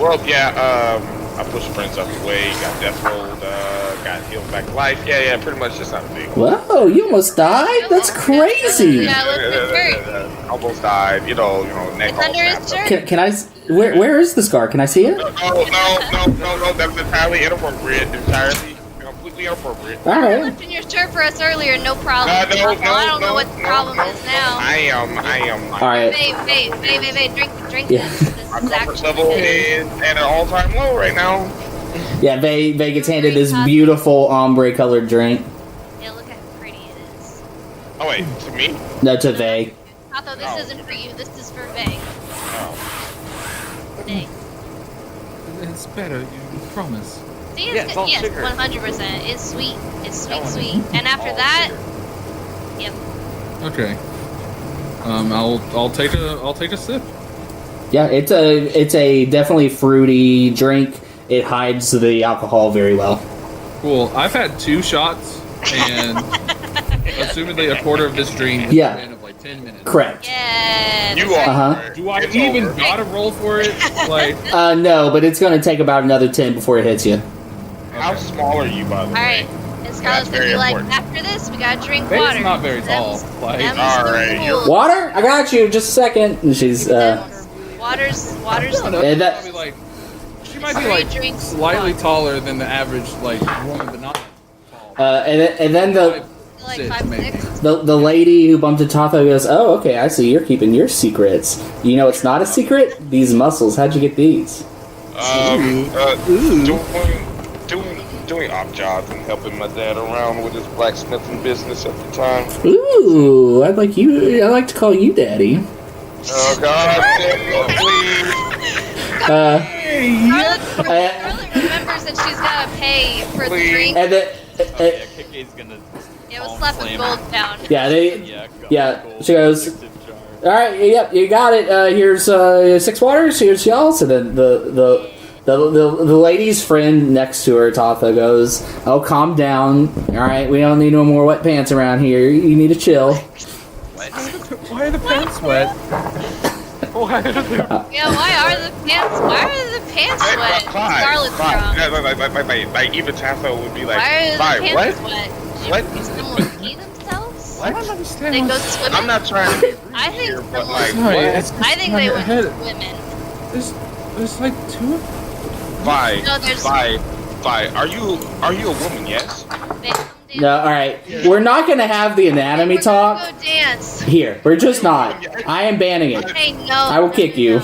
Well, yeah. I pushed friends up the way. Got death rolled. Got healed back to life. Yeah. Pretty much just not a big. Whoa! You almost died. That's crazy. Almost died. Neck It's under his shirt. Can I? Where is the scar? Can I see it? No. That's entirely inappropriate. Entirely, completely inappropriate. All right. You looked in your shirt for us earlier, no problem. I don't know what the problem is now. I am. All right. Hey, drink Yeah. this. This is Comfort actually level is at an all-time low right now. Yeah, Vay gets handed this beautiful ombre-colored drink. Yeah, look how pretty it is. Oh wait, to me? No, to Vay. Tato, this isn't for you. This is for Vay. Vay. It's better, you promise. See, Yeah, it's all yes, sugar. 100%. It's sweet. It's sweet, one sweet. And after all that, sugar. yep. Okay. I'll take a sip. Yeah, it's a definitely fruity drink. It hides the alcohol very well. Cool. I've had 2 shots, and assumedly a quarter of this drink in Yeah. a span of like 10 minutes. Correct. Yeah. You are. Uh-huh. Do I It's even over. gotta roll for it? Like, No, but it's going to take about another 10 before it hits you. How small are you, by the way? Alright. And Scarlett's gonna very be like, important. after this, we gotta drink Vay's water. not very tall. Like, Alright, you're- Water? I got you. Just a second. And she's Water's I don't know. And that- Probably like, she might be Three like drinks of slightly water. taller than the average like woman, but not tall. and then the like 6, 5'6". the lady who bumped into Tatho goes, "Oh, okay, I see. You're keeping your secrets. You know, it's not a secret. These muscles. How'd you get these?" Doing odd jobs and helping my dad around with his blacksmithing business at the time. Ooh, I like to call you Daddy. Oh God, please. Scarlett remembers that she's gotta pay for the drink. And then, Yeah, KK's gonna. Yeah, we'll slap a slam gold down. yeah, she goes, "All right, yep, you got it. Here's 6 waters. Here's y'all." So then the lady's friend next to her, Tatha, goes, "Oh, calm down. All right, we don't need no more wet pants around here. You need to chill." Why are the pants wet? Yeah, why are the pants wet? Scarlett's drunk. Like even Tasso would be like, Why are the "Bye, pants what? wet? What? Did someone pee themselves? I don't understand. They go swimming? I'm not trying to be rude I think here, but someone- like, No, what? it's I think not they your went head. swimming. There's like two. Vi, No, there's- Vi. Are you a woman? Yes. No, all right. We're not gonna have the anatomy talk Go dance. here. We're just not. I am banning it. Hey, no. I will kick you.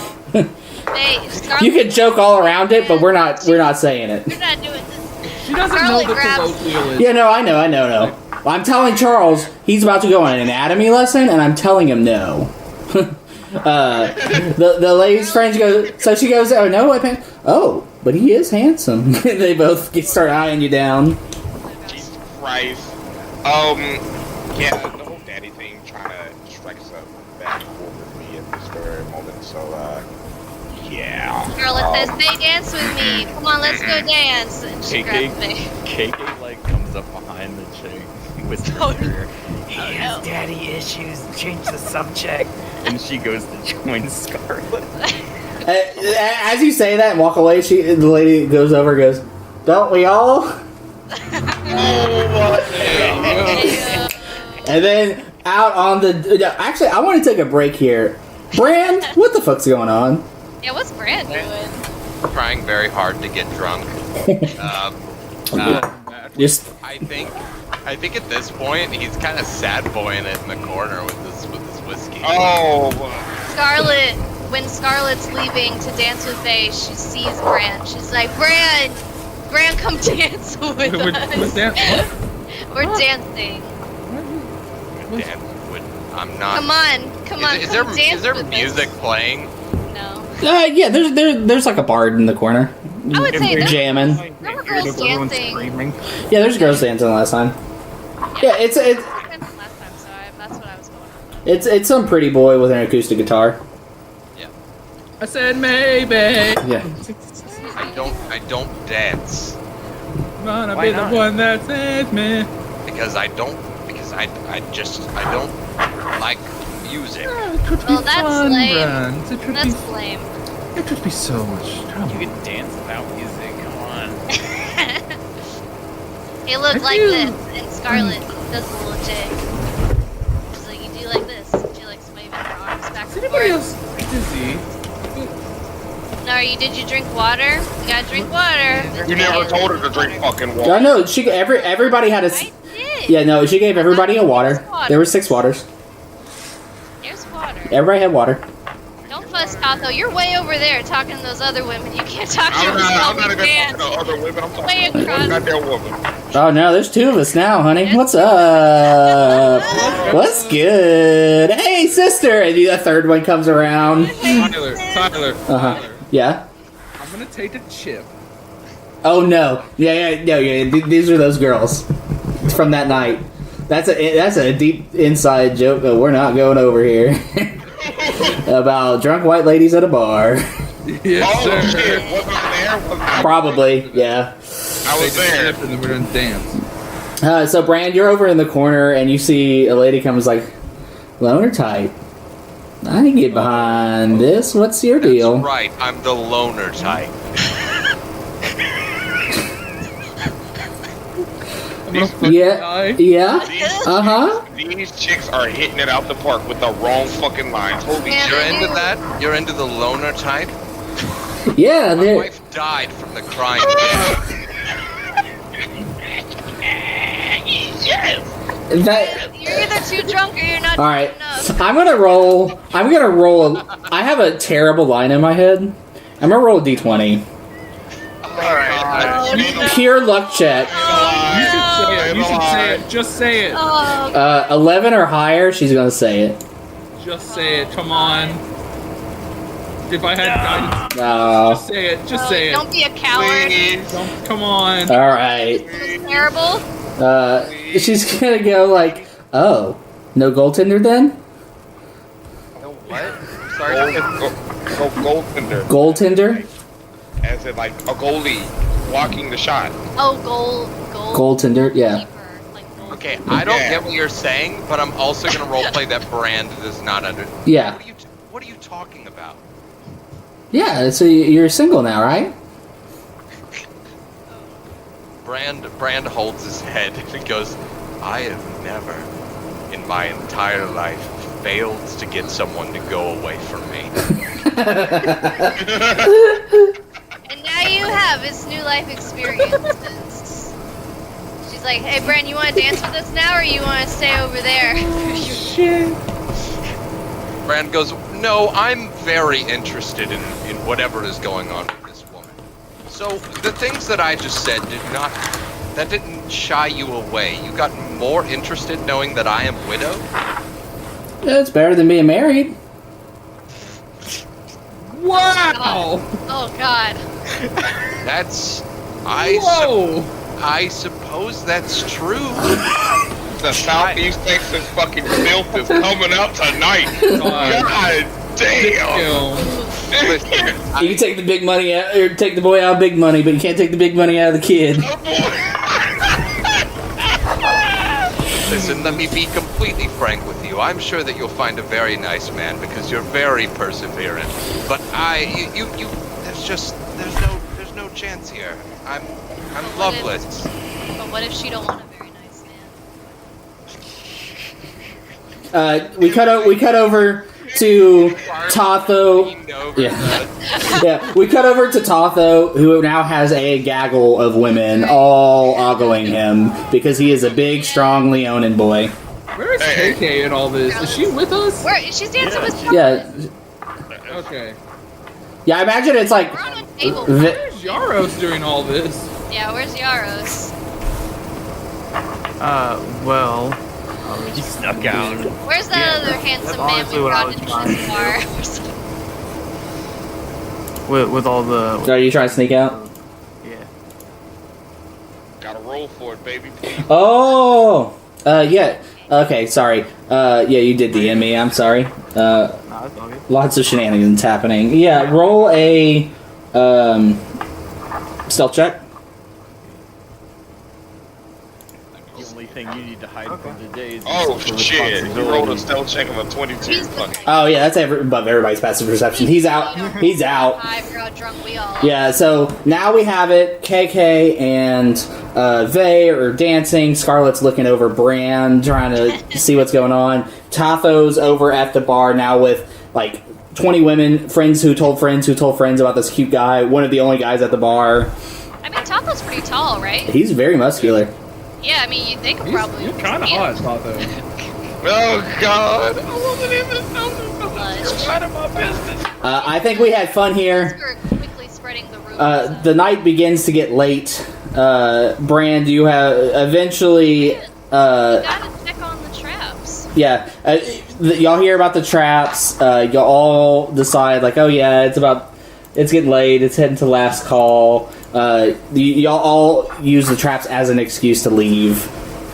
Hey, Scarlet, You can joke all around it, but we're not saying it. You're not doing this. She doesn't Scarlet know the grabs- colloquial is. Yeah, no, I know. I'm telling Charles he's about to go on an anatomy lesson, and I'm telling him no. The lady's friend goes, so she goes, oh no, oh, but he is handsome. They both start eyeing you down. Jesus Christ. Yeah, the whole daddy thing trying to strike us up back and forth with me at this very moment. So, yeah. Scarlet says, "They dance with me. Come on, let's go dance." And she grabs me. KK like comes up behind the chick, whispers to her, "He has daddy issues. Change the subject." And she goes to join Scarlet. As you say that and walk away, the lady goes over and goes, "Don't we all?" And then out on the... Actually, I want to take a break here. Brand, what the fuck's going on? Yeah, what's Brand doing? Trying very hard to get drunk. Just... I think at this point he's kind of sad boying it in the corner with this whiskey. Oh. Scarlet, when Scarlet's leaving to dance with Faye, she sees Brand. She's like, Brand, come dance with us. We're dancing. I'm not. Come on, Is come dance is there with music us. playing? No. yeah, there's like a bard in the corner. I would say there jamming. were girls dancing. Screaming. Yeah, there's girls dancing last time. Yeah, it's Last time, so that's what I was going on. it's some pretty boy with an acoustic guitar. I said maybe. Yeah. I don't dance Wanna Why be not? the one that saves me. because I don't like music. It could be Well, that's fun, lame. Brand. It could That's be. lame. It could be so much. You can dance without music. Come on. Hey, look, I like do. this. And Scarlet does a little jig. She's like, you do like this. She likes waving her arms back Is and anybody forth. else dizzy? No, did you drink water? You gotta drink water. You never told her to drink fucking water. I know everybody had a. I did. Yeah, no, she gave everybody a water. There were 6 waters. There's water. Everybody had water. Don't fuss, Tato. You're way over there talking to those other women. You can't talk to I'm yourself. not You even can't. talking to other women. I'm Way talking to one across. goddamn woman. Oh no, there's 2 of us now, honey. What's up? What's good? Hey, sister! And the third one comes around. Tyler. Uh-huh. Yeah. I'm gonna take a chip. Oh no. Yeah. These are those girls from that night. That's a deep inside joke that we're not going over here. About drunk white ladies at a bar. Yes, Oh sir. shit! Wasn't I there? Probably, yeah. I was there. And then we're gonna dance. So Brand, you're over in the corner and you see a lady comes like, loner type. I can get behind this. What's your deal? That's right, I'm the loner type. Yeah. Yeah. Uh-huh. These chicks are hitting it out the park with the wrong fucking lines. Holy Yeah. shit! You're into that? You're into the loner type? Yeah, My they're wife died from the crying. that You're either too drunk or you're not all drunk right. enough. I'm gonna roll. I have a terrible line in my head. I'm gonna roll a d20. Alright. Pure luck check. You should say it. Just say it. Oh, 11 or higher, she's gonna say it. Just say it. Come on. If I had guidance, No. just say it. Just say it. don't be a coward. Please. Come on. All right. It's terrible. She's gonna go like, oh, no goaltender then? No, what? Sorry. Goaltender. Goaltender? As in like a goalie blocking the shot. Oh, goal. Goaltender, yeah. Keeper, like goal. Okay, I don't Yeah. get what you're saying, but I'm also gonna roleplay that Brand does not under. Yeah. What are you talking about? Yeah, so you're single now, right? Brand holds his head and goes, I have never, in my entire life, failed to get someone to go away from me. And now you have his new life experiences. She's like, hey, Bren, you want to dance with us now, or you want to stay over there? Brand goes, no, I'm very interested in whatever is going on with this woman. So the things that I just said didn't shy you away. You got more interested knowing that I am widowed? Yeah, it's better than being married. Wow! Oh God. I suppose that's true. The Southeast Texas fucking filth is coming out tonight. God damn. Listen, You can take the big money out, or take the boy out of big money, but you can't take the big money out of the kid. Listen, let me be completely frank with you. I'm sure that you'll find a very nice man because you're very perseverant. But there's no chance here. I'm loveless. But what if she don't want a very nice man? We cut over to Tatho. Yeah, we cut over to Tatho, who now has a gaggle of women all ogling him because he is a big, strong Leonin boy. Where is KK in all this? Is she with us? She's dancing with Yeah. Okay. Yeah, I imagine it's like. We're on a table. Where's Yaros doing all this? Yeah, where's Yaros? Well, He snuck out. Where's that other handsome man honestly we what I brought was into trying this to bar? with all the Are you trying to sneak out? yeah. Gotta roll for it, baby. Please. Oh! Yeah. Okay, sorry. Yeah, you did DM me. I'm sorry. Nah, that's all good. Lots of shenanigans happening. Yeah, roll a stealth check. The only thing you need to hide from today is Oh social shit! You rolled a responsibility. stealth check of a 22. Fuck. Oh yeah, that's above everybody's passive perception. He's out. He's out. We're all drunk, we all. Yeah, so now we have it. KK and Vey are dancing. Scarlett's looking over Bran, trying to see what's going on. Tatho's over at the bar now with like 20 women, friends who told friends about this cute guy. One of the only guys at the bar. I mean, Tatho's pretty tall, right? He's very muscular. Yeah, I mean, you think probably. You're kind of hot, Tatho. Oh god! I Blush. out of my business. I think we had fun here. We're quickly spreading the rumors. The night begins to get late. Bran, do you have You eventually? gotta check on the traps. Yeah, y'all hear about the traps. Y'all all decide like, oh yeah, it's getting late. It's heading to last call. Y'all all use the traps as an excuse to leave,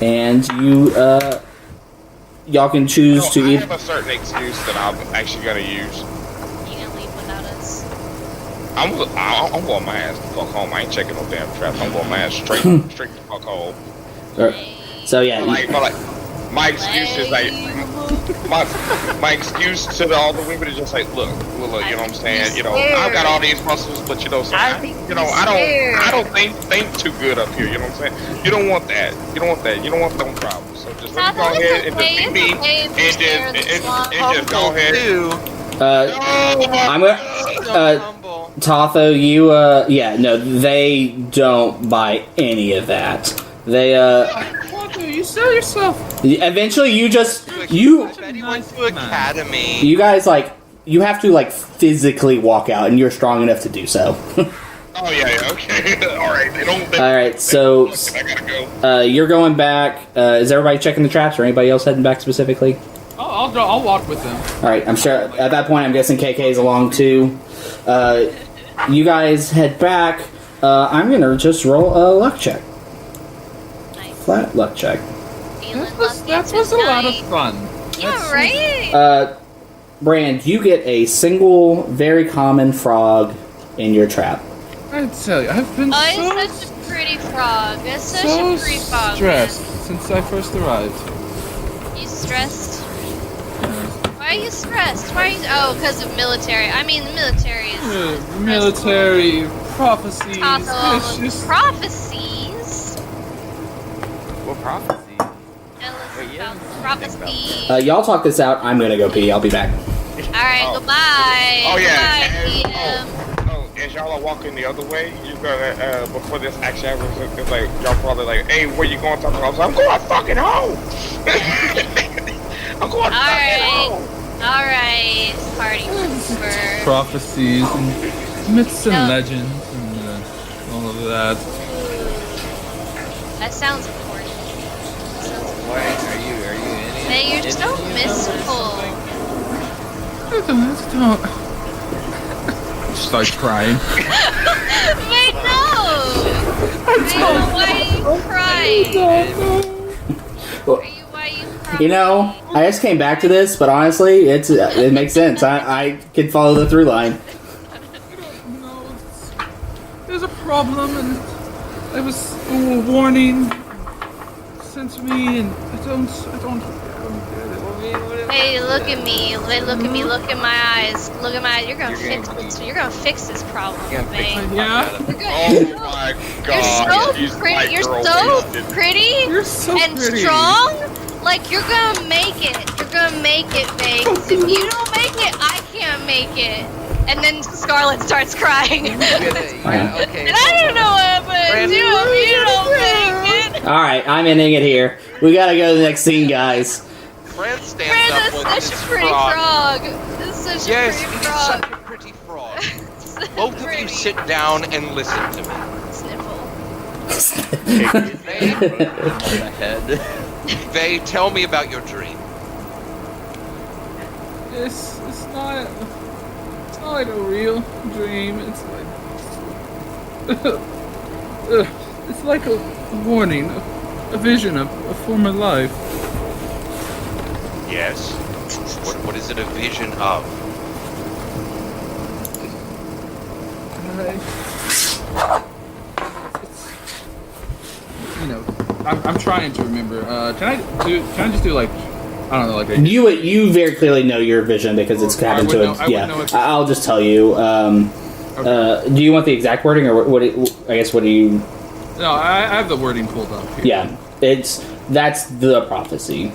and y'all can choose to I either. have a certain excuse that I'm actually gonna use. You gonna leave without us? I'm going my ass the fuck home. I ain't checking no damn traps. I'm going my ass straight the fuck home. So yeah, My excuse is like my excuse to all the women is just like, look, you know what I'm saying? You know, I've got all these muscles, but you know, so I don't think too good up here. You know what I'm saying? You don't want that. You don't want them problems. So just let me go ahead and just be me and just go ahead. I'm gonna. Tatho, you they don't buy any of that. They You sell yourself. eventually you Betty went to academy. you guys like you have to like physically walk out, and you're strong enough to do so. Oh yeah, okay. All right, All right, so I gotta go. you're going back. Is everybody checking the traps, or anybody else heading back specifically? I'll walk with them. All right, I'm sure at that point I'm guessing KK's along too. You guys head back. I'm gonna just roll a luck check. Nice. Flat luck check. That was a lot of fun. Yeah, right? Brand, you get a single, very common frog in your trap. I tell you, I've been It's such a pretty frog. It's such so a pretty frog. stressed since I first arrived. You stressed? Why are you stressed? Oh, because of military. I mean, the military is Military prophecies. Tatho, It's just prophecies. What prophecy? Tell us Wait, yeah. about prophecy. Y'all talk this out. I'm gonna go pee. I'll be back. Alright, Oh. goodbye. Oh, yeah. Goodbye, And- DM. as y'all are walking the other way, you gonna before this action happens, it's like y'all probably like, hey, where you going? Talking about, I'm going fucking home. I'm going fucking home. Alright. Party over. Prophecies and myths and No. legends and all of that. That sounds important. That sounds Why are you in it? Hey, you're so mystical. Don't. Start crying. Wait, no! Why are you crying? Why are you crying? You know, I just came back to this, but honestly, it makes sense. I can follow the through line. No, there's a problem, and there was a warning sent to me, and I don't get it. Hey, look at me. Wait, look at me. Look at my eyes. Look at my eyes. You're gonna fix this problem, man. Yeah. Oh my god. You're so pretty. You're so pretty. You're so and pretty. strong. Like you're gonna make it. You're gonna make it, Vix. If you don't make it, I can't make it. And then Scarlet starts crying. And Okay. I don't know what happened. You don't make it. All right, I'm ending it here. We gotta go to the next scene, guys. Fran stands Fran, up that's with such his a pretty frog. This is such Yes, a he's pretty frog. such a pretty frog. Both of you sit down and listen to me. Sniffle. Vay, tell me about your dream. It's not like a real dream. It's like it's like a warning, a vision of a former life. Yes. What is it a vision of? You know, I'm trying to remember. Can I just do like, I don't know, like a You very clearly know your vision because it's happened to I it. would Yeah, know it's- I'll just tell you. Do you want the exact wording, or what? I guess what do you? No, I have the wording pulled up here. Yeah, that's the prophecy.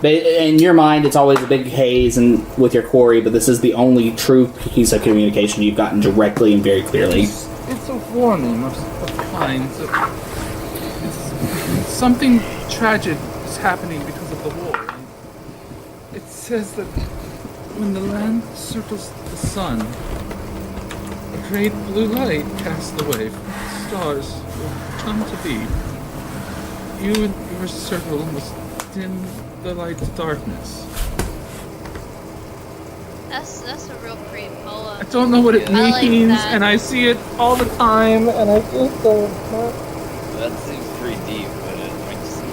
But in your mind, it's always a big haze and with your quarry, but this is the only true piece of communication you've gotten directly and very clearly. It's a warning of kind. It's something tragic is happening because of the war. It says that when the land circles the sun, a great blue light cast away from the stars will come to be. You and your circle must dim the light to darkness. That's a real pretty poem. I don't know what it I like means, that. and I see it all the time, and I just don't know. That seems pretty deep, but it might just be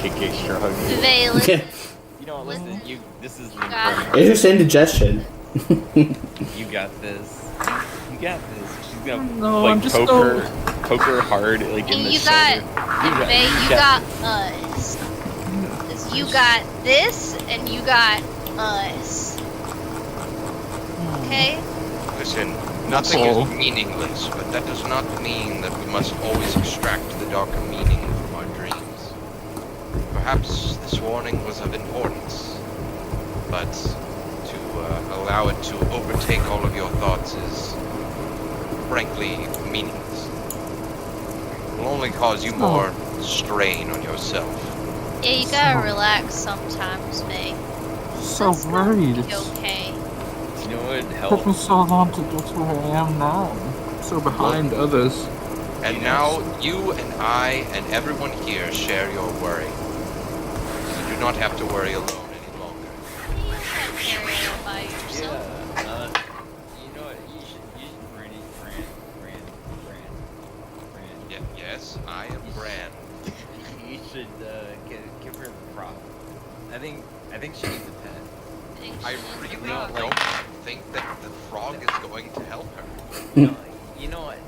KK shrug. Vay, listen. You know what? Listen, this is the got important. It's just indigestion. You got this. You got this. She's gonna No, like I'm just poke her hard like in And the you got, shoulder. Vay, you got us. 'Cause you got this, and you got us. Okay? Listen, nothing is meaningless, but that does not mean that we must always extract the darker meaning from our dreams. Perhaps this warning was of importance, but to allow it to overtake all of your thoughts is, frankly, meaningless. It will only cause you more strain on yourself. Yeah, you gotta relax sometimes, Vay. So worried. It's okay. You know what Took me helps? so long to get to where I am now. So behind others. And now, you and I and everyone here share your worry. You do not have to worry alone any longer. You can't carry it all by yourself. You know what? You should Fran. Yes, I am Bran. You should give her a prop. I think she needs a pet. I really don't think that the frog is going to help her. You know what?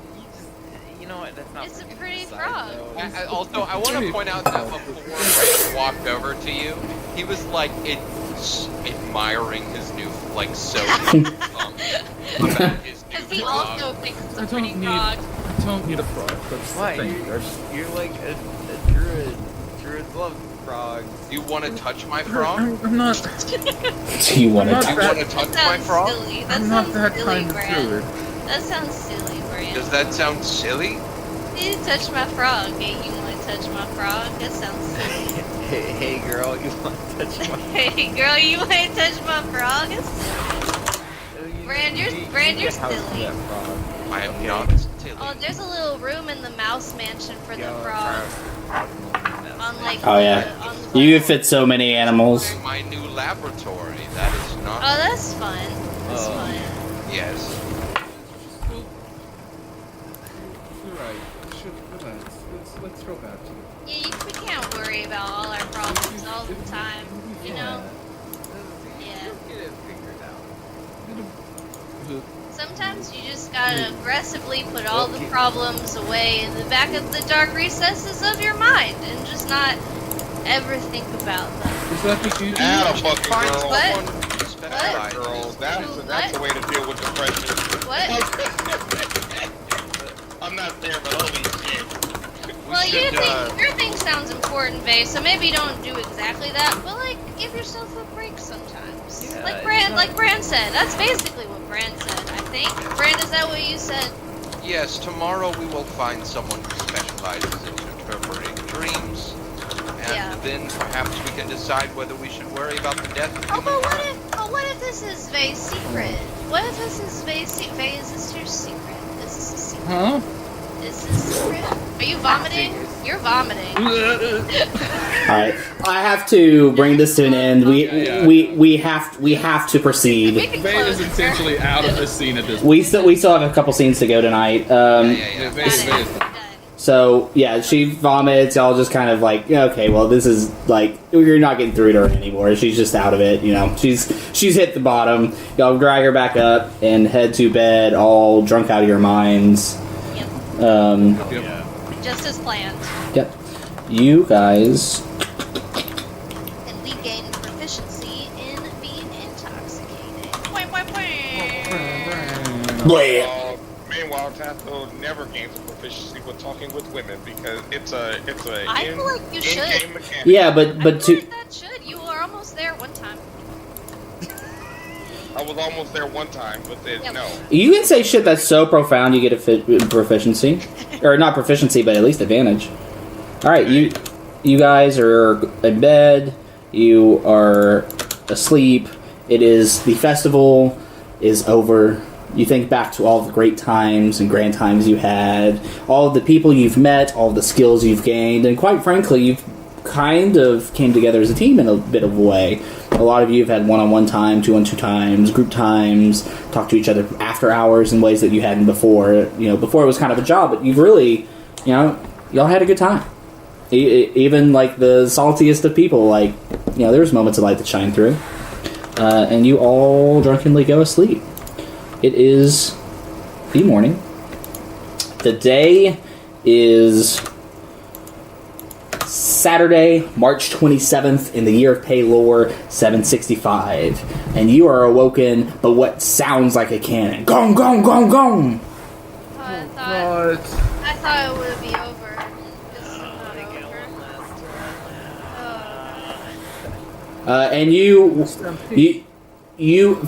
That's not. It's a for me to pretty decide, frog. though. Also, I want to point out that before Bran walked over to you, he was like admiring his new soap. About his new Because he frog. also thinks it's a I pretty don't need. frog. I don't need a frog. That's Why? the thing. You're like a druid. Druids love frogs. You want to touch my frog? I'm not. Do you want I'm to not You touch? want to touch That my sounds frog? silly. That I'm not sounds that silly, kind of Brand. dude. That sounds silly, Brand. Does that sound silly? You touch my frog. Hey, you want to touch my frog? That sounds silly. Hey, girl, you want to touch my... Hey, girl, you want to touch my frog? That's silly. Brand, you're silly. I am not silly. Oh, there's a little room in the mouse mansion for the frog. On like. Oh yeah, on the you could fit so many animals. My new laboratory. That is not. Oh, that's fun. That's fun. Yes. You're right. Relax. Let's go back to it. Yeah, we can't worry about all our problems all the time. You know. Yeah. Get it figured out. Sometimes you just gotta aggressively put all the problems away in the back of the dark recesses of your mind and just not ever think about them. Is that what you do? Atta fucking Find girl. What? What? Girls, that's the way to deal with depression. What? I'm not there, but holy shit. Well, your thing sounds important, Vay, so maybe don't do exactly that, but like, give yourself a break sometimes. Yeah, like Brand said. That's basically what Brand said, I think. Brand, is that what you said? Yes, tomorrow we will find someone who specializes in interpreting dreams. And Yeah. then perhaps we can decide whether we should worry about the death of Oh, humankind. but what if this is Vay's secret? What if this is Vay's secret? Vay, is this your secret? Is this a secret? Huh? Is this a secret? Are you vomiting? You're vomiting. All right, I have to bring this to an end. We have to proceed. We can Vane close is it, intentionally sir. out of this scene at this point. We still have a couple scenes to go tonight. Vane Got is it. Done. So yeah, she vomits. Y'all just kind of like, yeah, okay, well, this is like you're not getting through to her anymore. She's just out of it. You know, she's hit the bottom. Y'all drag her back up and head to bed, all drunk out of your minds. Yep. Just as planned. Yep. You guys. And we gain proficiency in being intoxicated. Point, point, point. Meanwhile, Tasso never gains a proficiency with talking with women because it's a I feel like you should. in-game mechanic. Yeah, but I feel to like that should. You were almost there one time. I was almost there one time, but then Yep. no. you can say shit that's so profound you get a proficiency, or not proficiency, but at least advantage. All right, you guys are in bed. You are asleep. The festival is over. You think back to all the great times and grand times you had, all of the people you've met, all the skills you've gained, and quite frankly, you've kind of came together as a team in a bit of a way. A lot of you have had one-on-one time, two-on-two times, group times, talked to each other after hours in ways that you hadn't before. You know, before it was kind of a job, but you've really, y'all had a good time. Even like the saltiest of people, there's moments of light that shine through. And you all drunkenly go asleep. It is the morning. The day is Saturday, March 27th in the year of Paylor 765. And you are awoken by what sounds like a cannon. Gong, gong, gong, gong! I thought it would be over. This is not over. And you,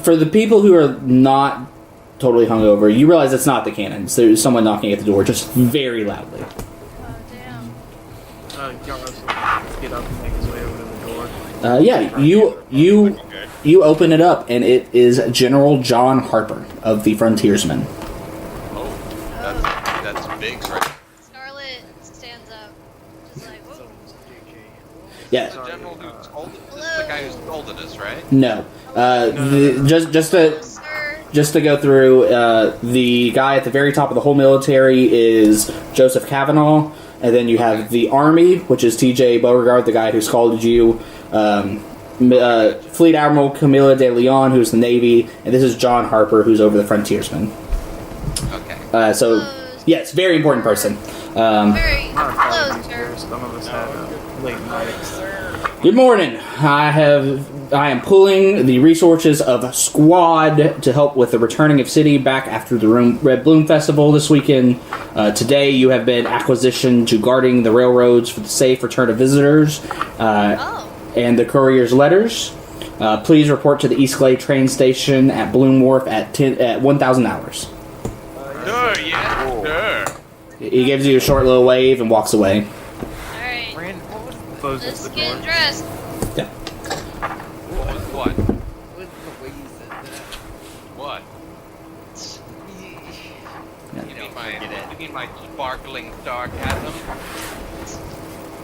for the people who are not totally hungover, you realize it's not the cannons. There's someone knocking at the door, just very loudly. Oh, damn. Yaros will get up and make his way over to the door. You open it up, and it is General John Harper of the Frontiersmen. Oh, that's big, right? Scarlet stands up. Just like, whoa. Yeah. The general who scolded us. This is the guy who scolded us, right? No. Just to go through, the guy at the very top of the whole military is Joseph Kavanaugh, and then you have the Army, which is T.J. Beauregard, the guy who scalded you, Fleet Admiral Camilla de Leon, who's the Navy, and this is John Harper, who's over the Frontiersmen. Okay. Yes, very important person. Very close, sir. Some of us had late nights. Good morning. I am pulling the resources of S.Q.U.A.D to help with the returning of City back after the Red Bloom Festival this weekend. Today you have been acquisitioned to guarding the railroads for the safe return of visitors, And the courier's letters. Please report to the East Glade train station at Bloom Wharf at 1,000 hours. Sure, yeah, sure. He gives you a short little wave and walks away. Alright. Closes Let's the get door. dressed. Yeah. What? What's the way you said that? What? You mean my sparkling sarcasm?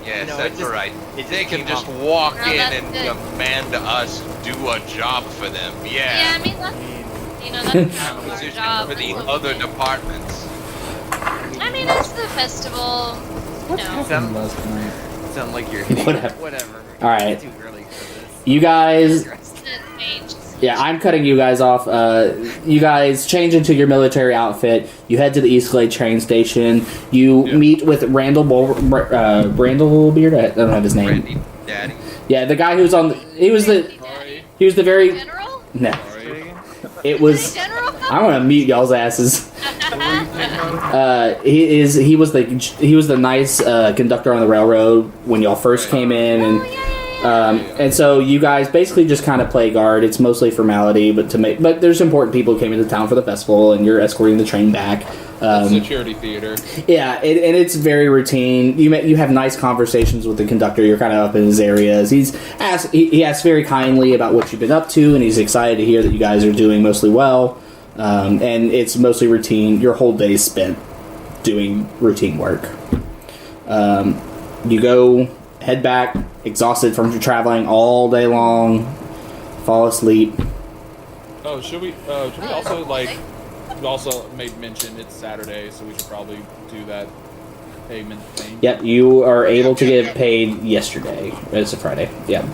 Yes, No, that's right. it just They can came just off. walk No, in that's and good. demand us do a job for them. Yeah, I mean, that's kind of our Position job. for the other departments. I mean, it's the festival. No. Sound like you're whatever. All right. Too early for this. You guys... Change. Yeah, I'm cutting you guys off. You guys change into your military outfit. You head to the East Glade train station. You meet with Randall Brandlebeard. I don't have his name. Randy, Daddy. Yeah, the guy who's on. He was the very. General? No. It was. I want to mute y'all's asses. He was the nice conductor on the railroad when y'all first came in, and so you guys basically just kind of play guard. It's mostly formality, but there's important people who came into town for the festival, and you're escorting the train back. Security theater. Yeah, and it's very routine. You have nice conversations with the conductor. You're kind of up in his areas. He asks very kindly about what you've been up to, and he's excited to hear that you guys are doing mostly well. And it's mostly routine. Your whole day is spent doing routine work. You head back, exhausted from traveling all day long, fall asleep. Oh, should we also we also made mention it's Saturday, so we should probably do that payment thing. Yep, you are able to get paid yesterday. It's a Friday. Yeah.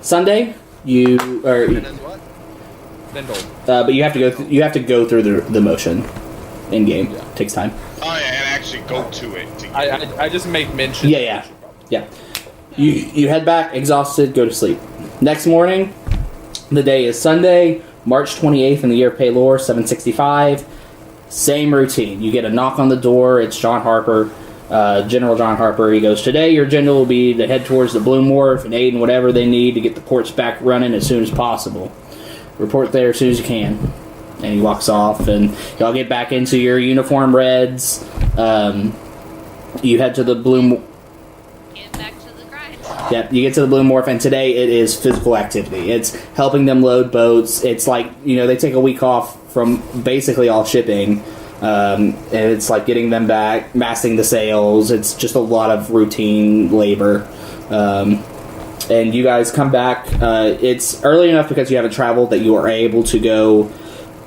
Sunday, you are. Then gold. But you have to go. You have to go through the motion in game. Yeah. Takes time. Oh yeah, and actually go to it. I just make mention. Yeah. You head back, exhausted, go to sleep. Next morning, the day is Sunday, March 28th in the year of Paylor, 765. Same routine. You get a knock on the door. It's John Harper, General John Harper. He goes, "Today your general will be to head towards the Bloom Wharf and aid in whatever they need to get the ports back running as soon as possible. Report there as soon as you can." And he walks off, and y'all get back into your uniform reds. You head to the Bloom. Get back to the grind. Yep, you get to the Bloom Wharf, and today it is physical activity. It's helping them load boats. It's like, they take a week off from basically all shipping. And it's like getting them back, masting the sails. It's just a lot of routine labor. And you guys come back. It's early enough because you haven't traveled that you are able to go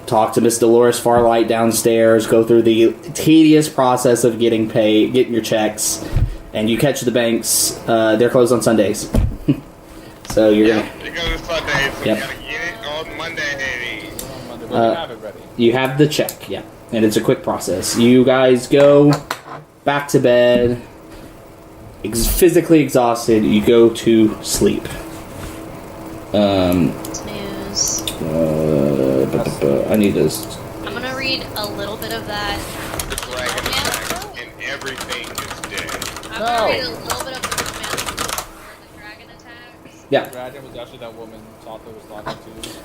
talk to Miss Dolores Farlight downstairs, go through the tedious process of getting paid, getting your checks, and you catch the banks. They're closed on Sundays. So you're gonna. It goes Sundays, so Yep. you gotta get it on Monday. We have it ready. You have the check, yeah, and it's a quick process. You guys go back to bed, physically exhausted. You go to sleep. Snooze. I need to. I'm gonna read a little bit of that. The dragon attacks and everything is dead. I'm gonna read a little bit of the romance before the dragon attacks. Yeah. Dragon was actually that woman Sata was talking to.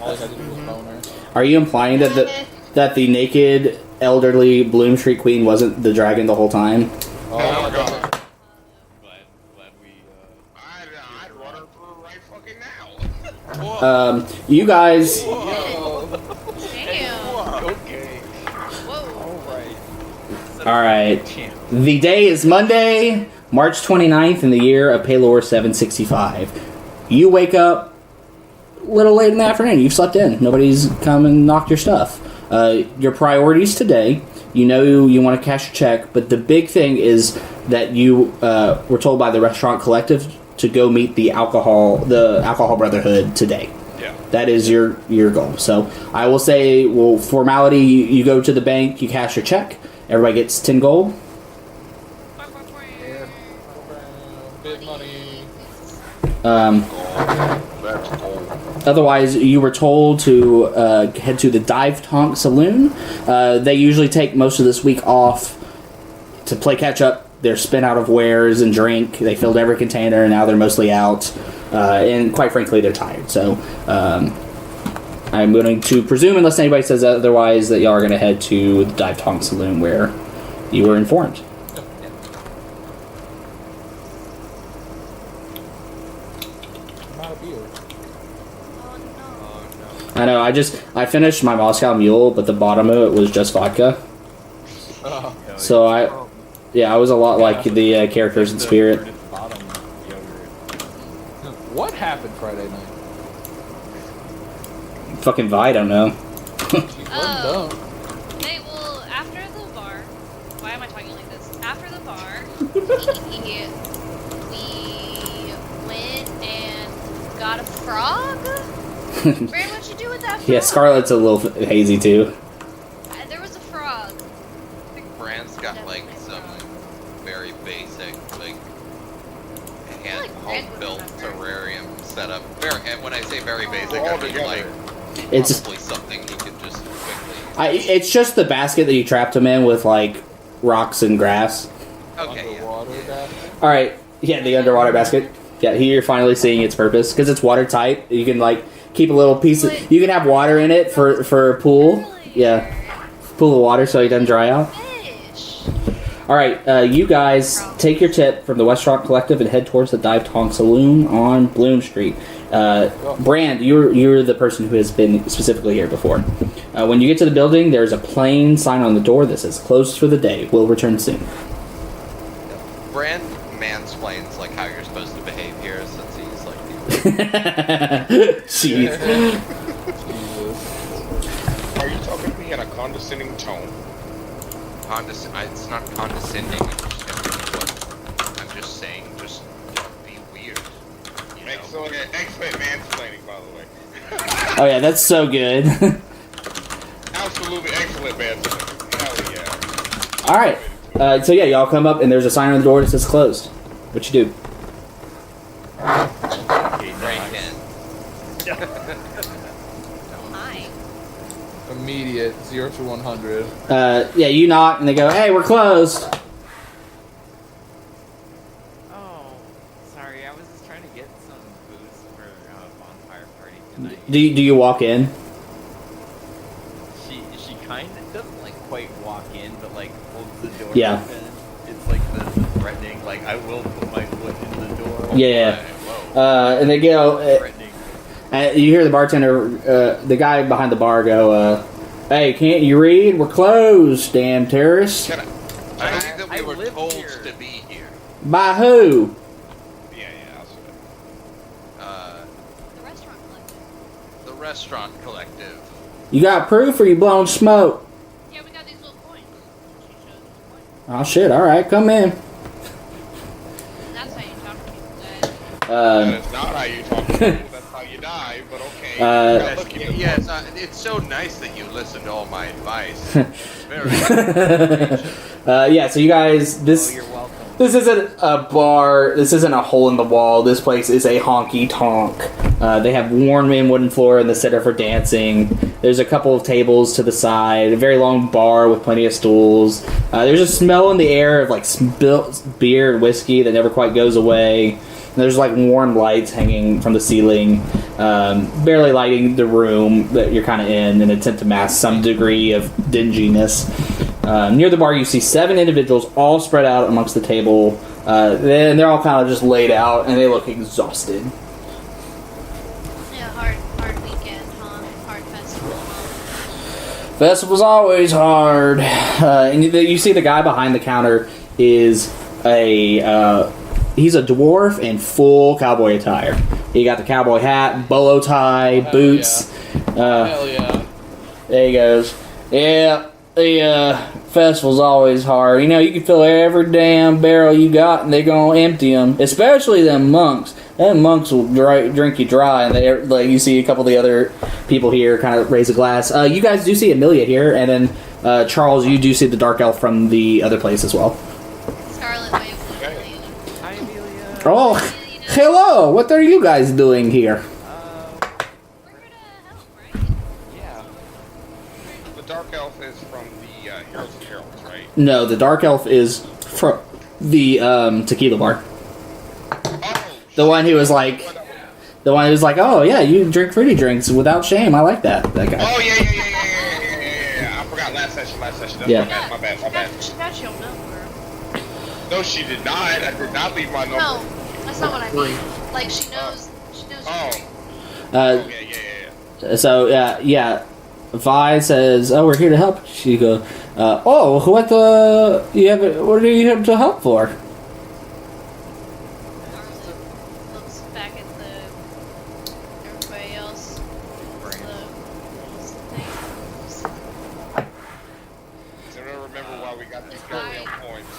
All he had to do was bone her. Are you implying that the naked elderly Bloom Street Queen wasn't the dragon the whole time? Oh my god. Glad we. I'd run her through right fucking now. You guys. Damn. Okay. Whoa. All right. The day is Monday, March 29th in the year of Paylor 765. You wake up a little late in the afternoon. You've slept in. Nobody's come and knocked your stuff. Your priorities today, you want to cash a check, but the big thing is that you were told by the restaurant collective to go meet the alcohol brotherhood today. Yeah. That is your goal. So I will say, formality, you go to the bank, you cash your check, everybody gets 10 gold. Bit money. That's cool. Otherwise, you were told to head to the Divetonk Saloon. They usually take most of this week off to play catch up they're spent out of wares and drink. They filled every container, and now they're mostly out. And quite frankly, they're tired. So I'm going to presume, unless anybody says otherwise, that y'all are going to head to the Divetonk Saloon where you were informed. I know. I finished my Moscow Mule, but the bottom of it was just vodka. So I was a lot like the characters in Spirit. What happened Friday night? Fucking Vi, I don't know. Oh. Hey, well, after the bar, why am I talking like this? After the bar, we went and got a frog. Brandon, what'd you do with that frog? Yeah, Scarlet's a little hazy too. There was a frog. I think Brand's got like some very basic, like home-built terrarium setup. And when I say very basic, I mean like It's probably something you could just quickly. It's just the basket that you trapped him in with like rocks and grass. Okay. All right, yeah, the underwater basket. Yeah, here you're finally seeing its purpose because it's watertight. You can like keep a little piece of. You can have water in it for a pool. Yeah, pool of water so it doesn't dry out. All right, you guys take your tip from the Westfront Collective and head towards the Divetonk Saloon on Bloom Street. Brand, you're the person who has been specifically here before. When you get to the building, there's a plain sign on the door that says "Closed for the day. Will return soon." Brand mansplains like how you're supposed to behave here since he's like Jeez. Are you talking to me in a condescending tone? It's not condescending. I'm just saying, just don't be weird. Excellent mansplaining, by the way. Oh yeah, that's so good. Absolutely excellent mansplaining. Hell yeah. All right, so yeah, y'all come up and there's a sign on the door that says "Closed." What you do? Immediate 0 to 100. Yeah, you knock and they go, "Hey, we're closed." Oh, sorry. I was just trying to get some booze for a bonfire party tonight. Do you walk in? She kind of doesn't like quite walk in, but like holds the door Yeah. open. It's like the threatening. Like I will put my foot in the door. Yeah. And they go. You hear the bartender, the guy behind the bar, go, "Hey, can't you read? We're closed, damn terrorists." I think that we were told to be here. By who? The restaurant collective. You got proof or you blowing smoke? Yeah, we got these little coins. Oh shit! All right, come in. That's how you talk to people, guys. That's not how you talk to people. That's how you die, but okay. It's so nice that you listen to all my advice. Very Yeah, so you guys, this isn't a bar. This isn't a hole in the wall. This place is a honky tonk. They have worn-in wooden floor in the center for dancing. There's a couple of tables to the side. A very long bar with plenty of stools. There's a smell in the air of like spilt beer and whiskey that never quite goes away. There's like warm lights hanging from the ceiling, barely lighting the room that you're kind of in an attempt to mask some degree of dinginess. Near the bar, you see 7 individuals all spread out amongst the table. They're all kind of just laid out, and they look exhausted. Yeah, hard weekend, huh? Hard festival, huh? Festival's always hard. And you see the guy behind the counter is he's a dwarf in full cowboy attire. He got the cowboy hat, bolo tie, boots. Hell yeah. There he goes. Yeah, the festival's always hard. You know, you can fill every damn barrel you got, and they're gonna empty them. Especially them monks. Them monks will drink you dry. And you see a couple of the other people here kind of raise a glass. You guys do see Amelia here, and then Charles, you do see the dark elf from the other place as well. Scarlet Wave. Hi, Amelia. Oh, hello! What are you guys doing here? Yeah. The Dark Elf is from the Heroes of Heralds, right? No, the dark elf is the tequila bar. Oh, The one who was like, oh yeah, you drink fruity drinks without shame. I like that guy. Oh yeah. I forgot last session. That's Yeah. my bad. She got your number. No, she did not. I did not leave my number. No, that's not what I mean. Like she knows. Oh. Yeah. So yeah. Vi says, "Oh, we're here to help." She goes, "Oh, what what are you here to help for?" Looks back at everybody else. What's the thing? So I don't remember why we got these goddamn points.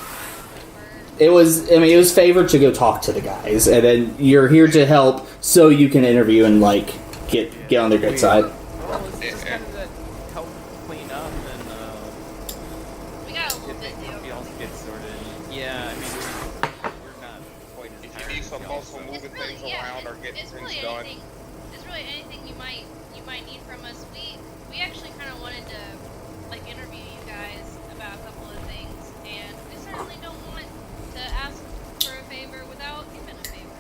It was favored to go talk to the guys, and then you're here to help so you can interview and like get on their good side. Well, it's just kind of that help clean up and We got a little bit we all get sorted. Yeah, I mean we're not quite as If tired you need as some y'all. muscle moving things around or getting it's things really done. it's really anything you might need from us. We actually kind of wanted to like interview you guys about a couple of things, and we certainly don't want to ask for a favor without giving a favor.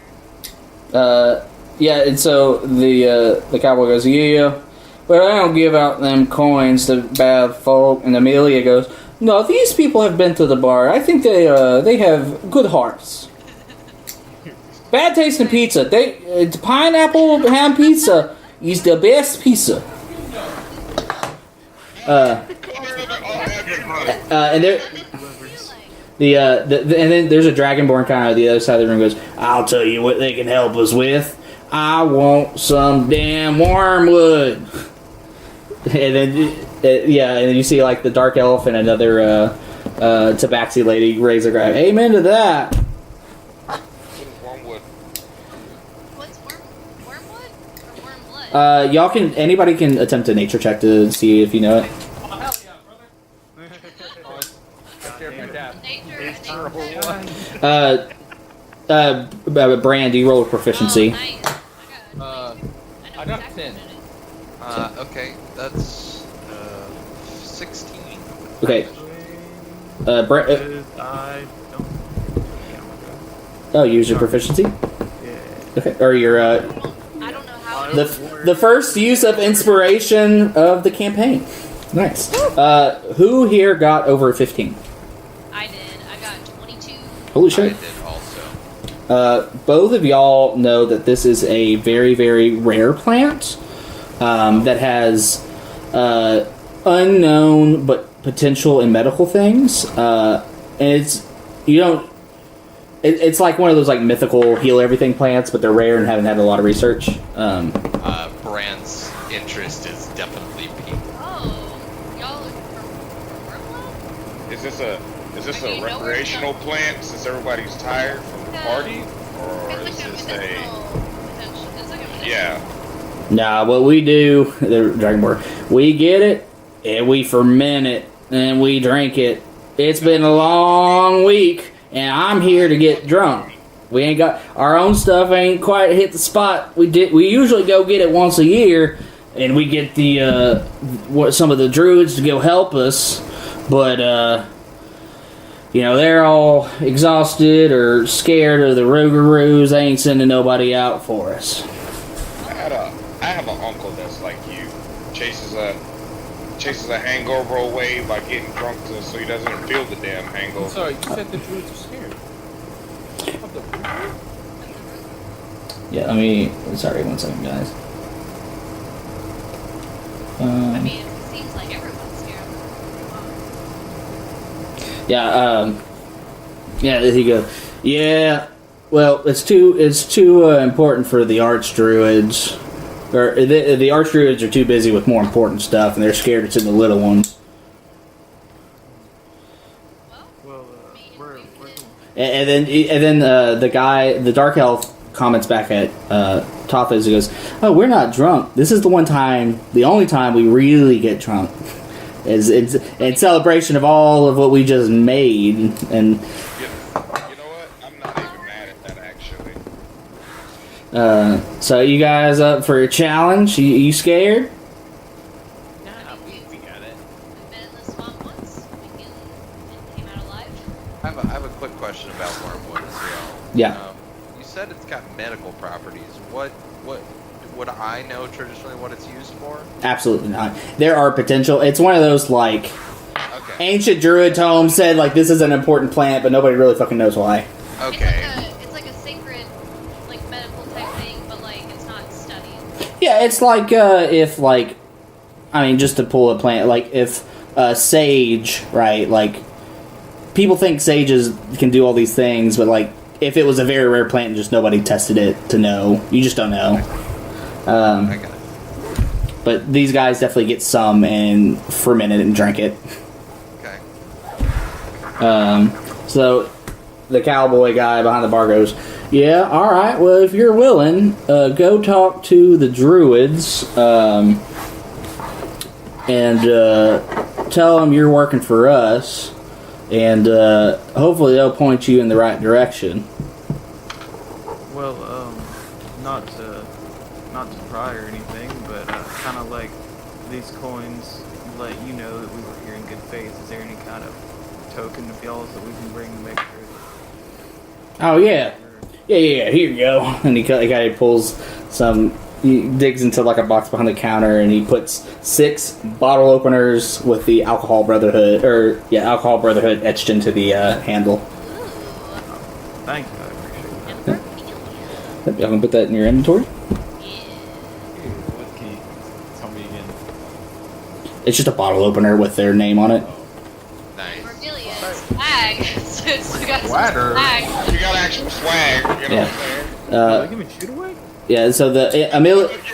Yeah, and so the cowboy goes, "Yeah, but I don't give out them coins to bad folk." And Amelia goes, "No, these people have been to the bar. I think they have good hearts. Bad tasting pizza. Pineapple ham pizza is the best pizza." And there. And then there's a dragonborn kind of the other side of the room goes, "I'll tell you what they can help us with. I want some damn wormwood." And then and then you see like the dark elf and another tabaxi lady raise a grab. Amen to that. Wormwood. What's wormwood or wormblood? Anybody can attempt a nature check to see if you know it. Brand, do you roll with proficiency? I got 10. Okay, that's 16. Okay. I don't. Oh, use your proficiency? Yeah. Okay, or your I don't know how. the first use of inspiration of the campaign. Nice. Who here got over 15? I did. I got 22. Holy shit. I did also. Both of y'all know that this is a very, very rare plant that has unknown but potential in medical things. And it's like one of those like mythical heal everything plants, but they're rare and haven't had a lot of research. Brand's interest is definitely peaked. Oh, y'all looking for wormwood? Is this Okay, a you know where recreational plant since everybody's tired from the party? Or It's is like a this medicinal potential. It's like a medicinal. Yeah. Nah, what we do, the Dragonborn, we get it and we ferment it and we drink it. It's been a long week and I'm here to get drunk. We ain't got our own stuff, ain't quite hit the spot. We usually go get it once a year, and we get some of the druids to go help us, but they're all exhausted or scared of the Rougarous. They ain't sending nobody out for us. I have an uncle that's like you. Chases a hangover away by getting drunk so he doesn't feel the damn hangover. Sorry, you said the druids are scared. Of the Yeah, sorry, 1 second, guys. I mean, it seems like everyone's scared. There you go. Yeah, well, it's too important for the archdruids. Or the archdruids are too busy with more important stuff, and they're scared it's in the little ones. And then the dark elf comments back at Tothas. He goes, "Oh, we're not drunk. This is the only time we really get drunk. It's in celebration of all of what we just made." And You know what? I'm not even mad at that actually. So you guys up for a challenge? You scared? Nah, we got it. We've been in the swamp once. We came out alive. I have a quick question Yeah. You said it's got medical properties. What would I know traditionally what it's used for? Absolutely not. There are potential. It's one of those like Okay. ancient druid tomes said like this is an important plant, but nobody really fucking knows why. Okay. It's like a sacred, like medical type thing, but like it's not studied. Yeah, it's like if like, I mean, just to pull a plant, like if sage, right? Like people think sages can do all these things, but like if it was a very rare plant and just nobody tested it to know, you just don't know. I got it. But these guys definitely get some and ferment it and drink it. Okay. So the cowboy guy behind the bar goes, yeah, alright, well, if you're willing, go talk to the druids, and tell them you're working for us, and hopefully they'll point you in the right direction. Well, not to pry or anything, but kind of like these coins let you know that we were here in good faith. Is there any kind of token of y'all's that we can bring to make sure that... Oh, yeah. Yeah, here you go. And he kind of pulls some... He digs into like a box behind the counter and he puts 6 bottle openers with the Alcohol Brotherhood, Alcohol Brotherhood etched into the handle. Thank you, I appreciate that. Yep, y'all can put that in your inventory. What key? Tell me again. It's just a bottle opener with their name on it. Nice. Cordelia, swag. So you got some Swagger. swag. You got actual swag. You know Yeah. what I'm saying? Give me shoot away? Yeah, so the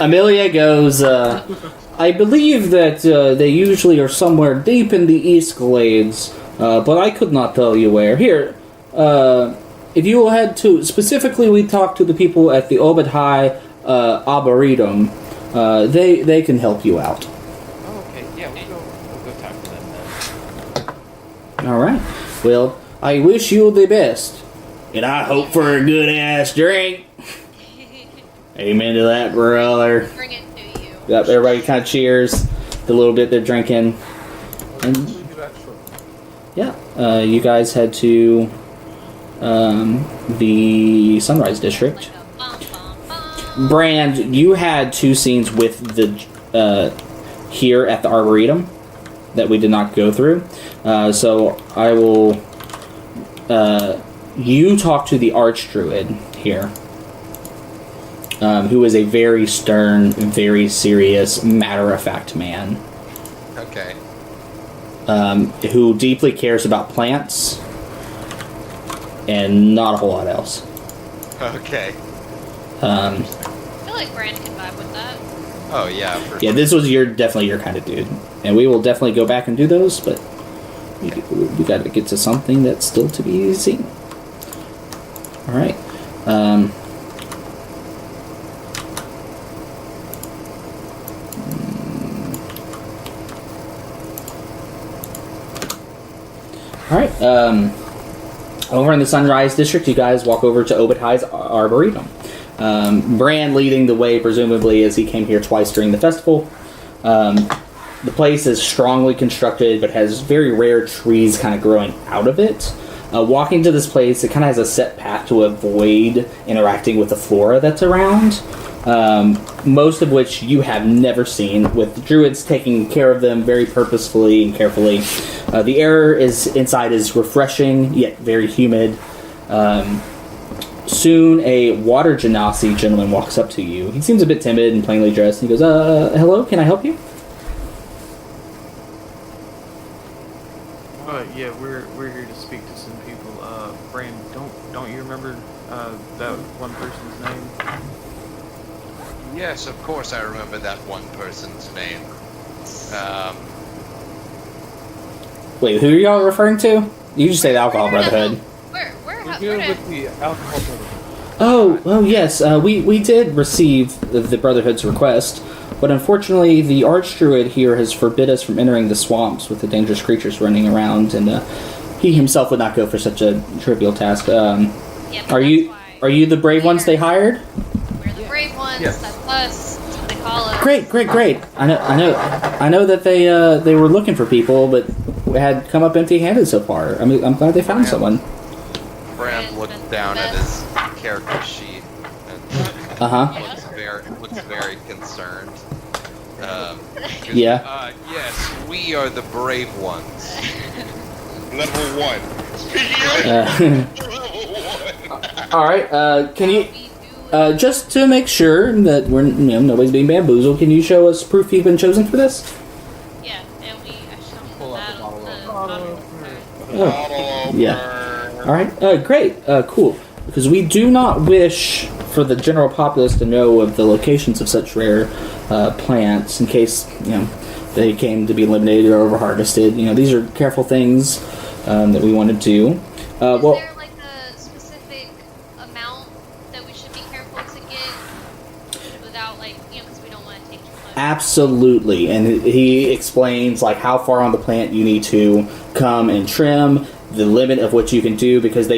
Amelia goes, I believe that they usually are somewhere deep in the East Glades, but I could not tell you where. Here, if you will head to, specifically we talked to the people at the Obad Hai Arboretum, they can help you out. Oh, okay. Yeah, we'll go talk to them then. Alright, well, I wish you the best, and I hope for a good-ass drink. Amen to that, brother. Bring it to you. Yep, everybody kind of cheers the little bit they're drinking. And yeah, you guys head to the Sunrise District. Like a bum, bum, bum. Brand, you had 2 scenes with the here at the Arboretum that we did not go through. So I will... you talk to the Archdruid here. Who is a very stern, very serious, matter-of-fact man. Okay. Who deeply cares about plants and not a whole lot else. Okay. I feel like Brand can vibe with that. Oh yeah. For Yeah, this was definitely your kind of dude. And we will definitely go back and do those, but we got to get to something that's still to be seen. Alright. Alright, over in the Sunrise District, you guys walk over to Obad Hai's Arboretum. Bran leading the way, presumably, as he came here twice during the festival. The place is strongly constructed, but has very rare trees kind of growing out of it. Walking to this place, it kind of has a set path to avoid interacting with the flora that's around. Most of which you have never seen, with the druids taking care of them very purposefully and carefully. The air inside is refreshing, yet very humid. Soon, a water genasi gentleman walks up to you. He seems a bit timid and plainly dressed. He goes, hello, can I help you? Yeah, we're here to speak to some people. Brand, don't you remember that one person's name? Yes, of course I remember that one person's name. Wait, who are y'all referring to? You just say the Alcohol Brotherhood. We're here with the Alcohol Brotherhood. Oh, yes. We did receive the Brotherhood's request, but unfortunately the Archdruid here has forbid us from entering the swamps with the dangerous creatures running around, and he himself would not go for such a trivial task. Are you the brave ones they hired? We're the brave ones. Yes. That's us. That's what they call us. Great. I know that they were looking for people, but had come up empty-handed so far. I mean, I'm glad they found someone. Brand looked down at his character sheet and looks very concerned. Yeah. Yes, we are the brave ones. Level 1. All right. Can you, just to make sure that we're nobody's being bamboozled, can you show us proof you've been chosen for this? Yeah, and I show him Pull out the bottle Oh. Yeah. All right. Great. Cool. Because we do not wish for the general populace to know of the locations of such rare plants in case they came to be eliminated or overharvested. These are careful things that we want to do. Is there like a specific amount that we should be careful to get without because we don't want to take too much? Absolutely, and he explains how far on the plant you need to come and trim, the limit of what you can do because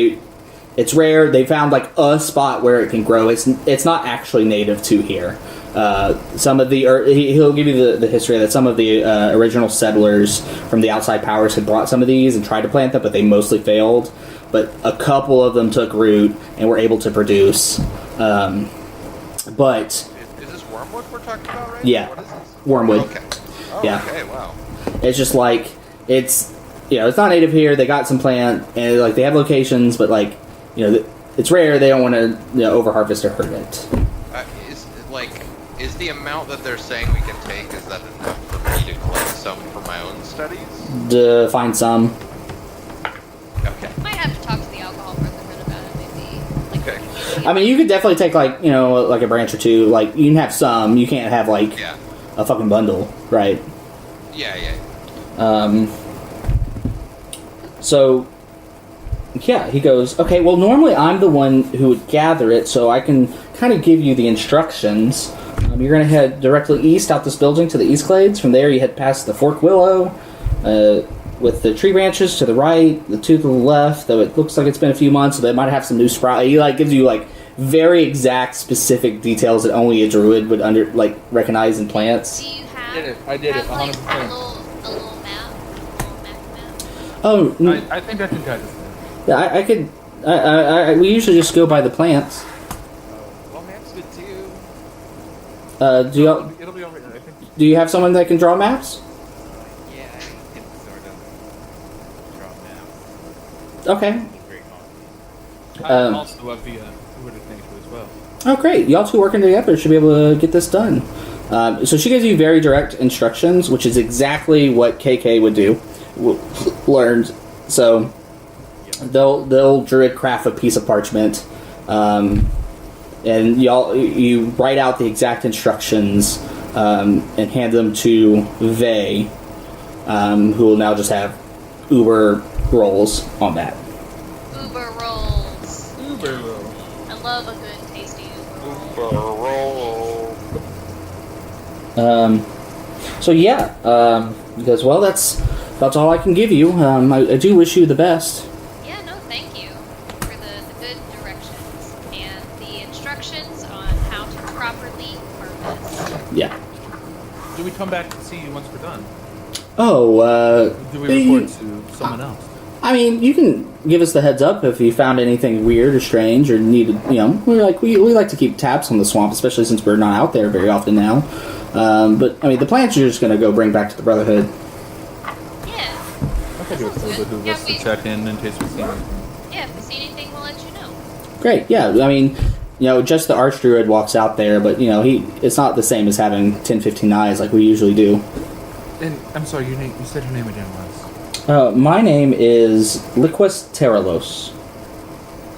it's rare. They found a spot where it can grow. It's not actually native to here. Some of the he'll give you the history that some of the original settlers from the outside powers had brought some of these and tried to plant them, but they mostly failed. But a couple of them took root and were able to produce. But is this Wormwood we're talking about, right? Yeah, What is this? Wormwood. Okay. Oh, Yeah. Okay. Wow. It's just it's it's not native here. They got some plant and they have locations, but it's rare. They don't want to overharvest or hurt it. Is the amount that they're saying we can take, is that enough for me to collect some for my own studies? To find some. Okay. Might have to talk to the alcohol brotherhood about it, maybe. Okay. I mean, you could definitely take a branch or two. You can have some. You can't have a fucking bundle, right? Yeah. So, yeah, he goes, okay, well, normally I'm the one who would gather it, so I can kind of give you the instructions. You're going to head directly east out this building to the East Glades. From there, you head past the Fork Willow, with the tree branches to the right, the two to the left, though it looks like it's been a few months, so they might have some new sprout. He, gives you, very exact, specific details that only a druid would recognize in plants. Do you have? I did it. A 100%. little map, Oh, I think I can guide this. yeah, I could. We usually just go by the plants. Well, maps good too. Do you It'll be over here. I think. do you have someone that can draw maps? Yeah, I can sort of draw maps. Okay. Great coffee. I also have the word of nature as well. Oh, great. Y'all two working together should be able to get this done. So she gives you very direct instructions, which is exactly what KK would do. Learned. So they'll druid craft a piece of parchment, and you write out the exact instructions and hand them to Vey, who will now just have Uber rolls on that. Uber rolls. Uber roll. I love a good tasty Uber roll. So yeah, because that's all I can give you. I do wish you the best. Yeah, no, thank you for the good directions and the instructions on how to properly harvest. Yeah. Do we come back and see you once we're done? Oh, Do we report to someone else? I mean, you can give us the heads up if you found anything weird or strange or needed. We like to keep tabs on the swamp, especially since we're not out there very often now. But I mean, the plants you're just gonna go bring back to the Brotherhood. Yeah. I could do a little bit of us to check in case we see anything. Yeah, if we see anything, we'll let you know. Great, yeah. I mean, just the Archdruid walks out there, but it's not the same as having 10-15 eyes like we usually do. And I'm sorry, your name. You said your name again was. My name is Liquus Terralos.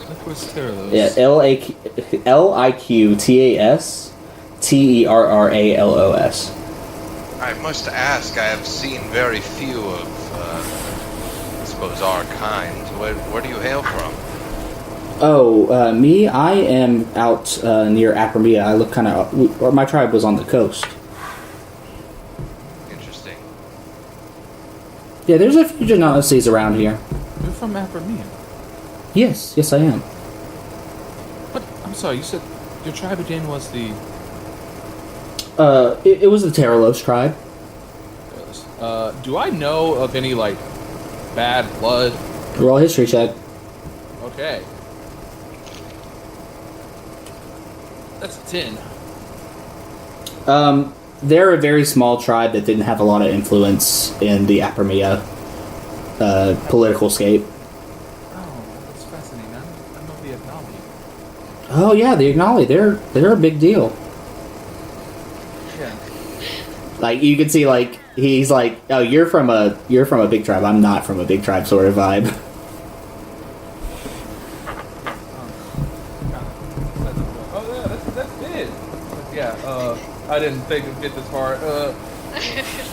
Liquus Terralos. Yeah, Liqutas Terralos. I must ask, I have seen very few of, I suppose, our kind. Where do you hail from? Oh, me? I am out near Apramia. I look my tribe was on the coast. Interesting. Yeah, there's a few genocides around here. You're from Apramia. Yes, I am. What? I'm sorry, you said your tribe again was the... It was the Terralos tribe. Do I know of any, bad blood? Roll a history check. Okay. That's a 10. They're a very small tribe that didn't have a lot of influence in the Apramea political scape. Oh, that's fascinating. I know the Agnali. Oh yeah, the Agnali, they're a big deal. Yeah. Like you can see, like he's like, oh, you're from a big tribe. I'm not from a big tribe, sort of vibe. Oh yeah, that's it. Yeah. I didn't think it'd get this far.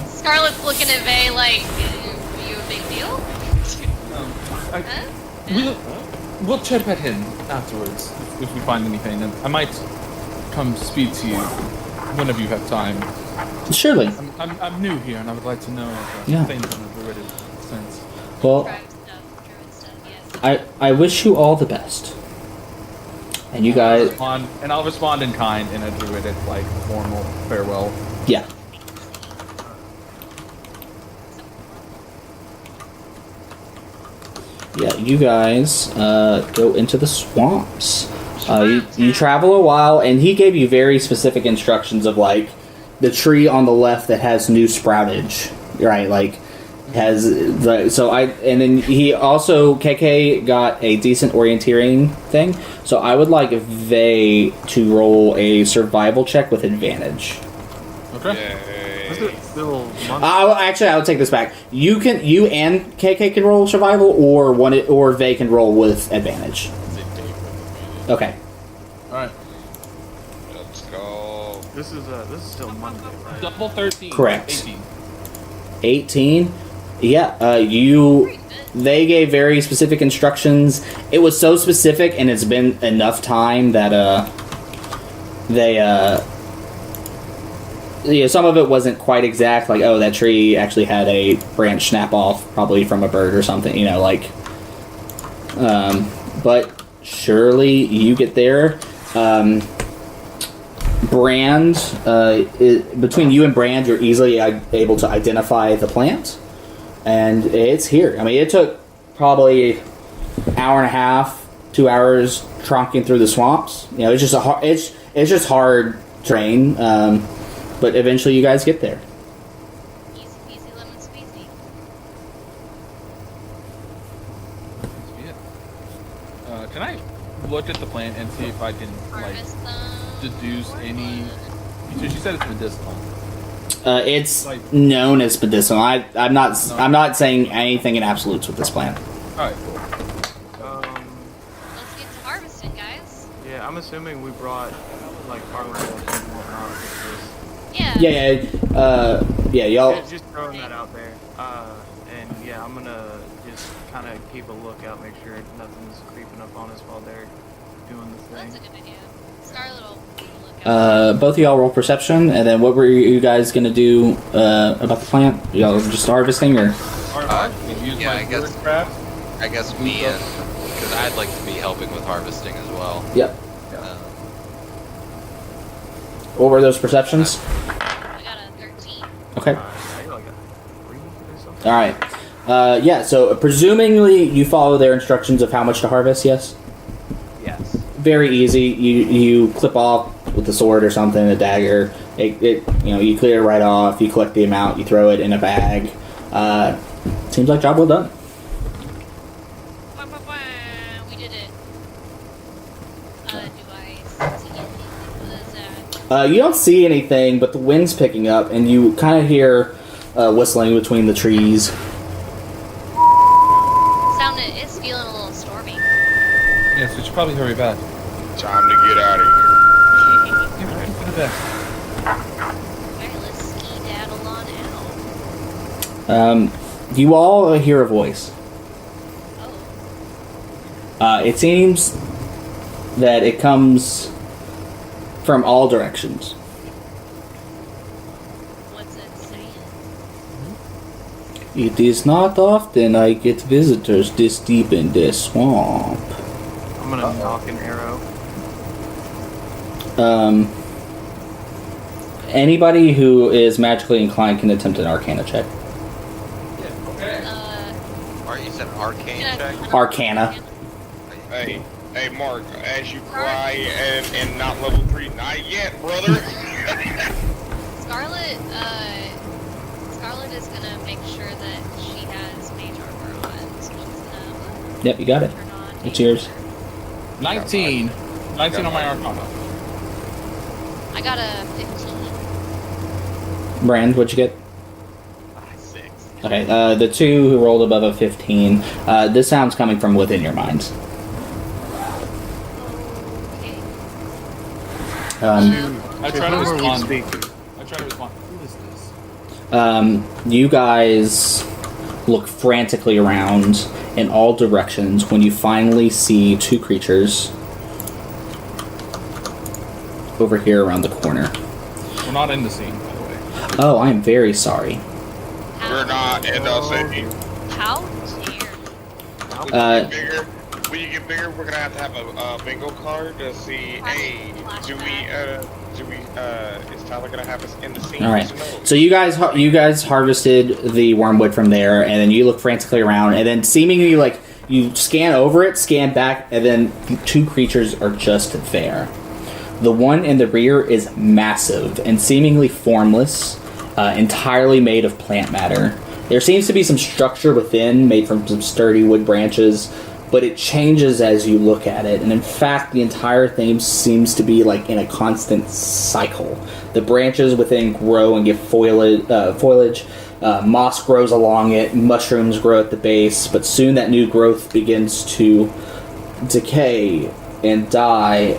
Scarlett's looking at Vay like, you a big deal? We'll chip at him afterwards if we find anything, and I might come speak to you whenever you have time. Surely. I'm new here, and I would like to know things on the Druidic sense. Well, I wish you all the best. And you guys... And I'll respond in kind in a Druidic, like, formal farewell. Yeah. Yeah, you guys go into the swamps. You travel a while, and he gave you very specific instructions of, like, the tree on the left that has new sproutage, right? Like, has the and then he also KK got a decent orienteering thing. So I would like Vay to roll a survival check with advantage. Okay. Actually, I would take this back. You and KK can roll survival, or Vay can roll with advantage. Okay. All right. Let's go. This is still Monday, right? Double 13. Correct. 18. 18. Yeah. They gave very specific instructions. It was so specific, and it's been enough time that some of it wasn't quite exact. Like, oh, that tree actually had a branch snap off, probably from a bird or something. You know, like. But surely you get there. Brand, between you and Brand, you're easily able to identify the plant, and it's here. I mean, it took probably an hour and a half, 2 hours tronking through the swamps. You know, it's just hard terrain, but eventually you guys get there. Easy peasy lemon squeezy. Can I look at the plant and see if I can deduce any? She said it's medicinal. It's known as medicinal. I'm not saying anything in absolutes with this plant. All right, cool. Let's get to harvesting, guys. Yeah, I'm assuming we brought like farmer tools and whatnot with Yeah. Yeah, y'all. Just throwing that out there. And yeah, I'm gonna just kind of keep a lookout, make sure nothing's creeping up on us while they're doing the thing. That's a good idea. Scarlet will keep a lookout. Both of y'all roll perception, and then what were you guys gonna do about the plant? Y'all just harvesting, or? I guess me, because I'd like to be helping with harvesting as well. Yep. What were those perceptions? I got a 13. Okay. All right. Yeah. So presumably you follow their instructions of how much to harvest. Yes. Yes. Very easy. You clip off with a sword or something, a dagger. You clear it right off. You collect the amount. You throw it in a bag. Seems like job well done. We did it. Do I see anything? What is that? You don't see anything, but the wind's picking up, and you kind of hear whistling between the trees. It's feeling a little stormy. Yes, we should probably hurry back. Time to get out of here. Get ready for the best. Alright, let's ski-daddle on out. You all hear a voice. Oh. It seems that it comes from all directions. What's it saying? It is not often I get visitors this deep in this swamp. I'm gonna knock an arrow. Anybody who is magically inclined can attempt an Arcana check. You said arcane check? Arcana. Hey, Mark, as you cry and not level 3, not Not yet, brother. Scarlet is gonna make sure that she has mage armor on, so she's gonna Yep, you got it. turn on. It's yours. 19. 19 on my Arcana. I got a 15. Brand, what'd you get? 6. Okay, the two who rolled above a 15. This sound's coming from within your minds. Okay. I try to Who are we respond. speaking? I try to respond. Who is this? You guys look frantically around in all directions when you finally see two creatures over here around the corner. We're not in the scene, by the way. Oh, I am very sorry. We're not in the city. How dare. When you get bigger, we're gonna have to have a bingo card to see. Hey, is Tyler gonna have us in the scene? All right. Yes or no? So you guys harvested the wormwood from there, and then you look frantically around, and then seemingly like you scan over it, scan back, and then two creatures are just there. The one in the rear is massive and seemingly formless, entirely made of plant matter. There seems to be some structure within, made from some sturdy wood branches, but it changes as you look at it. And in fact, the entire thing seems to be like in a constant cycle. The branches within grow and give foliage. Moss grows along it. Mushrooms grow at the base. But soon that new growth begins to decay and die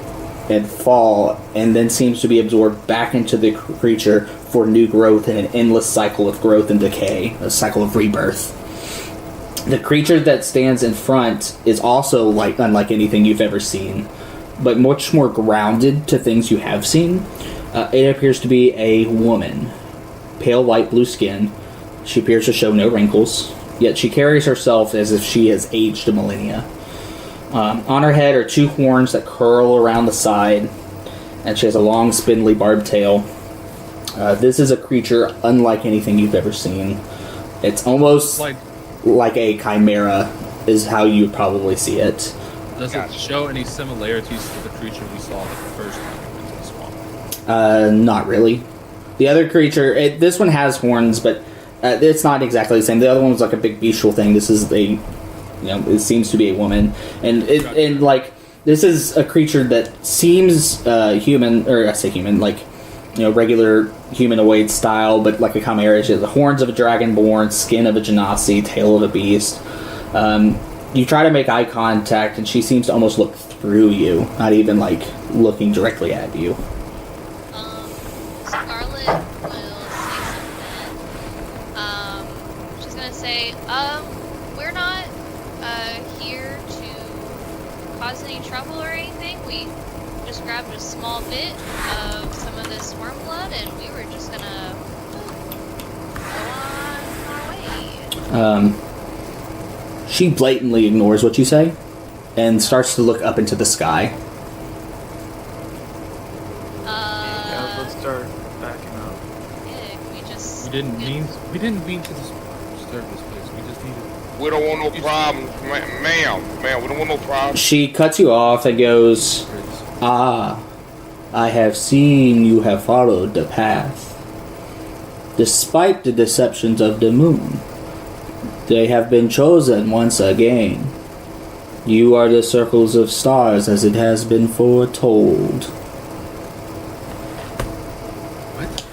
and fall, and then seems to be absorbed back into the creature for new growth in an endless cycle of growth and decay, a cycle of rebirth. The creature that stands in front is also unlike anything you've ever seen, but much more grounded to things you have seen. It appears to be a woman, pale light blue skin. She appears to show no wrinkles, yet she carries herself as if she has aged a millennia. On her head are two horns that curl around the side, and she has a long, spindly, barbed tail. This is a creature unlike anything you've ever seen. It's almost like a chimera, is how you would probably see it. Does it show any similarities to the creature we saw the first time we went to the swamp? Not really. The other creature, this one has horns, but it's not exactly the same. The other one was like a big bestial thing. This is it seems to be a woman, and this is a creature that seems human, or I say human, regular humanoid style, but like a chimera. She has the horns of a dragonborn, skin of a genasi, tail of a beast. You try to make eye contact, and she seems to almost look through you, not even looking directly at you. Scarlet will say something. She's gonna say, we're not here to cause any trouble or anything. We just grabbed a small bit of some of this worm blood, and we were just gonna go on our way. She blatantly ignores what you say and starts to look up into the sky. Yeah, let's start backing up. Yeah, we just... We didn't mean to disturb this place. We just needed... We don't want no problems, ma'am. We don't want no problems. She cuts you off and goes, I have seen you have followed the path. Despite the deceptions of the moon, they have been chosen once again. You are the circles of stars as it has been foretold. What?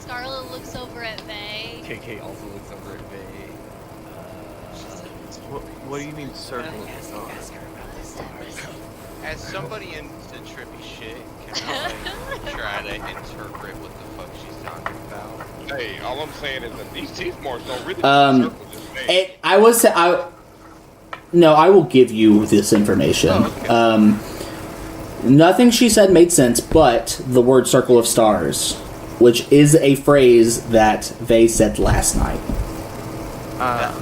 Scarlet looks over at Vay. KK also looks over at Vay. What do you mean circle of stars? As somebody into trippy shit, can I try to interpret what the fuck she's talking about? Hey, all I'm saying is that these teeth marks don't really circle this I will give you this information. Oh, okay. Nothing she said made sense, but the word "circle of stars," which is a phrase that Vay said last night. That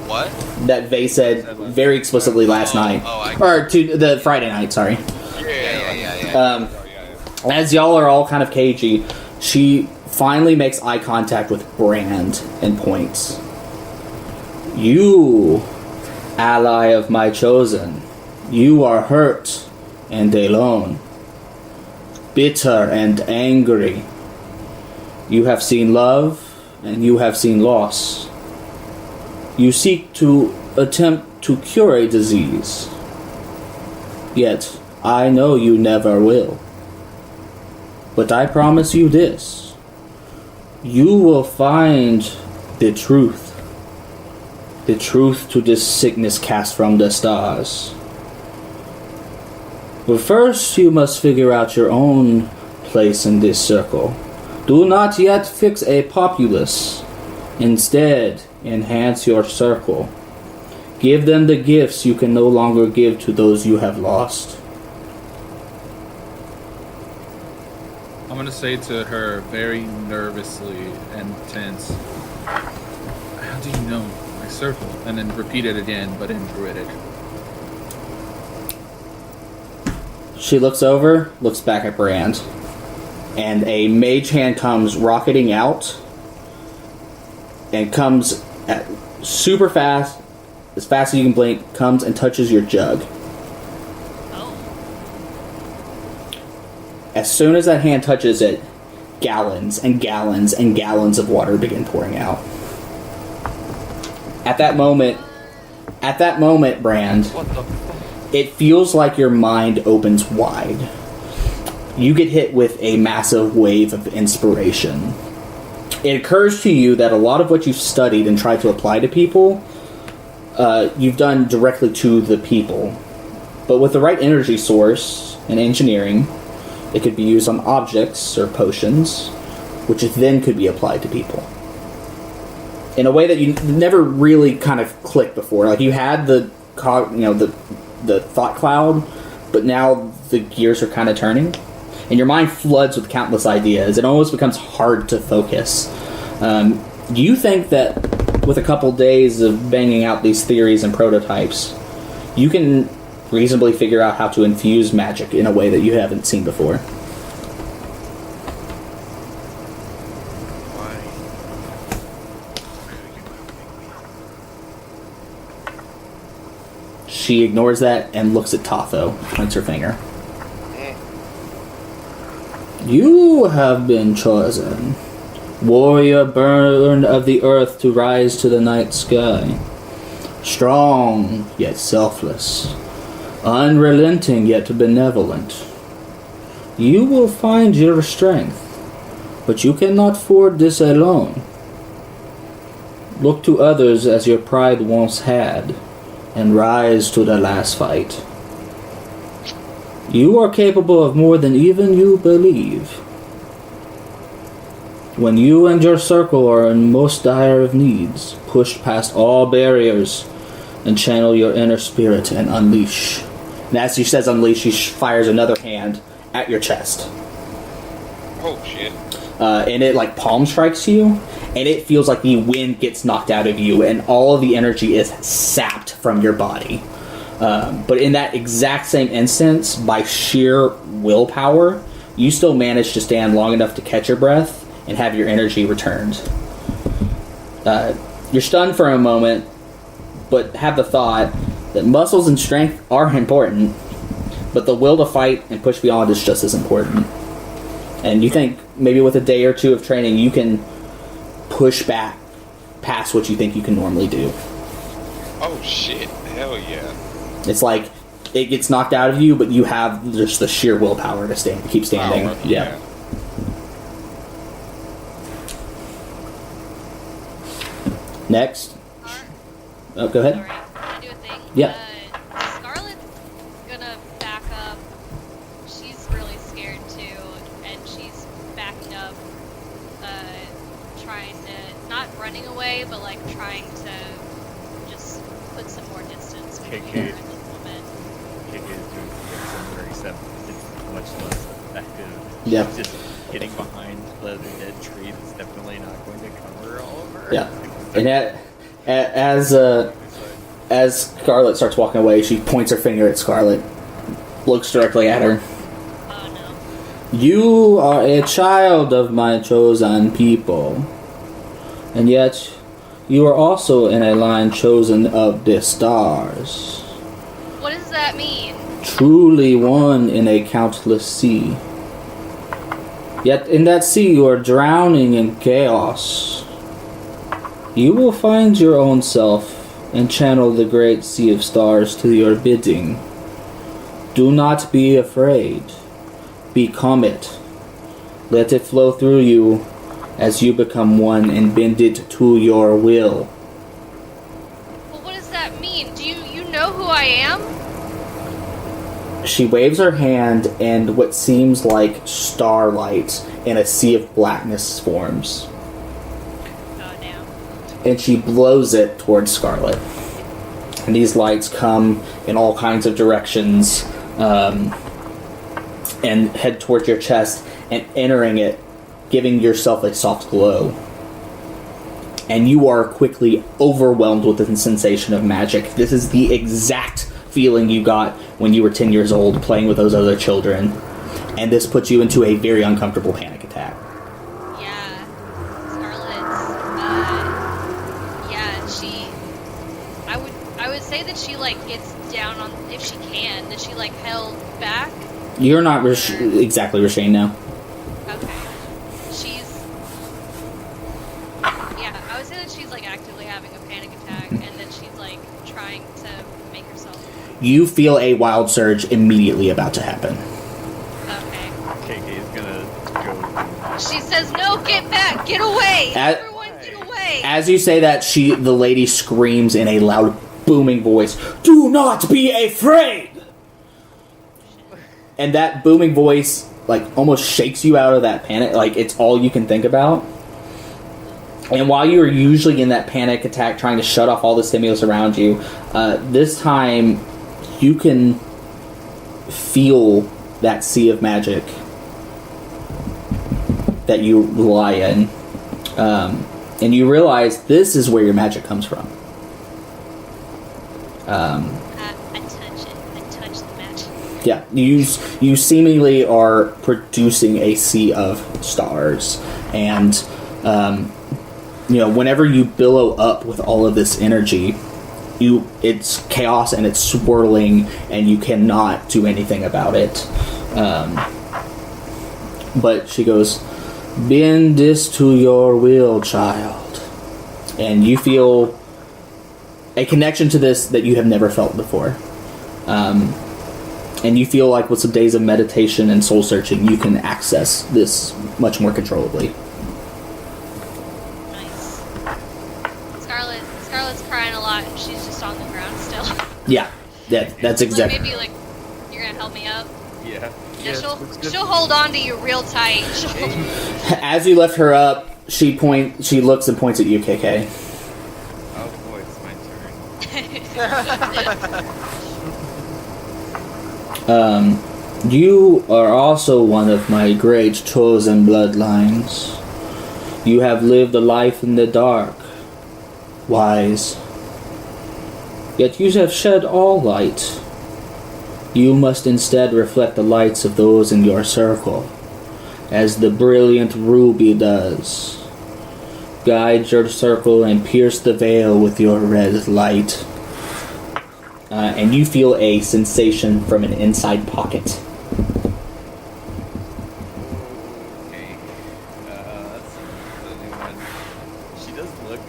what? That Vay said very explicitly last night, or to the Friday night. Sorry. Yeah. As y'all are all kind of cagey, she finally makes eye contact with Brand and points. You, ally of my chosen, you are hurt and alone. bitter and angry. You have seen love, and you have seen loss. You seek to attempt to cure a disease. Yet, I know you never will. But I promise you this. You will find the truth. The truth to this sickness cast from the stars. But first, you must figure out your own place in this circle. Do not yet fix a populace. Instead, enhance your circle. Give them the gifts you can no longer give to those you have lost. I'm gonna say to her very nervously and tense, how do you know my circle? And then repeat it again, but in Druidic. She looks over, looks back at Brand, and a mage hand comes rocketing out and comes at super fast, as fast as you can blink, comes and touches your jug. As soon as that hand touches it, gallons and gallons and gallons of water begin pouring out. At that moment, Brand, it feels like your mind opens wide. You get hit with a massive wave of inspiration. It occurs to you that a lot of what you've studied and tried to apply to people, you've done directly to the people. But with the right energy source and engineering, it could be used on objects or potions, which then could be applied to people. In a way that you never really kind of clicked before. Like, you had the thought cloud, but now the gears are kind of turning. And your mind floods with countless ideas. It almost becomes hard to focus. Do you think that with a couple days of banging out these theories and prototypes, you can reasonably figure out how to infuse magic in a way that you haven't seen before? She ignores that and looks at Tafo, points her finger. You have been chosen, warrior born of the earth to rise to the night sky. Strong, yet selfless. Unrelenting, yet benevolent. You will find your strength, but you cannot afford this alone. Look to others as your pride once had, and rise to the last fight. You are capable of more than even you believe. When you and your circle are in most dire of needs, push past all barriers and channel your inner spirit and unleash. And as she says unleash, she fires another hand at your chest. Oh, shit. And it, like, palm strikes you, and it feels like the wind gets knocked out of you, and all of the energy is sapped from your body. But in that exact same instance, by sheer willpower, you still manage to stand long enough to catch your breath and have your energy returned. You're stunned for a moment, but have the thought that muscles and strength are important, but the will to fight and push beyond is just as important. And you think maybe with a day or two of training, you can push back past what you think you can normally do. Oh shit, hell yeah. It's like it gets knocked out of you, but you have just the sheer willpower to keep standing. Wow, yeah. Next. Oh, go ahead. Sorry, can I do a thing? Yeah. Scarlett's gonna back up. She's really scared too, and she's backed up, trying to, not running away, but like trying to just put some more distance between her and the woman. KK is doing something similar, except it's much less effective. Yeah. She's just getting behind the dead tree that's definitely not going to cover all of her. Yeah. And as Scarlet starts walking away, she points her finger at Scarlet, looks directly at her. Oh no. You are a child of my chosen people, and yet you are also in a line chosen of the stars. What does that mean? Truly one in a countless sea. Yet in that sea you are drowning in chaos. You will find your own self and channel the great sea of stars to your bidding. Do not be afraid. Become it. Let it flow through you as you become one and bend it to your will. Well, what does that mean? Do you know who I am? She waves her hand, and what seems like starlight in a sea of blackness forms. Oh, damn. And she blows it towards Scarlet. And these lights come in all kinds of directions, and head towards your chest, and entering it, giving yourself a soft glow. And you are quickly overwhelmed with the sensation of magic. This is the exact feeling you got when you were 10 years old playing with those other children. And this puts you into a very uncomfortable panic attack. Yeah. Scarlet's, yeah, I would say that she, like, gets down on, if she can, that she, like, held back. You're not exactly restrained now. Okay. Yeah, I would say that she's, like, actively having a panic attack, and that she's, like, trying to make herself... You feel a wild surge immediately about to happen. Okay. KK's gonna go. She says, no, get back, get away! Everyone, get away! As you say that, the lady screams in a loud, booming voice, "Do not be afraid!" And that booming voice, like, almost shakes you out of that panic. Like, it's all you can think about. And while you are usually in that panic attack trying to shut off all the stimulus around you, this time you can feel that sea of magic that you lie in. And you realize this is where your magic comes from. I touch it. I touch the magic. Yeah, you seemingly are producing a sea of stars. And, whenever you billow up with all of this energy, it's chaos and it's swirling, and you cannot do anything about it. But she goes, "Bend this to your will, child." And you feel a connection to this that you have never felt before. And you feel like with some days of meditation and soul searching, you can access this much more controllably. Nice. Scarlet's crying a lot, and she's just on the ground still. Yeah, that's exactly. Like, maybe, like, you're gonna help me up? Yeah. Yeah, she'll hold on to you real tight. As you lift her up, she looks and points at you, KK. Oh boy, it's my turn. You are also one of my great chosen bloodlines. You have lived a life in the dark, wise. Yet you have shed all light. You must instead reflect the lights of those in your circle, as the brilliant ruby does. Guide your circle and pierce the veil with your red light. And you feel a sensation from an inside pocket. Okay. That's a new one. She does look.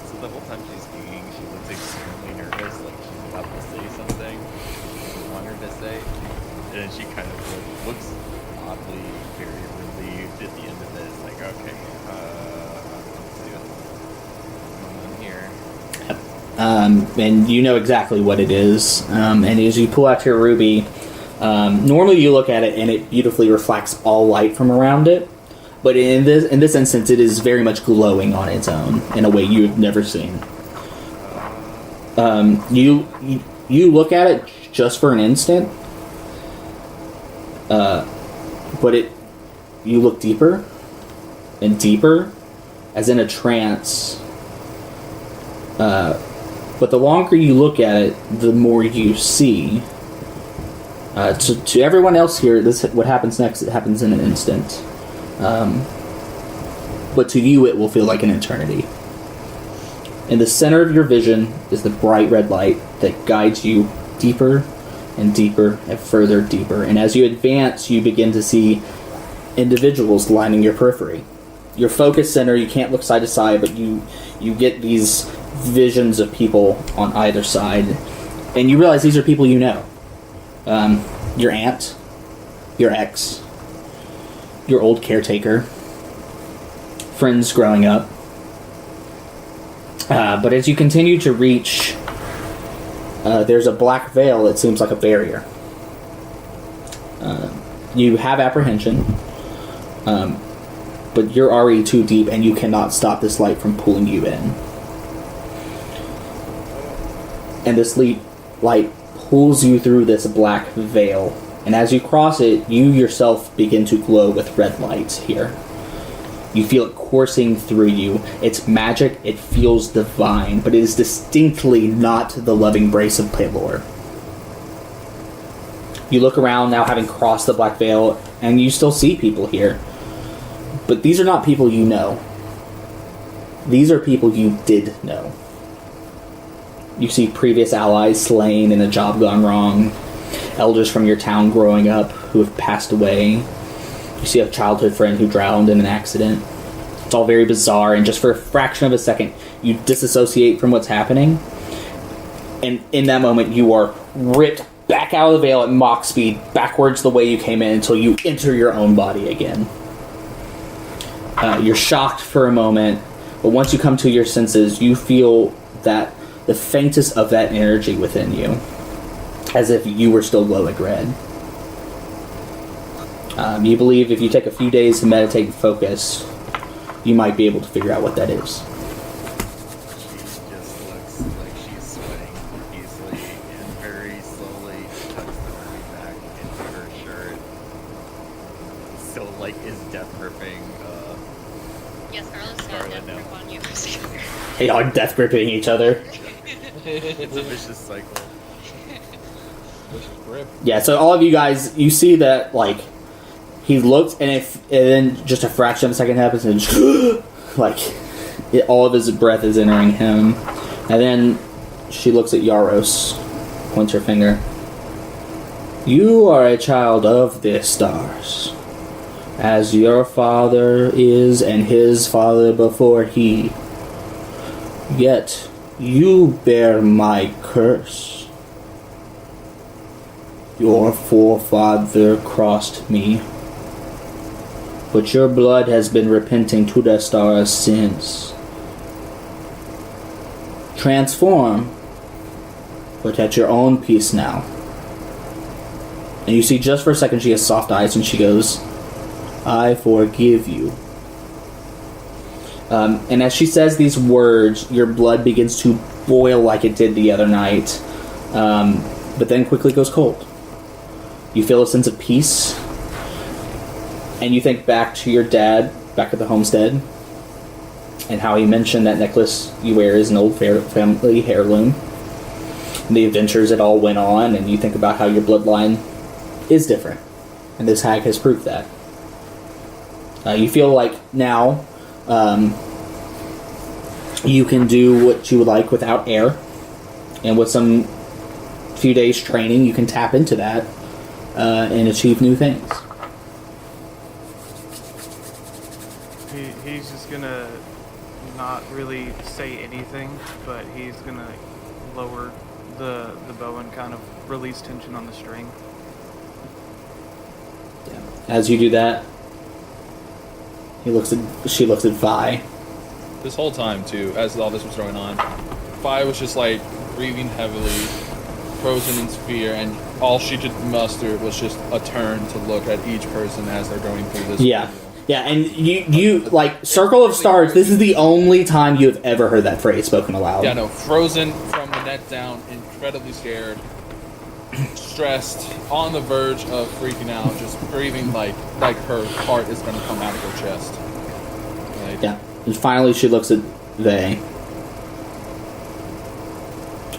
So the whole time she's speaking, she looks extremely nervous, like she's about to say something she want her to say. And then she kind of looks oddly very relieved at the end of this, like, okay, let's see what's going on here. And you know exactly what it is. And as you pull out your ruby, normally you look at it and it beautifully reflects all light from around it. But in this instance, it is very much glowing on its own in a way you've never seen. You look at it just for an instant, but you look deeper and deeper, as in a trance. But the longer you look at it, the more you see. To everyone else here, what happens next, it happens in an instant. But to you, it will feel like an eternity. In the center of your vision is the bright red light that guides you deeper and deeper and further deeper. And as you advance, you begin to see individuals lining your periphery. Your focus center, you can't look side to side, but you get these visions of people on either side. And you realize these are people you know. Your aunt, your ex, your old caretaker, friends growing up. But as you continue to reach, there's a black veil that seems like a barrier. You have apprehension, but you're already too deep and you cannot stop this light from pulling you in. And this light pulls you through this black veil. And as you cross it, you yourself begin to glow with red light here. You feel it coursing through you. It's magic, it feels divine, but it is distinctly not the loving embrace of Pelor. You look around now, having crossed the black veil, and you still see people here. But these are not people you know. These are people you did know. You see previous allies slain and a job gone wrong. Elders from your town growing up who have passed away. You see a childhood friend who drowned in an accident. It's all very bizarre, and just for a fraction of a second, you disassociate from what's happening. And in that moment, you are ripped back out of the veil at Mach speed, backwards the way you came in until you enter your own body again. You're shocked for a moment, but once you come to your senses, you feel that the faintest of that energy within you, as if you were still glowing red. You believe if you take a few days to meditate and focus, you might be able to figure out what that is. She just looks like she's sweating profusely and very slowly tucks the hoodie back into her shirt. So, like, is death gripping, Yes, Carlos got Scarlet death now. grip on you. Hey, y'all are death gripping each other. It's a vicious cycle. Yeah, so all of you guys, you see that, like, he looks, and then just a fraction of a second happens, and like, all of his breath is entering him. And then she looks at Yaros, points her finger. You are a child of the stars, as your father is, and his father before he. Yet, you bear my curse. Your forefather crossed me, but your blood has been repenting to the stars since. Transform, but at your own pace now. And you see just for a second she has soft eyes and she goes, I forgive you. And as she says these words, your blood begins to boil like it did the other night, but then quickly goes cold. You feel a sense of peace, and you think back to your dad back at the homestead, and how he mentioned that necklace you wear is an old family heirloom, and the adventures it all went on, and you think about how your bloodline is different, and this hag has proved that. You feel like now you can do what you would like without air, and with some few days training you can tap into that and achieve new things. He's just gonna not really say anything, but he's gonna lower the bow and kind of release tension on the string. As you do that, she looks at Vi. This whole time, too, as all this was going on, Vi was just, like, breathing heavily, frozen in fear, and all she could muster was just a turn to look at each person as they're going through this. Yeah. Yeah, and you like, Circle of Stars, this is the only time you have ever heard that phrase spoken aloud. Yeah, no, frozen from the neck down, incredibly scared, stressed, on the verge of freaking out, just breathing like her heart is going to come out of her chest. Like, Yeah. And finally she looks at Vay.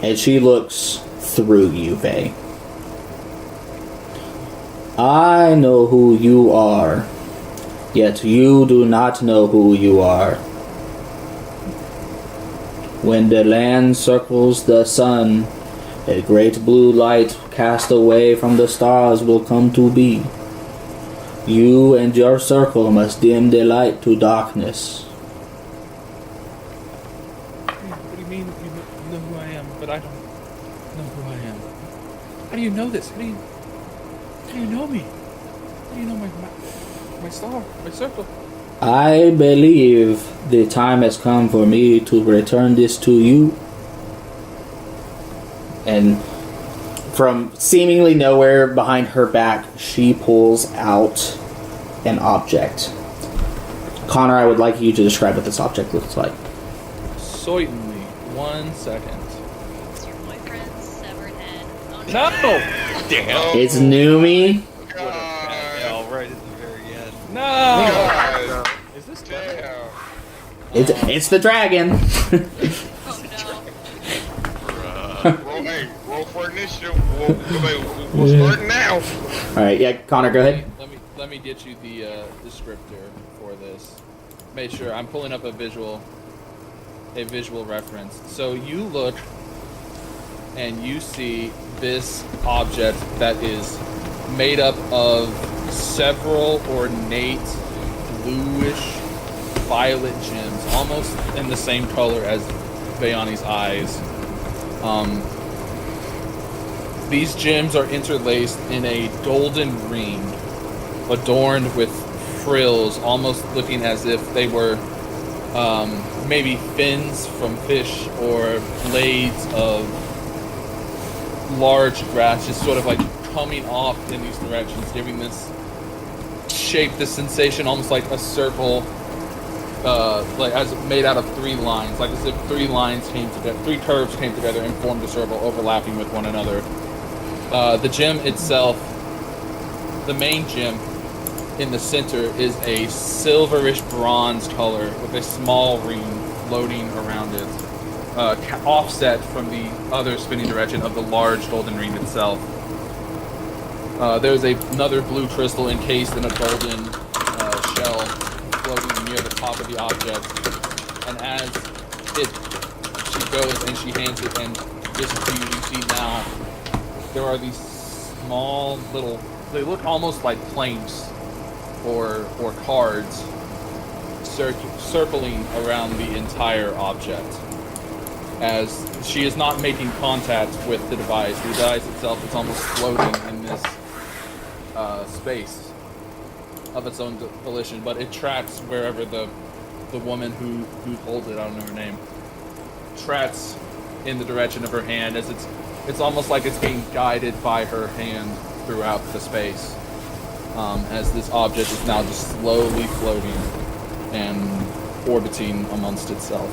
And she looks through you, Vay. I know who you are, yet you do not know who you are. When the land circles the sun, a great blue light cast away from the stars will come to be. You and your circle must dim the light to darkness. What do you mean you know who I am, but I don't know who I am? How do you know this? How do you know me? How do you know my star, my circle? I believe the time has come for me to return this to you. And from seemingly nowhere behind her back, she pulls out an object. Connor, I would like you to describe what this object looks like. Certainly. 1 second. It's your boyfriend's severed head. Oh, No! Damn. It's Numi. Yeah, right at the very end. No! Is this Damn. It's the dragon. Oh Roll for initiative. We'll start now. All right, yeah, Connor, go ahead. Let me get you the descriptor for this. Make sure I'm pulling up a visual reference. So you look and you see this object that is made up of several ornate bluish violet gems, almost in the same color as Bayani's eyes. These gems are interlaced in a golden ring, adorned with frills, almost looking as if they were maybe fins from fish or blades of large grass, just sort of like coming off in these directions, giving this shape, this sensation, almost like a circle, like as made out of 3 lines, like as if 3 lines came together, 3 curves came together and formed a circle, overlapping with one another. The gem itself, the main gem in the center, is a silverish bronze color with a small ring floating around it, offset from the other spinning direction of the large golden ring itself. There's another blue crystal encased in a golden shell floating near the top of the object, and as she goes and she hands it, and this is you see now, there are these small little, they look almost like planks or cards circling around the entire object. As she is not making contact with the device itself is almost floating in this space of its own volition, but it tracks wherever the woman who holds it, I don't know her name, tracks in the direction of her hand, as it's almost like it's being guided by her hand throughout the space, as this object is now just slowly floating and orbiting amongst itself.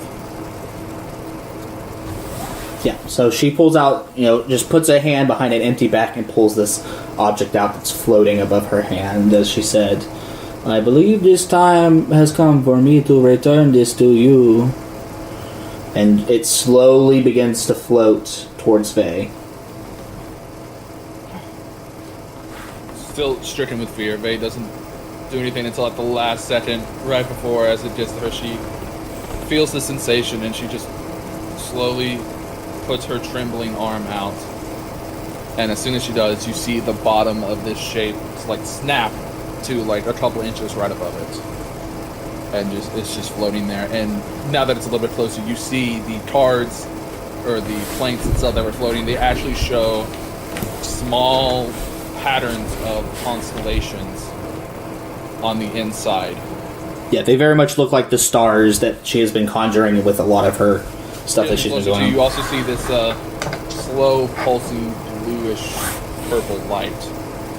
Yeah, so she pulls out, just puts a hand behind an empty back and pulls this object out that's floating above her hand. As she said, I believe this time has come for me to return this to you. And it slowly begins to float towards Faye. Still stricken with fear, Faye doesn't do anything until at the last second, right before, as it gets to her, she feels the sensation and she just slowly puts her trembling arm out. And as soon as she does, you see the bottom of this shape like snap to like a couple inches right above it. And it's just floating there. And now that it's a little bit closer, you see the cards, or the planks itself that were floating, they actually show small patterns of constellations on the inside. Yeah, they very much look like the stars that she has been conjuring with a lot of her stuff that she's been doing. You also see this slow pulsing bluish purple light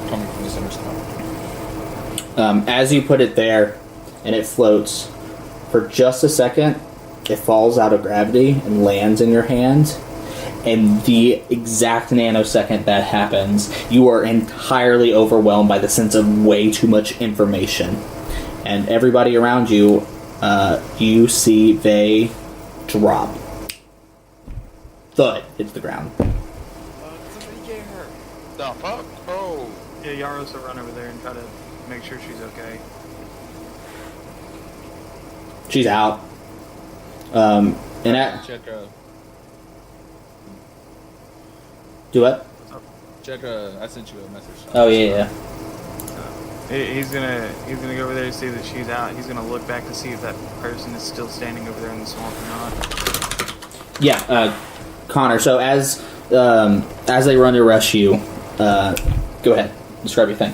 coming from the center star. As you put it there and it floats, for just a second it falls out of gravity and lands in your hand, and the exact nanosecond that happens, you are entirely overwhelmed by the sense of way too much information. And everybody around you, you see they drop. Thud hits the ground. Somebody get her. The fuck? Oh. Yeah, Yaros will run over there and try to make sure she's okay. She's out. And Check do what? I sent you a message. Oh yeah. He's gonna go over there to see that she's out. He's gonna look back to see if that person is still standing over there in the swamp or not. Yeah, Connor. So as they run to rush you, go ahead. Describe your thing.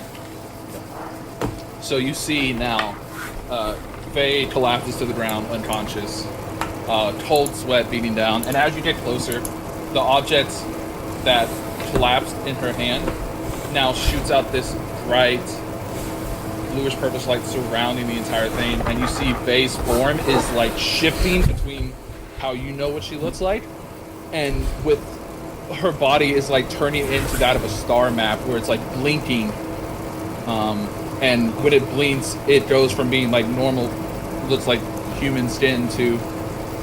So you see now, Faye collapses to the ground, unconscious, cold sweat beating down, and as you get closer, the object that collapsed in her hand now shoots out this bright bluish purplish light surrounding the entire thing, and you see Faye's form is like shifting between how you know what she looks like, and with her body is like turning into that of a star map where it's like blinking, and when it blinks, it goes from being like normal, looks like human skin, to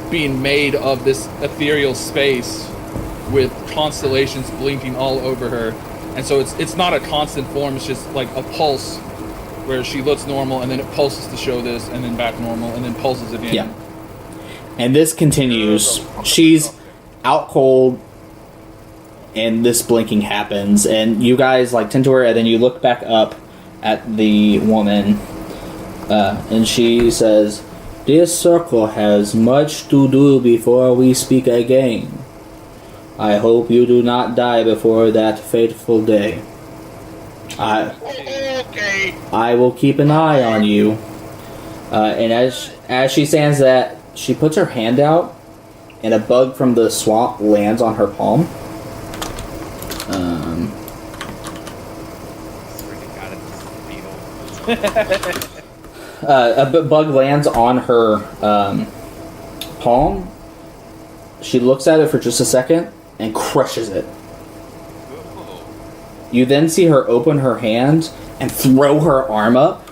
being made of this ethereal space with constellations blinking all over her. And so it's not a constant form, it's just like a pulse where she looks normal and then it pulses to show this and then back normal and then pulses again. Yeah. And this continues. She's out cold and this blinking happens and you guys like tend to her and then you look back up at the woman and she says, "This circle has much to do before we speak again. I hope you do not die before that fateful day. I will keep an eye on you." And as she stands that, she puts her hand out, and a bug from the swamp lands on her palm. A bug lands on her palm. She looks at it for just a second and crushes it. You then see her open her hand and throw her arm up.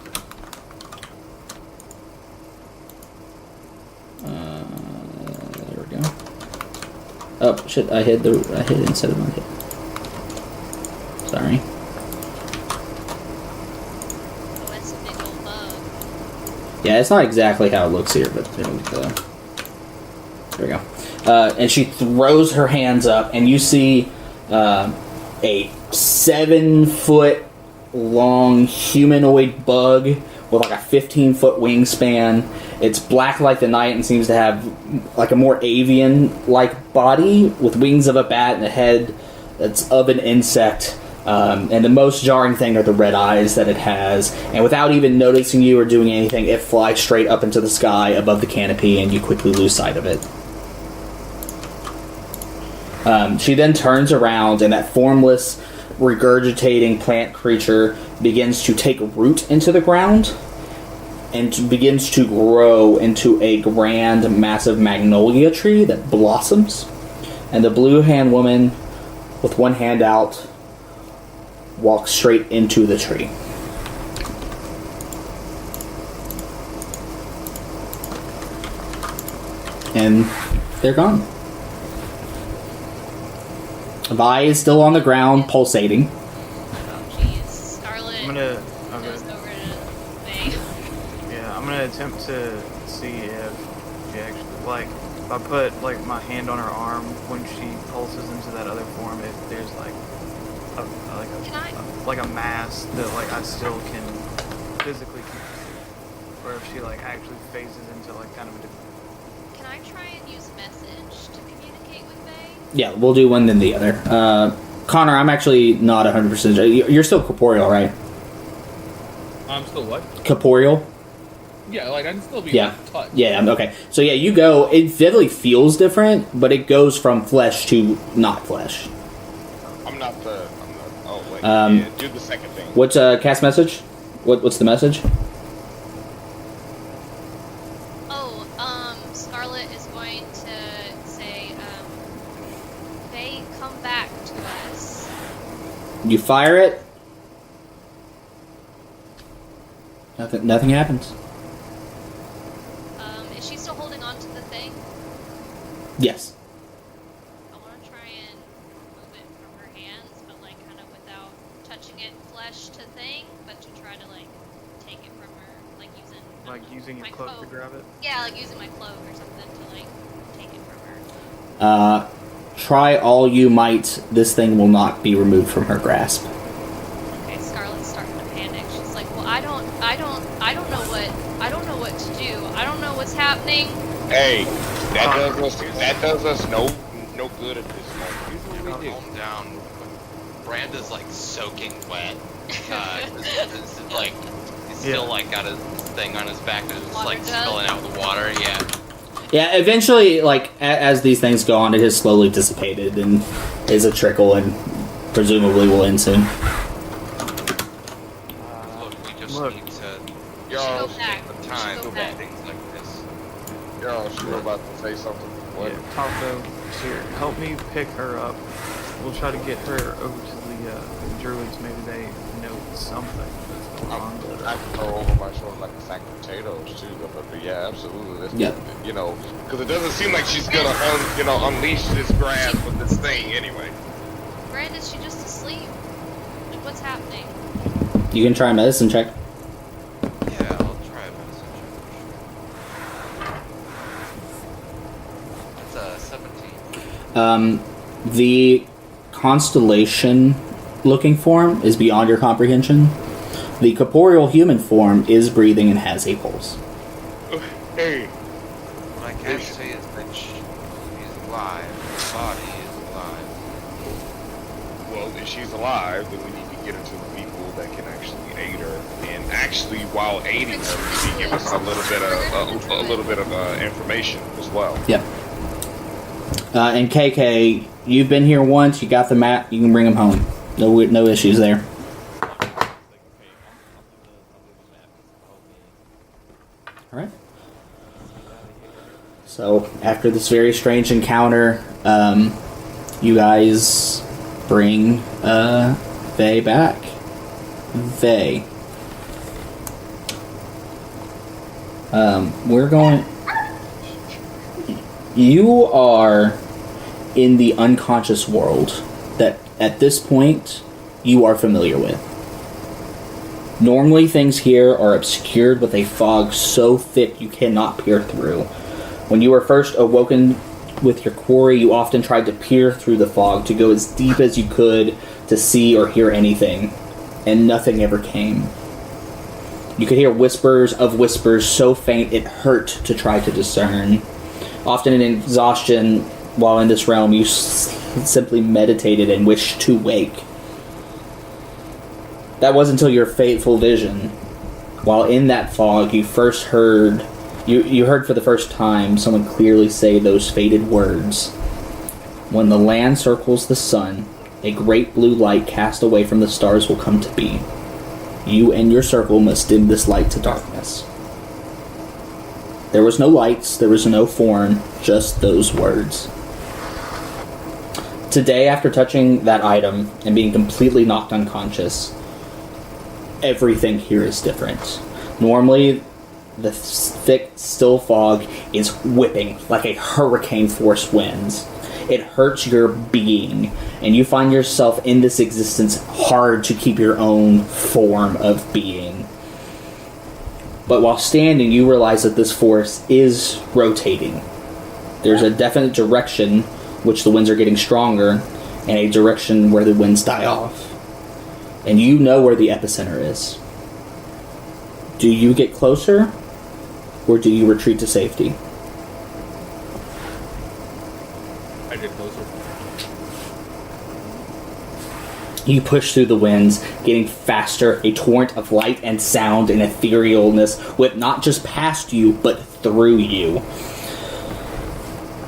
There we go. Oh shit! I hit instead of unhit. Sorry. Oh, that's a big old bug. Yeah, it's not exactly how it looks here, but there we go. And she throws her hands up, and you see a 7-foot long humanoid bug with like a 15-foot wingspan. It's black like the night and seems to have like a more avian-like body with wings of a bat and a head that's of an insect. And the most jarring thing are the red eyes that it has. And without even noticing you or doing anything, it flies straight up into the sky above the canopy, and you quickly lose sight of it. She then turns around, and that formless, regurgitating plant creature begins to take root into the ground and begins to grow into a grand, massive magnolia tree that blossoms. And the blue hand woman, with one hand out, walks straight into the tree. And they're gone. Vi is still on the ground, pulsating. Oh, jeez. Scarlet goes over to Faye. Yeah, I'm gonna attempt to see if she actually, like, if I put, like, my hand on her arm when she pulses into that other form, if there's, like, a mass that, like, I still can physically keep, or if she, like, actually phases into, like, kind of a different... Can I try and use message to communicate with Faye? Yeah, we'll do one then the other. Connor, I'm actually not 100% sure. You're still corporeal, right? I'm still what? Corporeal? Yeah, like I can still be touched. Yeah, okay. So yeah, you go. It definitely feels different, but it goes from flesh to not flesh. Oh wait. Yeah, do the second thing. What's cast message? What's the message? Scarlet is going to say, Faye, come back to us. You fire it. Nothing happens. Is she still holding on to the thing? Yes. I want to try and move it from her hands, but like kind of without touching it flesh to thing, but to try to like take it from her, like using your cloak to grab it? Yeah, like using my cloak or something to like take it from her. Try all you might. This thing will not be removed from her grasp. Okay, Scarlet's starting to panic. She's like, well, I I don't know what to do. I don't know what's happening. Hey, that does us no good at this moment. Here's what we do. Calm down. Branda's like soaking wet. It's like he's still like got his thing on his back and it's like spilling out the water. Yeah. Yeah, eventually, like, as these things go on, it has slowly dissipated and is a trickle and presumably will end soon. Look, we just Look. need to Y'all, take the time to do things like this. y'all, she was about to say something. What? Yeah, Taco, here, help me pick her up. We'll try to get her over to the druids. Maybe they know something that's going on. I can throw over my shoulder like a sack of potatoes too, but yeah, absolutely. That's, Yep. You know, because it doesn't seem like she's gonna, unleash this grasp with this thing anyway. Brandon's she just asleep? Like, what's happening? You can try a medicine check. Yeah, I'll try a medicine check for sure. That's 17. The constellation looking form is beyond your comprehension. The corporeal human form is breathing and has a pulse. Hey. What I can say is that she's alive. Her body is alive. Well, if she's alive, then we need to get her to the people that can actually aid her. And actually, while aiding her, maybe give us a little bit of information as well. Yep. And KK, you've been here once. You got the map. You can bring them home. No issues there. All right. So after this very strange encounter, you guys bring Vey back. Vey. We're going. You are in the unconscious world that at this point you are familiar with. Normally things here are obscured with a fog so thick you cannot peer through. When you were first awoken with your quarry, you often tried to peer through the fog to go as deep as you could to see or hear anything, and nothing ever came. You could hear whispers of whispers so faint it hurt to try to discern. Often in exhaustion, while in this realm, you simply meditated and wished to wake. That was until your fateful vision. While in that fog, you first heard... You heard for the first time someone clearly say those fated words. When the land circles the sun, a great blue light cast away from the stars will come to be. You and your circle must dim this light to darkness. There was no lights, there was no form, just those words. Today, after touching that item and being completely knocked unconscious, everything here is different. Normally, the thick, still fog is whipping like a hurricane-force winds. It hurts your being, and you find yourself in this existence hard to keep your own form of being. But while standing, you realize that this force is rotating. There's a definite direction which the winds are getting stronger, and a direction where the winds die off. And you know where the epicenter is. Do you get closer, or do you retreat to safety? I get closer. You push through the winds, getting faster, a torrent of light and sound and etherealness whip not just past you, but through you.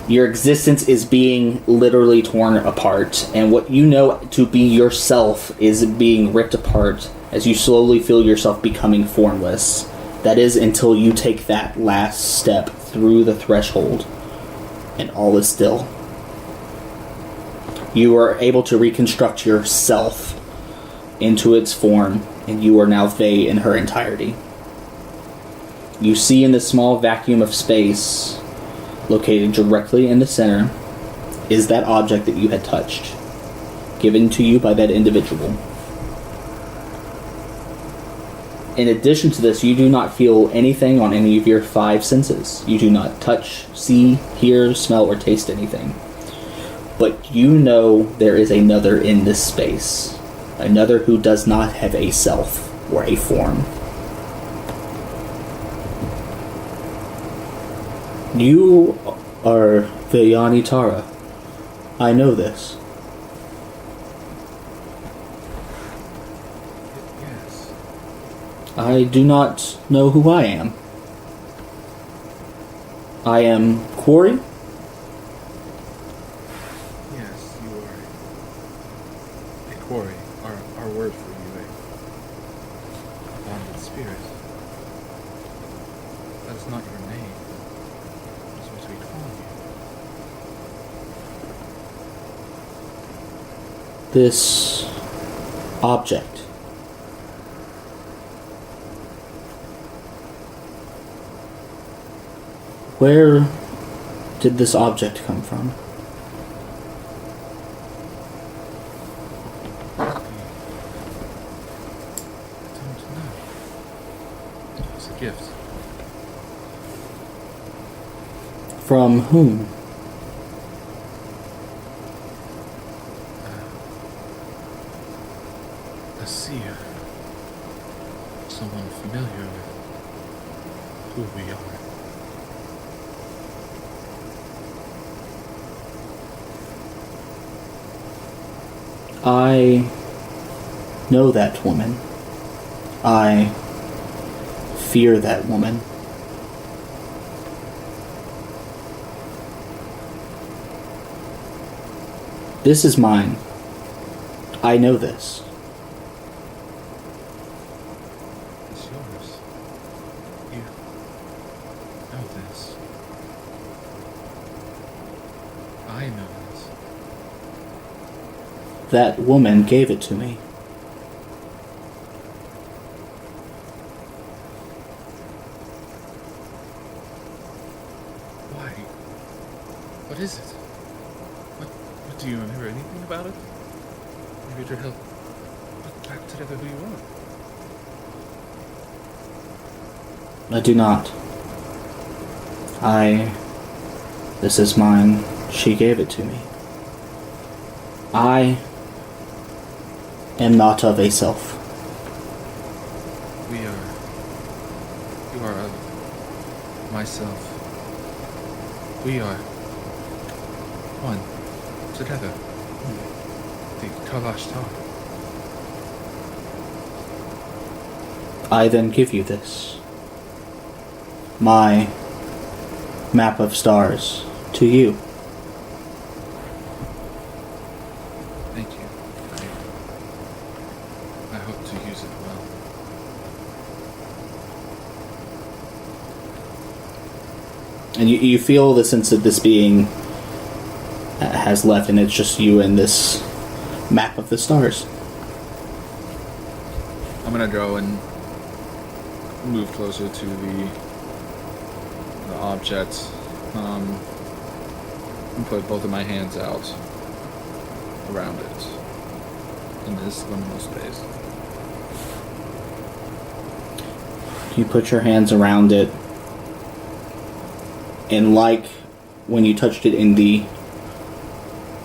Your existence is being literally torn apart, and what you know to be yourself is being ripped apart as you slowly feel yourself becoming formless. That is until you take that last step through the threshold, and all is still. You are able to reconstruct yourself into its form, and you are now Vey in her entirety. You see in the small vacuum of space, located directly in the center, is that object that you had touched, given to you by that individual. In addition to this, you do not feel anything on any of your 5 senses. You do not touch, see, hear, smell, or taste anything. But you know there is another in this space. Another who does not have a self or a form. You are Vayani Tara. I know this. Yes. I do not know who I am. I am Quarry. Yes, you are a quarry. Our word for you, a bonded spirit. That is not your name. That is what we call you. This object. Where did this object come from? I don't know. It was a gift. From whom? A seer. Someone familiar with who we are. I know that woman. I fear that woman. This is mine. I know this. It's yours. You know this. I know this. That woman gave it to me. Why? What is it? What do you remember anything about it? Maybe it'll help put back together who you are. I do not. This is mine. She gave it to me. I am not of a self. You are of myself. We are one, together. The Kalash Tower. I then give you this. My map of stars to you. Thank you. I hope to use it well. And you feel the sense that this being has left, and it's just you and this map of the stars. I'm gonna go and move closer to the object, and put both of my hands out around it in this liminal space. You put your hands around it, and like when you touched it in the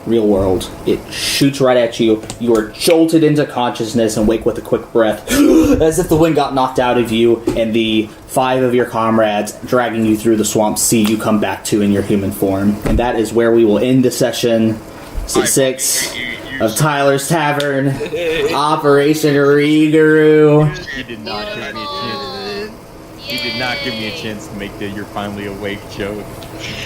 real world, it shoots right at you. You are jolted into consciousness and wake with a quick breath, as if the wind got knocked out of you, and the 5 of your comrades dragging you through the swamp see you come back to in your human form. And that is where we will end the session 6 of Tyler's Tavern, Operation Rougarou. You did not give me a chance. You did not give me a chance to make the "you're finally awake" joke.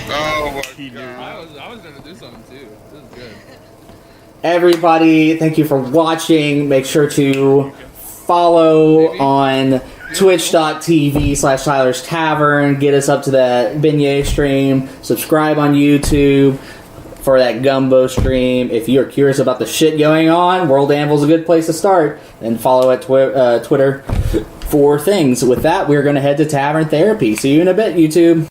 Oh my He knew. I was gonna do something too. This is good. Everybody, thank you for watching. Make sure to follow on twitch.tv/Tyler's Tavern. Get us up to that beignet stream. Subscribe on YouTube for that gumbo stream. If you're curious about the shit going on, World Anvil's a good place to start. And follow at Twitter for things. With that, we're going to head to Tavern Therapy. See you in a bit, YouTube.